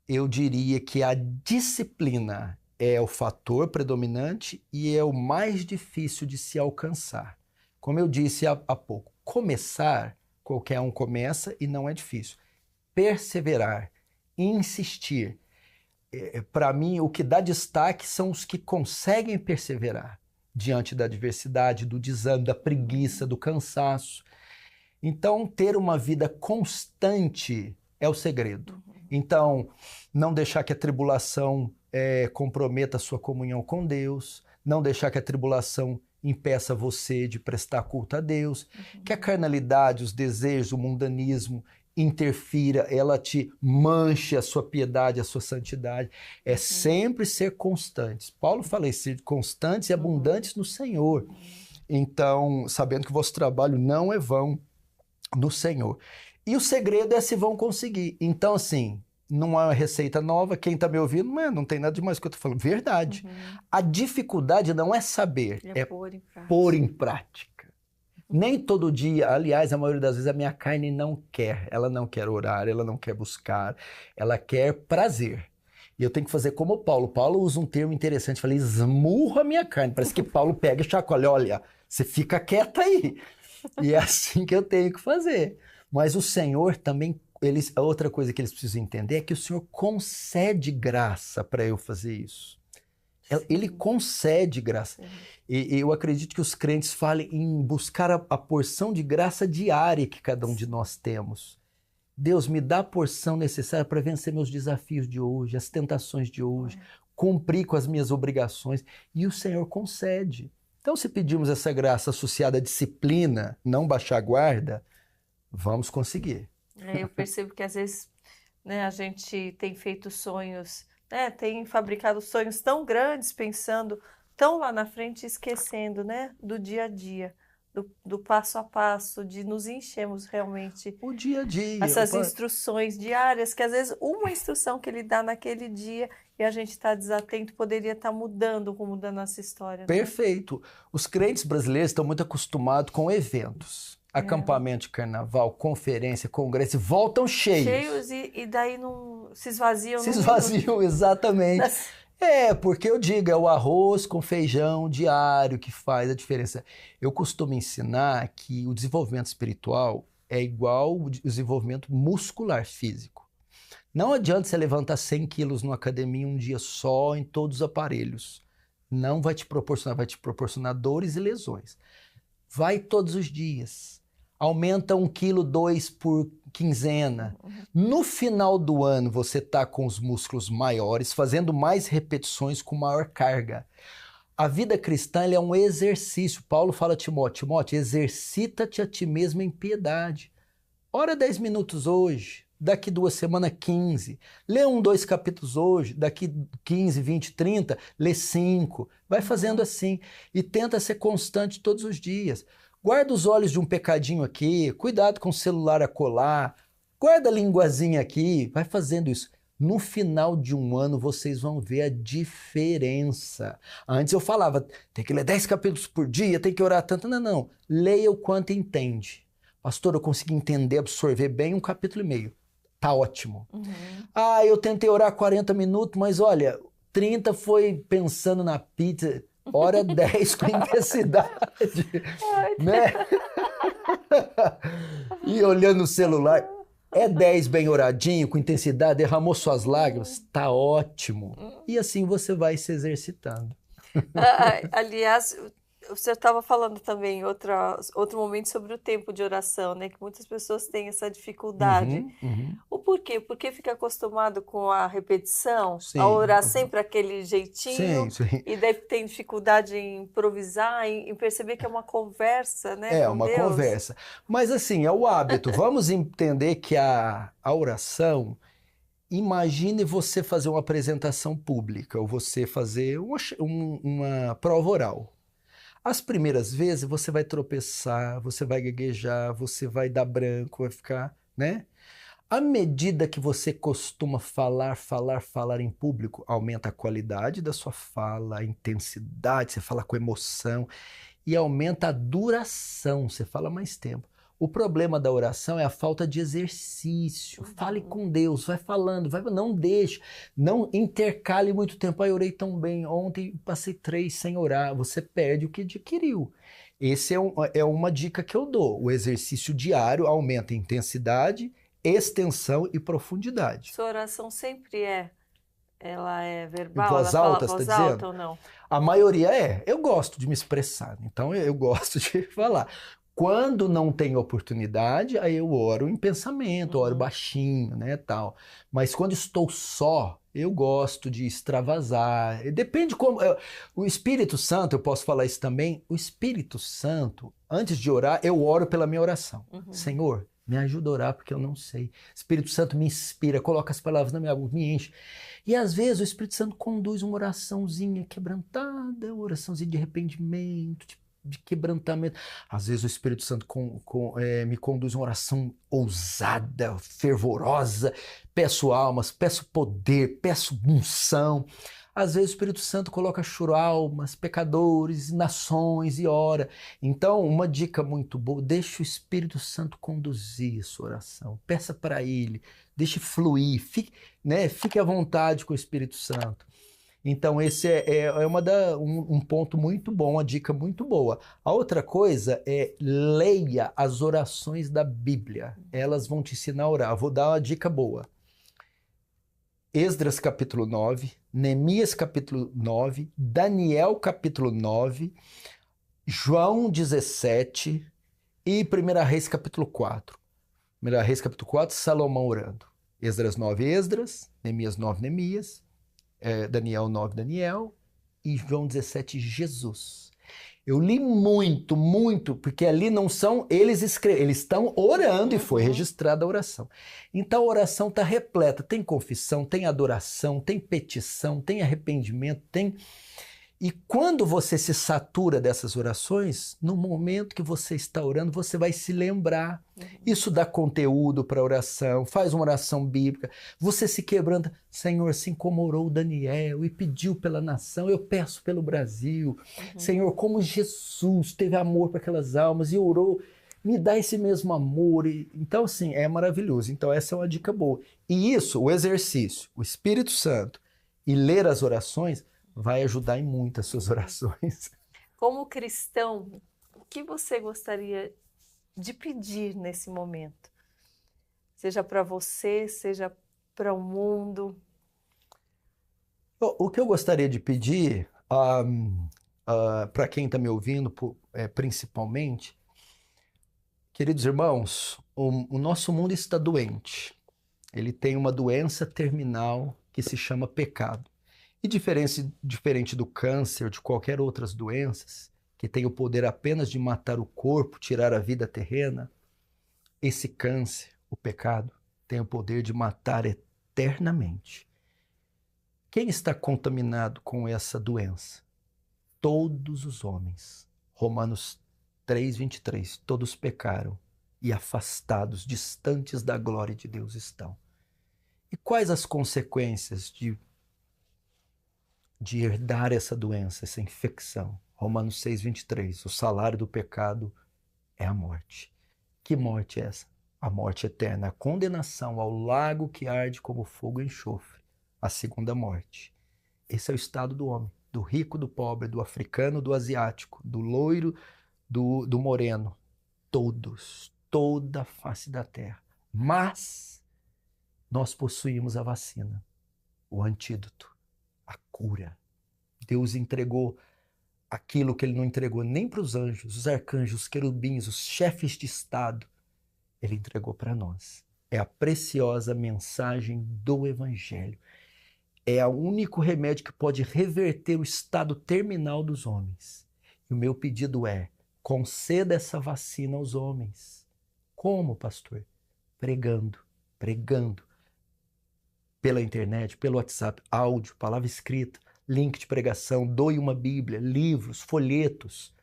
Eu diria que a disciplina é o fator predominante e é o mais difícil de se alcançar. Como eu disse há pouco, começar, qualquer um começa e não é difícil. Perseverar, insistir. Para mim, o que dá destaque são os que conseguem perseverar diante da adversidade, do desânimo, da preguiça, do cansaço. Então, ter uma vida constante é o segredo. Então, não deixar que a tribulação comprometa a sua comunhão com Deus, não deixar que a tribulação impeça você de prestar culto a Deus, que a carnalidade, os desejos, o mundanismo interfira, ela te manche a sua piedade, a sua santidade. É sempre ser constantes. Paulo fala isso, ser constantes e abundantes no Senhor. Então, sabendo que o vosso trabalho não é vão no Senhor. E o segredo é se vão conseguir. Então, assim, não é uma receita nova. Quem está me ouvindo, não tem nada demais que eu estou falando. Verdade. A dificuldade não é saber, é pôr em prática. Nem todo dia, aliás, a maioria das vezes a minha carne não quer. Ela não quer orar, ela não quer buscar, ela quer prazer. E eu tenho que fazer como Paulo. Paulo usa um termo interessante, falei, esmurro a minha carne. Parece que Paulo pega e chacoalha, olha, você fica quieta aí. E é assim que eu tenho que fazer. Mas o Senhor também, a outra coisa que eles precisam entender é que o Senhor concede graça para eu fazer isso. Ele concede graça. E eu acredito que os crentes falem em buscar a porção de graça diária que cada um de nós temos. Deus, me dá a porção necessária para vencer meus desafios de hoje, as tentações de hoje, cumprir com as minhas obrigações. E o Senhor concede. Então, se pedimos essa graça associada à disciplina, não baixar a guarda, vamos conseguir. Eu percebo que às vezes, né, a gente tem feito sonhos, né, tem fabricado sonhos tão grandes, pensando tão lá na frente, esquecendo, né, do dia a dia, do passo a passo, de nos enchermos realmente. O dia a dia. Essas instruções diárias, que às vezes uma instrução que ele dá naquele dia e a gente está desatento, poderia estar mudando o rumo da nossa história. Perfeito. Né? Os crentes brasileiros estão muito acostumados com eventos. Acampamento de carnaval, conferência, congresso, voltam cheios. E daí não se esvaziam. Se esvaziam, exatamente. Porque eu digo, é o arroz com feijão diário que faz a diferença. Eu costumo ensinar que o desenvolvimento espiritual é igual ao desenvolvimento muscular físico. Não adianta você levantar 100 quilos numa academia um dia só, em todos os aparelhos. Não vai te proporcionar dores e lesões. Vai todos os dias. Aumenta 1 quilo, 2 por quinzena. No final do ano, você está com os músculos maiores, fazendo mais repetições com maior carga. A vida cristã é um exercício. Paulo fala a Timóteo, exercita-te a ti mesmo em piedade. Ora 10 minutos hoje, daqui 2 semanas 15. Lê 2 capítulos hoje, daqui 15, 20, 30, lê 5. Vai fazendo assim e tenta ser constante todos os dias. Guarda os olhos de um pecadinho aqui, cuidado com o celular a colar, guarda a linguazinha aqui, vai fazendo isso. No final de um ano vocês vão ver a diferença. Antes eu falava, tem que ler 10 capítulos por dia, tem que orar tanto. Não. Leia o quanto entende. Pastor, eu consegui entender, absorver bem 1,5 capítulo. Tá ótimo. Eu tentei orar 40 minutos, mas olha, 30 foi pensando na pizza. Hora 10 com intensidade, né? E olhando o celular, 10 bem oradinho, com intensidade, derramou suas lágrimas, tá ótimo. E assim você vai se exercitando. Aliás, o senhor estava falando também em outro momento sobre o tempo de oração, né? Que muitas pessoas têm essa dificuldade. O porquê? Porque fica acostumado com a repetição, a orar sempre aquele jeitinho, e daí tem dificuldade em improvisar, em perceber que é uma conversa, né? É uma conversa. Mas assim, é o hábito. Vamos entender que a oração, imagine você fazer uma apresentação pública, ou você fazer uma prova oral. As primeiras vezes você vai tropeçar, você vai gaguejar, você vai dar branco, vai ficar, né? À medida que você costuma falar em público, aumenta a qualidade da sua fala, a intensidade, você fala com emoção e aumenta a duração, você fala mais tempo. O problema da oração é a falta de exercício. Fale com Deus, vai falando, não deixe, não intercale muito tempo. Eu orei tão bem, ontem passei 3 sem orar. Você perde o que adquiriu. Essa é uma dica que eu dou. O exercício diário aumenta a intensidade, extensão e profundidade. Sua oração sempre ela é verbal? Em voz ela alta, fala você voz está alta dizendo? ou não? A maioria é. Eu gosto de me expressar, então eu gosto de falar. Quando não tem oportunidade, aí eu oro em pensamento, oro baixinho, né, tal. Mas quando estou só, eu gosto de extravasar. Depende como... O Espírito Santo, eu posso falar isso também, o Espírito Santo, antes de orar, eu oro pela minha oração. Senhor, me ajuda a orar porque eu não sei. Espírito Santo me inspira, coloca as palavras na minha boca, me enche. E às vezes o Espírito Santo conduz uma oraçãozinha quebrantada, uma oraçãozinha de arrependimento, de quebrantamento. Às vezes o Espírito Santo me conduz uma oração ousada, fervorosa. Peço almas, peço poder, peço unção. Às vezes o Espírito Santo coloca almas, pecadores, nações e ora. Então, uma dica muito boa, deixe o Espírito Santo conduzir a sua oração. Peça para ele, deixe fluir, fique à vontade com o Espírito Santo. Então, esse é um ponto muito bom, uma dica muito boa. A outra coisa é leia as orações da Bíblia. Elas vão te ensinar a orar. Vou dar uma dica boa. Esdras capítulo 9, Neemias capítulo 9, Daniel capítulo 9, João 17 e 1 Reis capítulo 4. 1 Reis capítulo 4, Salomão orando. Esdras 9, Esdras, Neemias 9, Neemias, Daniel 9, Daniel e João 17, Jesus. Eu li muito, porque ali não são eles escrevendo, eles estão orando e foi registrada a oração. Então a oração está repleta, tem confissão, tem adoração, tem petição, tem arrependimento, tem... E quando você se satura dessas orações, no momento que você está orando, você vai se lembrar. Isso dá conteúdo para a oração, faz uma oração bíblica. Você se quebranta, Senhor, assim como orou Daniel e pediu pela nação, eu peço pelo Brasil. Senhor, como Jesus teve amor para aquelas almas e orou, me dá esse mesmo amor. Então, assim, é maravilhoso. Então, essa é uma dica boa. E isso, o exercício, o Espírito Santo e ler as orações vai ajudar em muitas suas orações. Como cristão, o que você gostaria de pedir nesse momento? Seja para você, seja para o mundo. O que eu gostaria de pedir, para quem está me ouvindo, principalmente, queridos irmãos, o nosso mundo está doente. Ele tem uma doença terminal que se chama pecado. E diferente do câncer, de qualquer outras doenças, que tem o poder apenas de matar o corpo, tirar a vida terrena, esse câncer, o pecado, tem o poder de matar eternamente. Quem está contaminado com essa doença? Todos os homens. Romanos 3:23, todos pecaram e afastados, distantes da glória de Deus estão. E quais as consequências de herdar essa doença, essa infecção? Romanos 6:23, o salário do pecado é a morte. Que morte é essa? A morte eterna, a condenação ao lago que arde como fogo e enxofre, a segunda morte. Esse é o estado do homem, do rico, do pobre, do africano, do asiático, do loiro, do moreno, todos, toda a face da terra. Mas nós possuímos a vacina, o antídoto, a cura. Deus entregou aquilo que ele não entregou nem para os anjos, os arcanjos, os querubins, os chefes de estado. Ele entregou para nós. É a preciosa mensagem do Evangelho. É o único remédio que pode reverter o estado terminal dos homens. E o meu pedido é: conceda essa vacina aos homens. Como, pastor? Pregando. Pela internet, pelo WhatsApp, áudio, palavra escrita, link de pregação, doe uma Bíblia, livros, folhetos,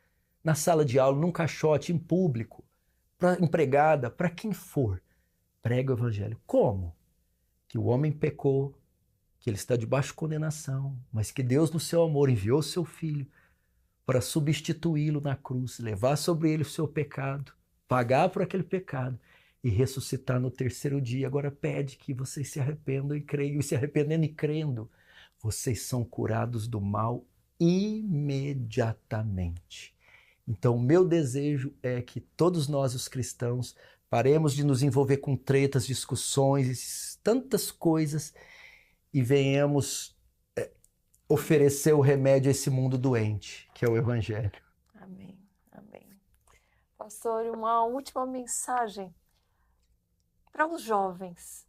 na sala de aula, num caixote, em público, para empregada, para quem for. prega o evangelho. Como? Que o homem pecou, que ele está debaixo de condenação, mas que Deus, no seu amor, enviou o seu Filho para substituí-lo na cruz, levar sobre ele o seu pecado, pagar por aquele pecado e ressuscitar no terceiro dia. Agora pede que vocês se arrependam e creiam, e se arrependendo e crendo, vocês são curados do mal imediatamente. Então, o meu desejo é que todos nós, os cristãos, paremos de nos envolver com tretas, discussões, tantas coisas, e venhamos oferecer o remédio a esse mundo doente, que é o Evangelho. Amém, amém. Pastor, uma última mensagem para os jovens.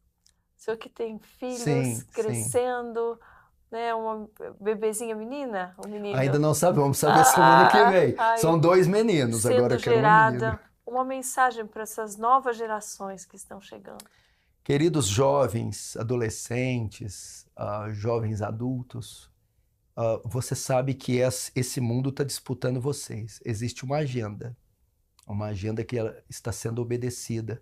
O senhor que tem filhos crescendo, né, uma bebezinha menina? Um menino? Ainda não sabemos, vamos saber semana que vem. São 2 meninos, agora eu quero uma menina. Uma mensagem para essas novas gerações que estão chegando. Queridos jovens, adolescentes, jovens adultos, você sabe que esse mundo está disputando vocês. Existe uma agenda que ela está sendo obedecida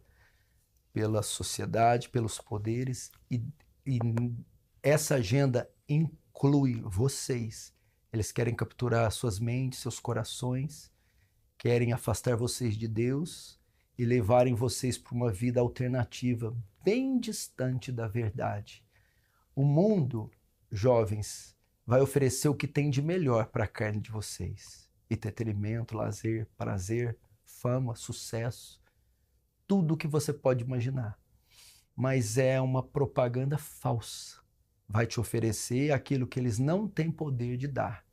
pela sociedade, pelos poderes, e essa agenda inclui vocês. Eles querem capturar suas mentes, seus corações, querem afastar vocês de Deus e levarem vocês para uma vida alternativa, bem distante da verdade. O mundo, jovens, vai oferecer o que tem de melhor para a carne de vocês. Entretenimento, lazer, prazer, fama, sucesso, tudo o que você pode imaginar. Mas é uma propaganda falsa. Vai te oferecer aquilo que eles não têm poder de dar.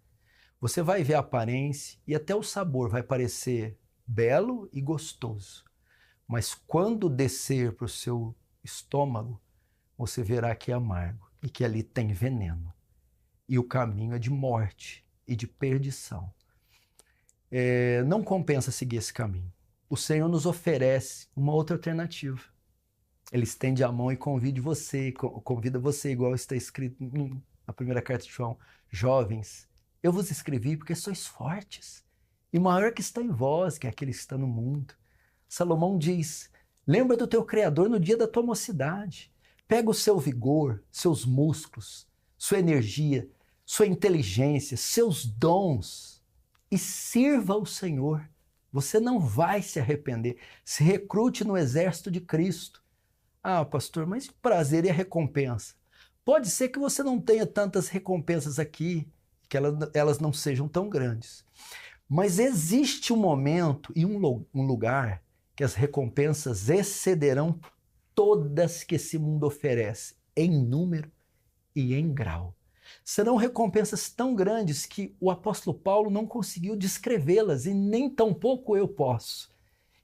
Você vai ver a aparência e até o sabor vai parecer belo e gostoso. Mas quando descer para o seu estômago, você verá que é amargo e que ali tem veneno. E o caminho é de morte e de perdição. Não compensa seguir esse caminho. O Senhor nos oferece uma outra alternativa. Ele estende a mão e convida você, igual está escrito na primeira carta de João. Jovens, eu vos escrevi porque sois fortes, e maior que está em vós, que é aquele que está no mundo. Salomão diz, lembra do teu Criador no dia da tua mocidade. Pega o seu vigor, seus músculos, sua energia, sua inteligência, seus dons e sirva ao Senhor. Você não vai se arrepender. Se recrute no exército de Cristo. Ah, pastor, mas o prazer e a recompensa? Pode ser que você não tenha tantas recompensas aqui, que elas não sejam tão grandes. Mas existe um momento e um lugar que as recompensas excederão todas que esse mundo oferece, em número e em grau. Serão recompensas tão grandes que o apóstolo Paulo não conseguiu descrevê-las e nem tampouco eu posso.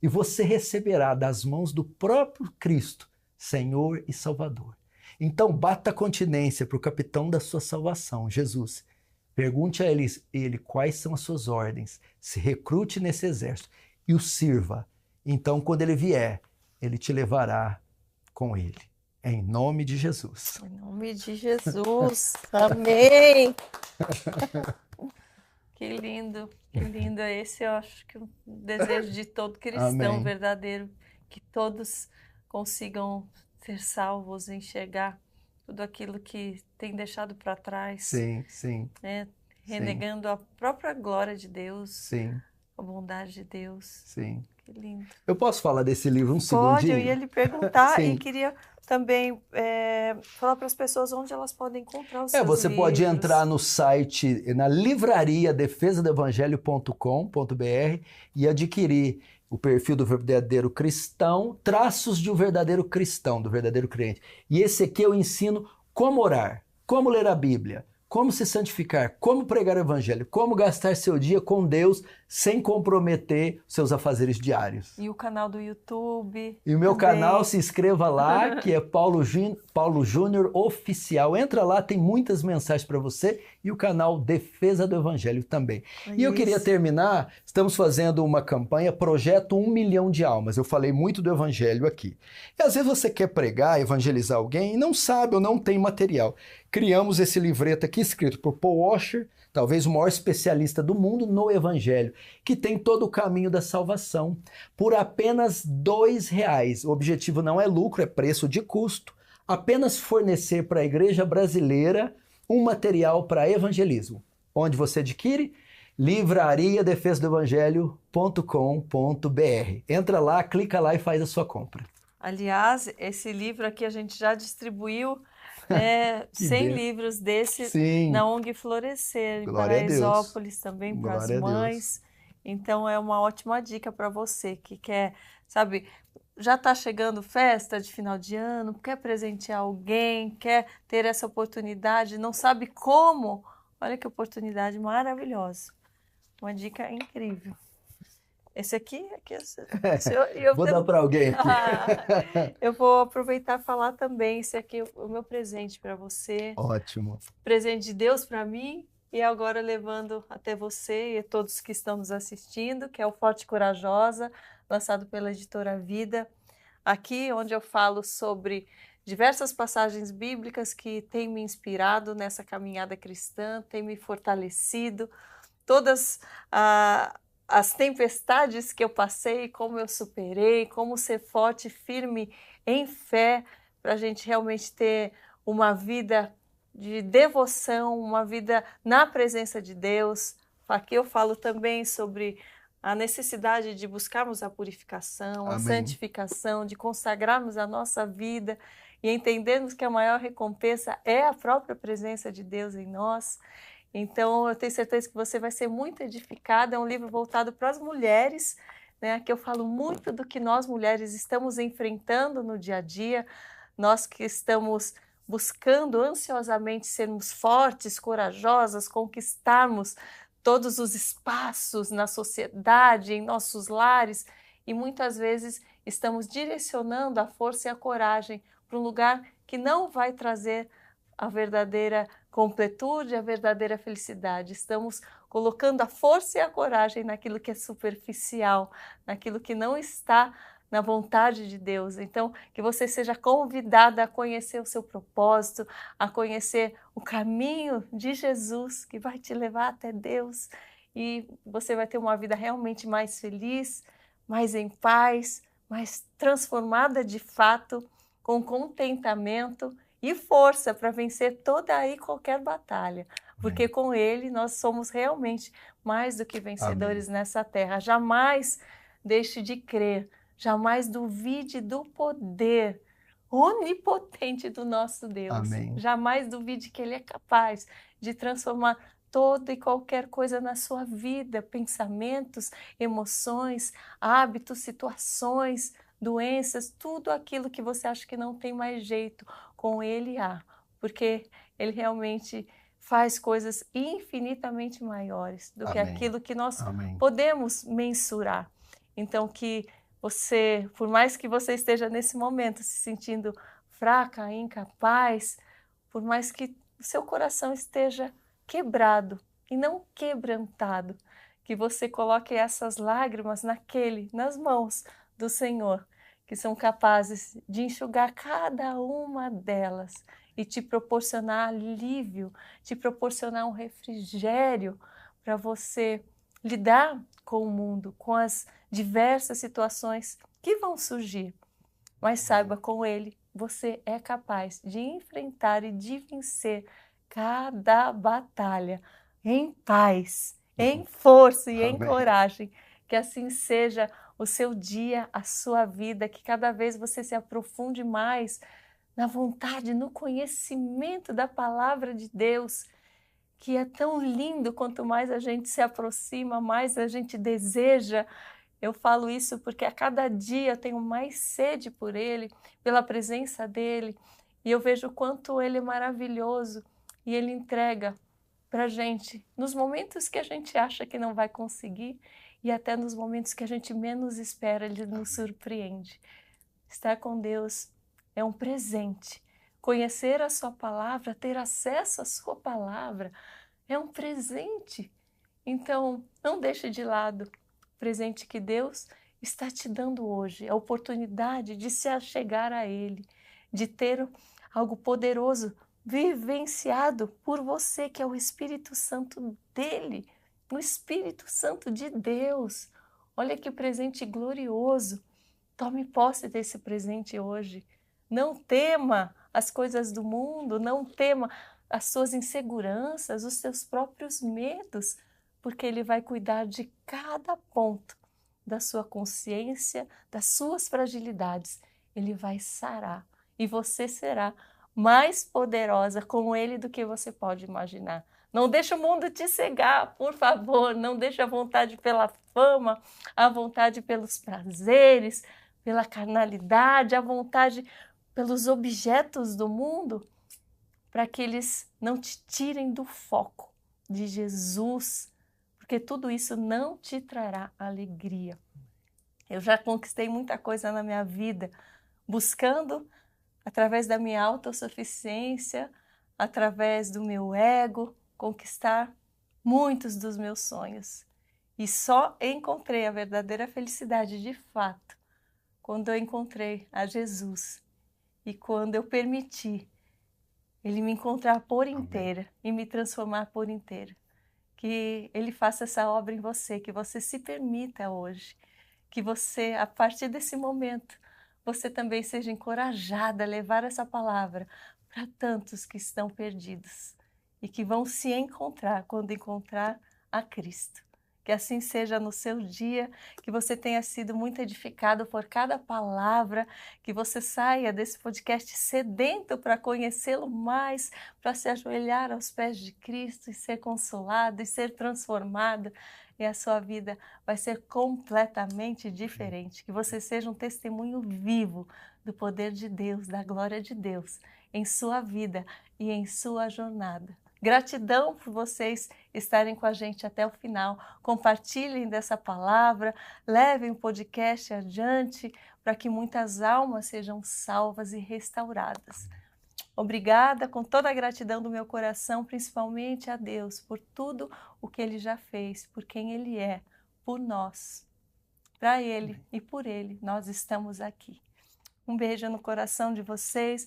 E você receberá das mãos do próprio Cristo, Senhor e Salvador. Então bata continência para o capitão da sua salvação, Jesus. Pergunte a ele quais são as suas ordens, se recrute nesse exército e o sirva. Então, quando ele vier, ele te levará com ele. Em nome de Jesus. Em nome de Jesus. Amém. Que lindo, que lindo. Esse eu acho que é o desejo de todo cristão Amém. verdadeiro, que todos consigam ser salvos, enxergar tudo aquilo que tem deixado para trás. Sim, sim. Né? Renegando a própria glória de Deus, Sim. a bondade de Deus. Sim. Que lindo. Eu posso falar desse livro um segundinho? Pode, eu ia lhe perguntar Sim. e queria também falar para as pessoas onde elas podem encontrar os seus Você livros. pode entrar no site, na livraria defesadoevangelho.com.br e adquirir o perfil do verdadeiro cristão, traços de um verdadeiro cristão, do verdadeiro crente. E esse aqui eu ensino como orar, como ler a Bíblia, como se santificar, como pregar o evangelho, como gastar seu dia com Deus sem comprometer seus afazeres diários. E o canal do YouTube. E o meu também. Canal, se inscreva lá, que é Paulo Júnior Oficial. Entra lá, tem muitas mensagens para você, e o canal Defesa do Evangelho também. E eu queria terminar, estamos fazendo uma campanha, Projeto 1 Milhão de Almas. Eu falei muito do Evangelho aqui. E às vezes você quer pregar, evangelizar alguém, e não sabe ou não tem material. Criamos esse livreto aqui, escrito por Paul Washer, talvez o maior especialista do mundo no Evangelho, que tem todo o caminho da salvação, por apenas R$2. O objetivo não é lucro, é preço de custo. Apenas fornecer para a igreja brasileira um material para evangelismo. Onde você adquire? livrariadefesadoevangelho.com.br. Entra lá, clica lá e faz a sua compra. Aliás, esse livro aqui a gente já distribuiu 100 livros desse na ONG Florescer, em Paraisópolis também, para as mães. Então é uma ótima dica para você que quer, sabe, já está chegando festa de final de ano, quer presentear alguém, quer ter essa oportunidade, não sabe como. Olha que oportunidade maravilhosa. Uma dica incrível. Esse aqui vou dar para alguém aqui. Eu vou aproveitar e falar também. Esse aqui é o meu presente para você. Ótimo. Presente de Deus para mim e agora levando até você e todos que estão nos assistindo, que é o Forte e Corajosa, lançado pela Editora Vida. Aqui onde eu falo sobre diversas passagens bíblicas que têm me inspirado nessa caminhada cristã, têm me fortalecido. Todas as tempestades que eu passei, como eu superei, como ser forte e firme em fé, para a gente realmente ter uma vida de devoção, uma vida na presença de Deus. Aqui eu falo também sobre a necessidade de buscarmos a purificação, a santificação, de consagrarmos a nossa vida e entendermos que a maior recompensa é a própria presença de Deus em nós. Então, eu tenho certeza que você vai ser muito edificada. É um livro voltado para as mulheres, né? Que eu falo muito do que nós mulheres estamos enfrentando no dia a dia. Nós que estamos buscando ansiosamente sermos fortes, corajosas, conquistarmos todos os espaços na sociedade, em nossos lares. E muitas vezes estamos direcionando a força e a coragem para um lugar que não vai trazer a verdadeira completude, a verdadeira felicidade. Estamos colocando a força e a coragem naquilo que é superficial, naquilo que não está na vontade de Deus. Então, que você seja convidada a conhecer o seu propósito, a conhecer o caminho de Jesus, que vai te levar até Deus, e você vai ter uma vida realmente mais feliz, mais em paz, mais transformada de fato, com contentamento e força para vencer toda e qualquer batalha, porque com Ele nós somos realmente mais do que vencedores nessa terra. Jamais deixe de crer, jamais duvide do poder onipotente do nosso Deus. Jamais duvide que Ele é capaz de transformar toda e qualquer coisa na sua vida, pensamentos, emoções, hábitos, situações, doenças, tudo aquilo que você acha que não tem mais jeito, com Ele há, porque Ele realmente faz coisas infinitamente maiores do que aquilo que nós podemos mensurar. Então, que você, por mais que você esteja nesse momento se sentindo fraca, incapaz, por mais que o seu coração esteja quebrado e não quebrantado, que você coloque essas lágrimas nas mãos do Senhor, que são capazes de enxugar cada uma delas e te proporcionar alívio, te proporcionar um refrigério para você lidar com o mundo, com as diversas situações que vão surgir. Mas saiba, com Ele, você é capaz de enfrentar e de vencer cada batalha em paz, em força e em coragem. Que assim seja o seu dia, a sua vida, que cada vez você se aprofunde mais na vontade, no conhecimento da palavra de Deus, que é tão lindo. Quanto mais a gente se aproxima, mais a gente deseja. Eu falo isso porque a cada dia eu tenho mais sede por Ele, pela presença dEle, e eu vejo o quanto Ele é maravilhoso e Ele entrega para a gente nos momentos que a gente acha que não vai conseguir e até nos momentos que a gente menos espera, Ele nos surpreende. Estar com Deus é um presente. Conhecer a sua palavra, ter acesso à sua palavra, é um presente. Então, não deixe de lado o presente que Deus está te dando hoje, a oportunidade de se achegar a Ele, de ter algo poderoso vivenciado por você, que é o Espírito Santo dele, o Espírito Santo de Deus. Olha que presente glorioso. Tome posse desse presente hoje. Não tema as coisas do mundo, não tema as suas inseguranças, os seus próprios medos, porque Ele vai cuidar de cada ponto da sua consciência, das suas fragilidades. Ele vai sarar e você será mais poderosa com Ele do que você pode imaginar. Não deixa o mundo te cegar, por favor, não deixa a vontade pela fama, a vontade pelos prazeres, pela carnalidade, a vontade pelos objetos do mundo, para que eles não te tirem do foco de Jesus, porque tudo isso não te trará alegria. Eu já conquistei muita coisa na minha vida, buscando, através da minha autossuficiência, através do meu ego, conquistar muitos dos meus sonhos. E só encontrei a verdadeira felicidade de fato quando eu encontrei a Jesus e quando eu permiti Ele me encontrar por inteira e me transformar por inteira. Que Ele faça essa obra em você, que você se permita hoje, que você, a partir desse momento, você também seja encorajada a levar essa palavra para tantos que estão perdidos e que vão se encontrar quando encontrar a Cristo. Que assim seja no seu dia, que você tenha sido muito edificado por cada palavra, que você saia desse podcast sedento para conhecê-lo mais, para se ajoelhar aos pés de Cristo e ser consolado e ser transformado, e a sua vida vai ser completamente diferente. Que você seja um testemunho vivo do poder de Deus, da glória de Deus em sua vida e em sua jornada. Gratidão por vocês estarem com a gente até o final. Compartilhem dessa palavra, levem o podcast adiante para que muitas almas sejam salvas e restauradas. Obrigada, com toda a gratidão do meu coração, principalmente a Deus, por tudo o que Ele já fez, por quem Ele é, por nós. Para Ele e por Ele nós estamos aqui. Um beijo no coração de vocês.